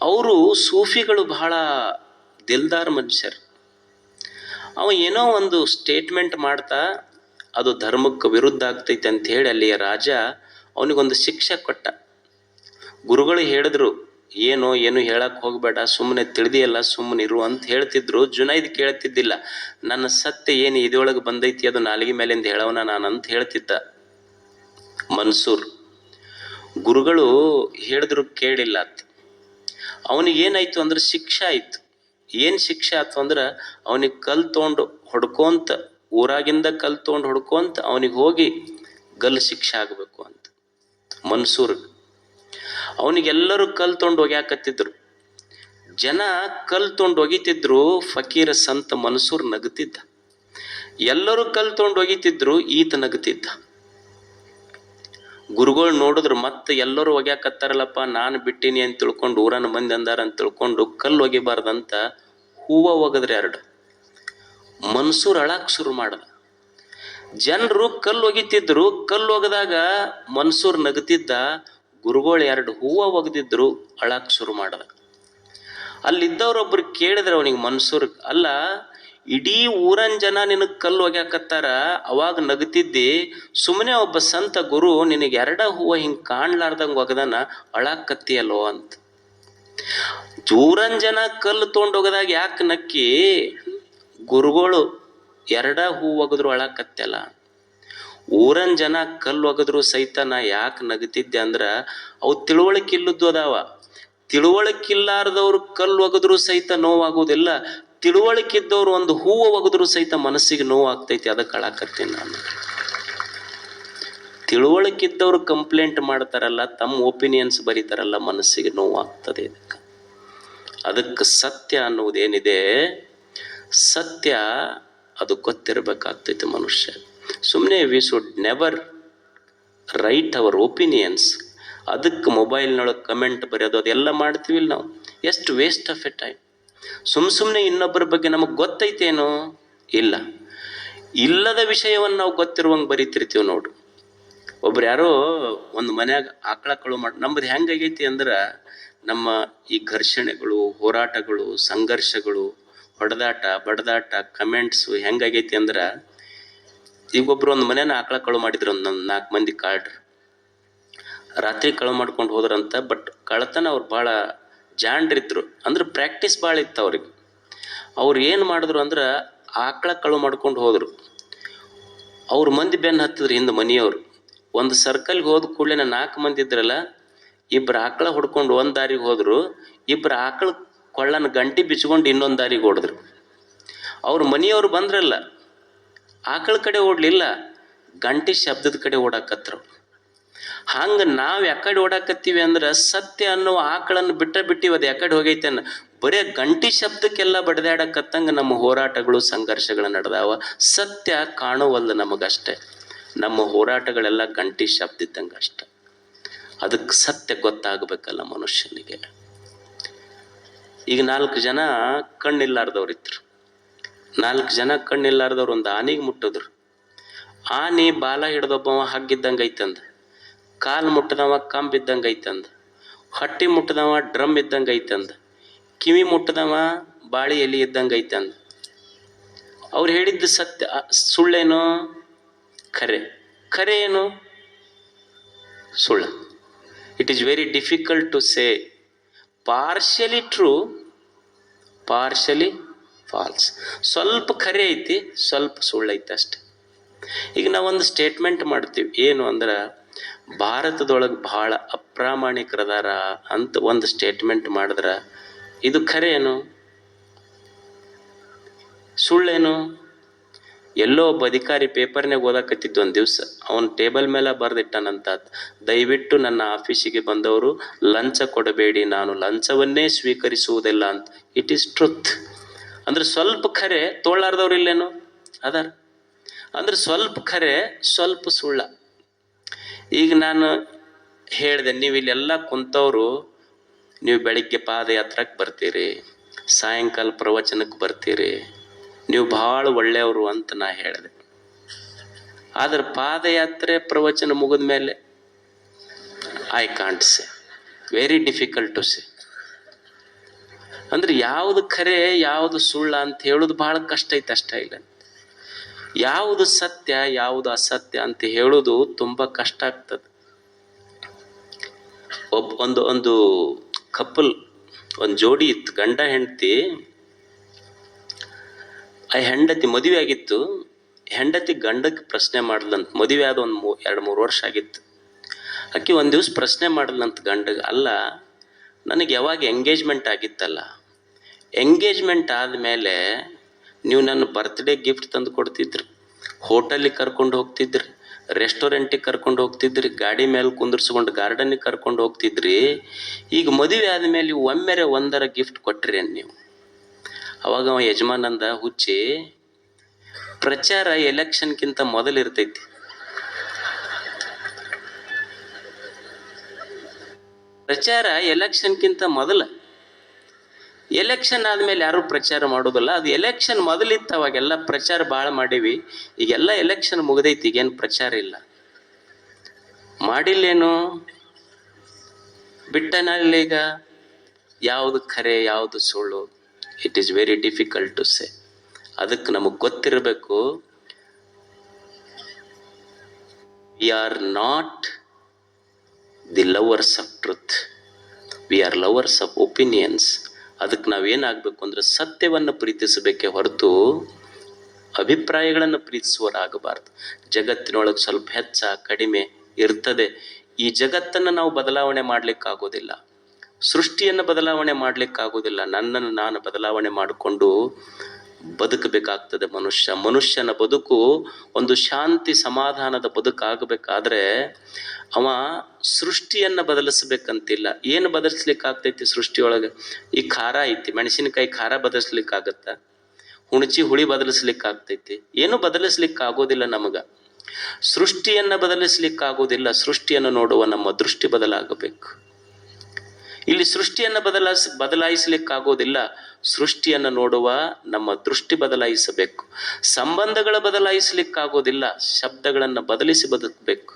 ಅವರು ಸೂಫಿಗಳು ಬಹಳ ದಿಲ್ದಾರ್ ಮನುಷ್ಯರು. ಅವ ಏನೋ ಒಂದು ಸ್ಟೇಟ್ಮೆಂಟ್ ಮಾಡ್ತಾ ಅದು ಧರ್ಮಕ್ಕೆ ವಿರುದ್ಧ ಆಗ್ತೈತೆ ಅಂತ ಹೇಳಿ ಅಲ್ಲಿಯ ರಾಜ ಅವನಿಗೊಂದು ಶಿಕ್ಷೆ ಕೊಟ್ಟ. ಗುರುಗಳು ಹೇಳಿದ್ರು, ಏನು ಹೇಳಕ್ ಹೋಗ್ಬೇಡ, ಸುಮ್ಮನೆ ತಿಳಿದಿಯಲ್ಲ, ಸುಮ್ಮನೆ ಇರು ಅಂತ ಹೇಳ್ತಿದ್ರು. ಜುನೈದ್ ಕೇಳ್ತಿದ್ದಿಲ್ಲ. ನನ್ನ ಸತ್ಯ ಏನು ಇದರೊಳಗೆ ಬಂದೈತಿ ಅದು ನಾಲಿಗೆ ಮೇಲಿಂದ ಹೇಳವನ ನಾನು ಅಂತ ಹೇಳ್ತಿದ್ದ ಮನ್ಸೂರ್. ಗುರುಗಳು ಹೇಳಿದ್ರು ಕೇಳಿಲ್ಲ ಅಂತ. ಅವನಿಗೇನಾಯ್ತು ಅಂದ್ರೆ ಶಿಕ್ಷೆ ಆಯ್ತು. ಏನು ಶಿಕ್ಷೆ ಆಯ್ತು ಅಂದ್ರೆ ಅವನಿಗೆ ಕಲ್ ತೊಗೊಂಡು ಹೊಡ್ಕೊಂತ, ಊರಾಗಿಂದ ಕಲ್ ತೊಗೊಂಡು ಹೊಡ್ಕೊಂತ ಅವನಿಗೆ ಹೋಗಿ ಗಲ್ಲು ಶಿಕ್ಷೆ ಆಗಬೇಕು ಅಂತ ಮನ್ಸೂರ್. ಅವನಿಗೆಲ್ಲರೂ ಕಲ್ ತೊಗೊಂಡು ಒಗ್ಯಾಕತ್ತಿದ್ರು. ಜನ ಕಲ್ ತೊಗೊಂಡು ಒಗಿತಿದ್ರು, ಫಕೀರ ಸಂತ ಮನ್ಸೂರ್ ನಗುತ್ತಿದ್ದ. ಎಲ್ಲರೂ ಕಲ್ ತೊಗೊಂಡು ಒಗಿತಿದ್ರು, ಈತ ನಗುತ್ತಿದ್ದ. ಗುರುಗಳು ನೋಡಿದ್ರು, ಮತ್ತೆ ಎಲ್ಲರೂ ಒಗ್ಯಾಕತ್ತಾರಲ್ಲಪ್ಪ, ನಾನು ಬಿಟ್ಟಿನಿ ಅಂತ ತಿಳ್ಕೊಂಡು, ಊರನ ಮಂದಿ ಅಂದಾರ ಅಂತ ತಿಳ್ಕೊಂಡು ಕಲ್ಲು ಒಗಿಬಾರ್ದಂತ ಹೂವ ಒಗದ್ರೆ ಎರಡು. ಮನ್ಸೂರ್ ಅಳಾಕ್ ಶುರು ಮಾಡ್ದ. ಜನರು ಕಲ್ಲು ಒಗಿತಿದ್ರು, ಕಲ್ಲು ಒಗದಾಗ ಮನ್ಸೂರ್ ನಗುತ್ತಿದ್ದ. ಗುರುಗಳು ಎರಡು ಹೂವ ಒಗದಿದ್ರು, ಅಳಾಕ್ ಶುರು ಮಾಡ್ದ. ಅಲ್ಲಿದ್ದವ್ರೊಬ್ರು ಕೇಳಿದ್ರೆ ಅವನಿಗೆ ಮನ್ಸೂರ್, ಅಲ್ಲ ಇಡೀ ಊರನ್ ಜನ ನಿನಗೆ ಕಲ್ಲು ಒಗ್ಯಾಕತ್ತಾರ, ಅವಾಗ ನಗುತ್ತಿದ್ದಿ, ಸುಮ್ಮನೆ ಒಬ್ಬ ಸಂತ ಗುರು ನಿನಗೆ ಎರಡ ಹೂವ ಹಿಂಗೆ ಕಾಣ್ಲಾರ್ದಂಗೆ ಒಗದನ, ಅಳಾಕತ್ತಿಯಲ್ಲೋ ಅಂತ. ಊರನ್ ಜನ ಕಲ್ಲು ತೊಗೊಂಡೋಗದಾಗ ಯಾಕೆ ನಕ್ಕಿ, ಗುರುಗಳು ಎರಡ ಹೂ ಒಗದ್ರು ಅಳಾಕತ್ತಲ್ಲ. ಊರನ್ ಜನ ಕಲ್ಲು ಒಗದ್ರು ಸಹಿತ ನಾ ಯಾಕೆ ನಗುತ್ತಿದ್ದೆ ಅಂದ್ರ ಅವು ತಿಳುವಳಿಕಿಲ್ಲದ್ದು ಅದಾವ. ತಿಳುವಳಿಕಿಲ್ಲಾರ್ದವ್ರು ಕಲ್ಲು ಒಗದ್ರು ಸಹಿತ ನೋವಾಗುವುದಿಲ್ಲ. ತಿಳುವಳಿಕಿದ್ದವ್ರು ಒಂದು ಹೂವು ಒಗದ್ರು ಸಹಿತ ಮನಸ್ಸಿಗೆ ನೋವು ಆಗ್ತೈತಿ, ಅದಕ್ಕೆ ಅಳಾಕತ್ತೀನಿ ನಾನು. ತಿಳುವಳಿಕಿದ್ದವ್ರು ಕಂಪ್ಲೇಂಟ್ ಮಾಡ್ತಾರಲ್ಲ, ತಮ್ಮ ಒಪಿನಿಯನ್ಸ್ ಬರೀತಾರಲ್ಲ, ಮನಸ್ಸಿಗೆ ನೋವು ಆಗ್ತದೆ. ಅದಕ್ಕೆ ಸತ್ಯ ಅನ್ನುವುದೇನಿದೆ, ಸತ್ಯ ಅದು ಗೊತ್ತಿರಬೇಕಾಗ್ತೈತೆ ಮನುಷ್ಯ. ಸುಮ್ಮನೆ we should never write our opinions. ಅದಕ್ಕೆ ಮೊಬೈಲ್ನೊಳಗೆ ಕಮೆಂಟ್ ಬರೆಯೋದು ಅದೆಲ್ಲ ಮಾಡ್ತೀವಿಲ್ಲ ನಾವು, ಎಷ್ಟು ವೇಸ್ಟ್ ಆಫ್ ಎ ಟೈಮ್. ಸುಮ್ಮನೆ ಇನ್ನೊಬ್ಬರ ಬಗ್ಗೆ ನಮಗೆ ಗೊತ್ತೈತೇನೋ, ಇಲ್ಲ, ಇಲ್ಲದ ವಿಷಯವನ್ನು ನಾವು ಗೊತ್ತಿರುವಂಗೆ ಬರೀತಿರ್ತೀವಿ ನೋಡು. ಒಬ್ರು ಯಾರೋ ಒಂದು ಮನ್ಯಾಗ ಆಕಳ ಕಳು ಮಾಡಿ, ನಮ್ಮದು ಹೆಂಗಾಗೈತಿ ಅಂದ್ರೆ, ನಮ್ಮ ಈ ಘರ್ಷಣೆಗಳು, ಹೋರಾಟಗಳು, ಸಂಘರ್ಷಗಳು, ಹೊಡೆದಾಟ ಬಡದಾಟ, ಕಮೆಂಟ್ಸು ಹೆಂಗಾಗೈತಿ ಅಂದ್ರೆ, ಈಗ ಒಬ್ರು ಒಂದು ಮನೇನ ಆಕಳ ಕಳು ಮಾಡಿದ್ರು, ಒಂದು 4 ಮಂದಿ ಕಾಳ್ರು ರಾತ್ರಿ ಕಳು ಮಾಡ್ಕೊಂಡು ಹೋದ್ರಂತ. ಬಟ್ ಕಳ್ತನ ಅವ್ರು ಭಾಳ ಜಾಣ್ರಿದ್ರು, ಅಂದ್ರೆ ಪ್ರಾಕ್ಟೀಸ್ ಭಾಳ ಇತ್ತು ಅವ್ರಿಗೆ. ಅವ್ರು ಏನು ಮಾಡಿದ್ರು ಅಂದ್ರೆ, ಆಕಳ ಕಳು ಮಾಡ್ಕೊಂಡು ಹೋದ್ರು. ಅವ್ರ ಮಂದಿ ಬೆನ್ನು ಹತ್ತಿದ್ರು ಹಿಂದೆ ಮನೆಯವರು. ಒಂದು ಸರ್ಕಲ್ಗೆ ಹೋದ ಕೂಡಲೇ 4 ಮಂದಿ ಇದ್ರಲ್ಲ, ಇಬ್ಬರು ಆಕಳ ಹೊಡ್ಕೊಂಡು ಒಂದು ದಾರಿಗೆ ಹೋದ್ರು, ಇಬ್ಬರು ಆಕಳ ಕೊಳ್ಳನ ಗಂಟಿ ಬಿಚ್ಕೊಂಡು ಇನ್ನೊಂದು ದಾರಿಗೆ ಓಡಿದ್ರು. ಅವ್ರ ಮನೆಯವರು ಬಂದ್ರಲ್ಲ, ಆಕಳ ಕಡೆ ಓಡಲಿಲ್ಲ, ಗಂಟಿ ಶಬ್ದದ ಕಡೆ ಓಡಾಕತ್ರು. ಹಂಗೆ ನಾವು ಯಾಕಡೆ ಓಡಾಕತ್ತೀವಿ ಅಂದ್ರೆ, ಸತ್ಯ ಅನ್ನೋ ಆಕಳನ್ನು ಬಿಟ್ಟಿವಿ, ಅದು ಯಾಕಡೆ ಹೋಗೈತೇನ, ಬರೇ ಗಂಟಿ ಶಬ್ದಕ್ಕೆಲ್ಲ ಬಡ್ದಾಡಕತ್ತಂಗೆ ನಮ್ಮ ಹೋರಾಟಗಳು, ಸಂಘರ್ಷಗಳು ನಡೆದಾವ. ಸತ್ಯ ಕಾಣುವಲ್ಲ ನಮಗಷ್ಟೆ. ನಮ್ಮ ಹೋರಾಟಗಳೆಲ್ಲ ಗಂಟಿ ಶಬ್ದ ಇದ್ದಂಗೆ ಅಷ್ಟೆ. ಅದಕ್ಕೆ ಸತ್ಯ ಗೊತ್ತಾಗಬೇಕಲ್ಲ ಮನುಷ್ಯನಿಗೆ. ಈಗ 4 ಜನ ಕಣ್ಣಿಲ್ಲಾರ್ದವ್ರು ಇದ್ರು. 4 ಜನ ಕಣ್ಣಿಲ್ಲಾರ್ದವ್ರು ಒಂದು ಆನೆಗೆ ಮುಟ್ಟಿದ್ರು. ಆನೆ ಬಾಲ ಹಿಡ್ದೊಬ್ಬವ ಹಗ್ಗಿದ್ದಂಗೆ ಐತಂದ, ಕಾಲು ಮುಟ್ಟದವ ಕಂಬ್ ಇದ್ದಂಗೆ ಐತಂದ, ಹೊಟ್ಟಿ ಮುಟ್ಟದವ ಡ್ರಮ್ ಇದ್ದಂಗೆ ಐತಂದ, ಕಿವಿ ಮುಟ್ಟದವ ಬಾಳಿ ಎಲೆ ಇದ್ದಂಗೆ ಐತಂದ. ಅವ್ರು ಹೇಳಿದ್ದು ಸತ್ಯ ಸುಳ್ಳೇನು, ಖರೆ ಏನು, ಸುಳ್ಳು. It is very difficult to say. Partially true, partially false. ಸ್ವಲ್ಪ ಖರೆ ಐತಿ, ಸ್ವಲ್ಪ ಸುಳ್ಳೈತಿ ಅಷ್ಟೆ. ಈಗ ನಾವೊಂದು ಸ್ಟೇಟ್ಮೆಂಟ್ ಮಾಡ್ತೀವಿ, ಏನು ಅಂದ್ರೆ, ಭಾರತದೊಳಗೆ ಭಾಳ ಅಪ್ರಾಮಾಣಿಕರದಾರ ಅಂತ ಒಂದು ಸ್ಟೇಟ್ಮೆಂಟ್ ಮಾಡಿದ್ರೆ, ಇದು ಖರೆ ಏನು, ಸುಳ್ಳೇನು? ಎಲ್ಲೋ ಒಬ್ಬ ಅಧಿಕಾರಿ ಪೇಪರ್ನಾಗ ಓದಾಕತ್ತಿದ್ದು ಒಂದು ದಿವಸ, ಅವನ ಟೇಬಲ್ ಮೇಲೆ ಬರೆದಿಟ್ಟಾನಂತ, ದಯವಿಟ್ಟು ನನ್ನ ಆಫೀಸಿಗೆ ಬಂದವರು ಲಂಚ ಕೊಡಬೇಡಿ, ನಾನು ಲಂಚವನ್ನೇ ಸ್ವೀಕರಿಸುವುದಿಲ್ಲ ಅಂತ. It is truth. ಅಂದ್ರೆ ಸ್ವಲ್ಪ ಖರೆ, ತೋಳಾರ್ದವ್ರು ಇಲ್ಲೇನು ಅದಾರ. ಅಂದ್ರೆ ಸ್ವಲ್ಪ ಖರೆ, ಸ್ವಲ್ಪ ಸುಳ್ಳ. ಈಗ ನಾನು ಹೇಳಿದೆ, ನೀವು ಇಲ್ಲೆಲ್ಲ ಕುಂತವರು ನೀವು ಬೆಳಿಗ್ಗೆ ಪಾದಯಾತ್ರಕ್ಕೆ ಬರ್ತೀರಿ, ಸಾಯಂಕಾಲ ಪ್ರವಚನಕ್ಕೆ ಬರ್ತೀರಿ, ನೀವು ಭಾಳ ಒಳ್ಳೆಯವರು ಅಂತ ನಾ ಹೇಳಿದೆ. ಆದ್ರೆ ಪಾದಯಾತ್ರೆ ಪ್ರವಚನ ಮುಗಿದ ಮೇಲೆ ಐ ಕಾಂಟ್ ಸೆ, ವೆರಿ ಡಿಫಿಕಲ್ಟ್ ಟು ಸೆ. ಅಂದ್ರೆ ಯಾವುದು ಖರೆ ಯಾವುದು ಸುಳ್ಳ ಅಂತ ಹೇಳೋದು ಬಹಳ ಕಷ್ಟ ಐತೆ, ಅಷ್ಟ ಇಲ್ಲ. ಯಾವುದು ಸತ್ಯ ಯಾವುದು ಅಸತ್ಯ ಅಂತ ಹೇಳೋದು ತುಂಬ ಕಷ್ಟ ಆಗ್ತದೆ. ಒಂದು ಕಪಲ್, ಒಂದು ಜೋಡಿ ಇತ್ತು, ಗಂಡ ಹೆಂಡತಿ. ಆ ಹೆಂಡತಿ ಮದುವೆ ಆಗಿತ್ತು. ಹೆಂಡತಿ ಗಂಡಕ್ಕೆ ಪ್ರಶ್ನೆ ಮಾಡ್ಲಂತ, ಮದುವೆ ಆದ ಒಂದು 2-3 ವರ್ಷ ಆಗಿತ್ತು. ಆಕೆ ಒಂದು ದಿವಸ ಪ್ರಶ್ನೆ ಮಾಡ್ಲಂತ ಗಂಡಗೆ, ಅಲ್ಲ ನನಗೆ ಯಾವಾಗ ಎಂಗೇಜ್ಮೆಂಟ್ ಆಗಿತ್ತಲ್ಲ, ಎಂಗೇಜ್ಮೆಂಟ್ ಆದಮೇಲೆ ನೀವು ನನ್ನ ಬರ್ತ್ಡೇ ಗಿಫ್ಟ್ ತಂದು ಕೊಡ್ತಿದ್ರಿ, ಹೋಟೆಲಿಗೆ ಕರ್ಕೊಂಡು ಹೋಗ್ತಿದ್ರಿ, ರೆಸ್ಟೋರೆಂಟಿಗೆ ಕರ್ಕೊಂಡು ಹೋಗ್ತಿದ್ರಿ, ಗಾಡಿ ಮೇಲೆ ಕುಂದಿರ್ಸ್ಕೊಂಡು ಗಾರ್ಡನಿಗೆ ಕರ್ಕೊಂಡು ಹೋಗ್ತಿದ್ರಿ. ಈಗ ಮದುವೆ ಆದಮೇಲೆ ಒಮ್ಮೆರೆ ಒಂದರ ಗಿಫ್ಟ್ ಕೊಟ್ರಿ ನೀವು. ಅವಾಗ ಅವ ಯಜಮಾನಂದ, ಹುಚ್ಚಿ, ಪ್ರಚಾರ ಎಲೆಕ್ಷನ್ಗಿಂತ ಮೊದಲು ಇರ್ತೈತಿ. ಪ್ರಚಾರ ಎಲೆಕ್ಷನ್ಗಿಂತ ಮೊದಲ. ಎಲೆಕ್ಷನ್ ಆದಮೇಲೆ ಯಾರು ಪ್ರಚಾರ ಮಾಡೋದಿಲ್ಲ. ಅದು ಎಲೆಕ್ಷನ್ ಮೊದಲಿತ್ತು, ಅವಾಗೆಲ್ಲ ಪ್ರಚಾರ ಭಾಳ ಮಾಡೀವಿ. ಈಗೆಲ್ಲ ಎಲೆಕ್ಷನ್ ಮುಗ್ದೈತಿ, ಈಗೇನು ಪ್ರಚಾರ ಇಲ್ಲ. ಮಾಡಿಲ್ಲೇನು, ಬಿಟ್ಟನಲ್ಲಿ. ಈಗ ಯಾವುದು ಖರೆ ಯಾವುದು ಸುಳ್ಳು, it is very difficult to say. ಅದಕ್ಕೆ ನಮಗೆ ಗೊತ್ತಿರಬೇಕು, we are not the lovers of truth, we are lovers of opinions. ಅದಕ್ಕೆ ನಾವೇನಾಗಬೇಕು ಅಂದರೆ ಸತ್ಯವನ್ನು ಪ್ರೀತಿಸಬೇಕೇ ಹೊರತು ಅಭಿಪ್ರಾಯಗಳನ್ನು ಪ್ರೀತಿಸುವರಾಗಬಾರ್ದು. ಜಗತ್ತಿನೊಳಗೆ ಸ್ವಲ್ಪ ಹೆಚ್ಚ ಕಡಿಮೆ ಇರ್ತದೆ. ಈ ಜಗತ್ತನ್ನು ನಾವು ಬದಲಾವಣೆ ಮಾಡಲಿಕ್ಕಾಗೋದಿಲ್ಲ, ಸೃಷ್ಟಿಯನ್ನು ಬದಲಾವಣೆ ಮಾಡಲಿಕ್ಕಾಗೋದಿಲ್ಲ. ನನ್ನನ್ನು ನಾನು ಬದಲಾವಣೆ ಮಾಡಿಕೊಂಡು ಬದುಕಬೇಕಾಗ್ತದೆ. ಮನುಷ್ಯನ ಬದುಕು ಒಂದು ಶಾಂತಿ ಸಮಾಧಾನದ ಬದುಕಾಗಬೇಕಾದ್ರೆ ಅವ ಸೃಷ್ಟಿಯನ್ನು ಬದಲಿಸ್ಬೇಕಂತಿಲ್ಲ. ಏನು ಬದಲಿಸ್ಲಿಕ್ಕಾಗ್ತೈತಿ ಸೃಷ್ಟಿಯೊಳಗೆ? ಈ ಖಾರ ಐತಿ, ಮೆಣಸಿನಕಾಯಿ ಖಾರ ಬದಲಿಸ್ಲಿಕ್ಕಾಗತ್ತ? ಹುಣಚಿ ಹುಳಿ ಬದಲಿಸ್ಲಿಕ್ಕಾಗ್ತೈತಿ? ಏನು ಬದಲಿಸ್ಲಿಕ್ಕಾಗೋದಿಲ್ಲ. ನಮಗೆ ಸೃಷ್ಟಿಯನ್ನು ಬದಲಿಸ್ಲಿಕ್ಕಾಗೋದಿಲ್ಲ. ಸೃಷ್ಟಿಯನ್ನು ನೋಡುವ ನಮ್ಮ ದೃಷ್ಟಿ ಬದಲಾಗಬೇಕು. ಇಲ್ಲಿ ಸೃಷ್ಟಿಯನ್ನು ಬದಲಾಯಿಸಲಿಕ್ಕಾಗೋದಿಲ್ಲ. ಸೃಷ್ಟಿಯನ್ನು ನೋಡುವ ನಮ್ಮ ದೃಷ್ಟಿ ಬದಲಾಯಿಸಬೇಕು. ಸಂಬಂಧಗಳ ಬದಲಾಯಿಸಲಿಕ್ಕಾಗೋದಿಲ್ಲ, ಶಬ್ದಗಳನ್ನು ಬದಲಿಸಿ ಬದುಕಬೇಕು.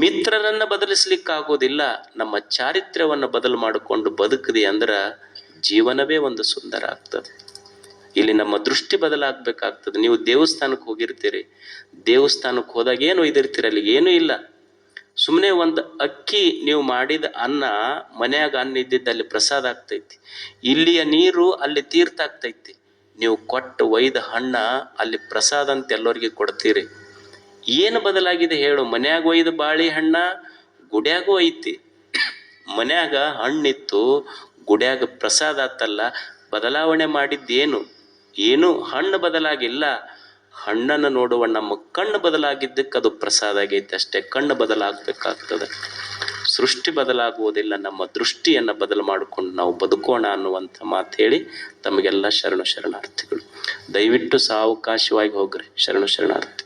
ಮಿತ್ರರನ್ನು ಬದಲಿಸಲಿಕ್ಕಾಗೋದಿಲ್ಲ, ನಮ್ಮ ಚಾರಿತ್ರ್ಯವನ್ನು ಬದಲು ಮಾಡಿಕೊಂಡು ಬದುಕದೆ ಅಂದ್ರೆ ಜೀವನವೇ ಒಂದು ಸುಂದರ ಆಗ್ತದೆ. ಇಲ್ಲಿ ನಮ್ಮ ದೃಷ್ಟಿ ಬದಲಾಗಬೇಕಾಗ್ತದೆ. ನೀವು ದೇವಸ್ಥಾನಕ್ಕೆ ಹೋಗಿರ್ತೀರಿ, ದೇವಸ್ಥಾನಕ್ಕೆ ಹೋದಾಗ ಏನು ಒಯ್ದಿರ್ತೀರಿ? ಅಲ್ಲಿ ಏನೂ ಇಲ್ಲ, ಸುಮ್ಮನೆ ಒಂದು ಅಕ್ಕಿ ನೀವು ಮಾಡಿದ ಅನ್ನ, ಮನ್ಯಾಗ ಅನ್ನ ಇದ್ದಿದ್ದಲ್ಲಿ ಪ್ರಸಾದ ಆಗ್ತೈತಿ. ಇಲ್ಲಿಯ ನೀರು ಅಲ್ಲಿ ತೀರ್ಥ ಆಗ್ತೈತಿ. ನೀವು ಕೊಟ್ಟು ಒಯ್ದ ಹಣ್ಣ ಅಲ್ಲಿ ಪ್ರಸಾದ ಅಂತ ಎಲ್ಲರಿಗೆ ಕೊಡ್ತೀರಿ. ಏನು ಬದಲಾಗಿದೆ ಹೇಳು? ಮನ್ಯಾಗ ಒಯ್ದ ಬಾಳಿ ಹಣ್ಣ ಗುಡ್ಯಾಗೂ ಐತಿ. ಮನ್ಯಾಗ ಹಣ್ಣಿತ್ತು, ಗುಡ್ಯಾಗ ಪ್ರಸಾದ ಆತಲ್ಲ. ಬದಲಾವಣೆ ಮಾಡಿದ್ದೇನು? ಏನು ಹಣ್ಣು ಬದಲಾಗಿಲ್ಲ. ಹಣ್ಣನ್ನು ನೋಡುವ ನಮ್ಮ ಕಣ್ಣು ಬದಲಾಗಿದ್ದಕ್ಕೆ ಅದು ಪ್ರಸಾದ ಆಗೈತೆ ಅಷ್ಟೇ. ಕಣ್ಣು ಬದಲಾಗಬೇಕಾಗ್ತದೆ, ಸೃಷ್ಟಿ ಬದಲಾಗುವುದಿಲ್ಲ. ನಮ್ಮ ದೃಷ್ಟಿಯನ್ನು ಬದಲು ಮಾಡಿಕೊಂಡು ನಾವು ಬದುಕೋಣ ಅನ್ನುವಂಥ ಮಾತು ಹೇಳಿ ತಮಗೆಲ್ಲ ಶರಣಾರ್ಥಿಗಳು. ದಯವಿಟ್ಟು ಸಾವಕಾಶವಾಗಿ ಹೋಗ್ರಿ. ಶರಣಾರ್ಥಿ.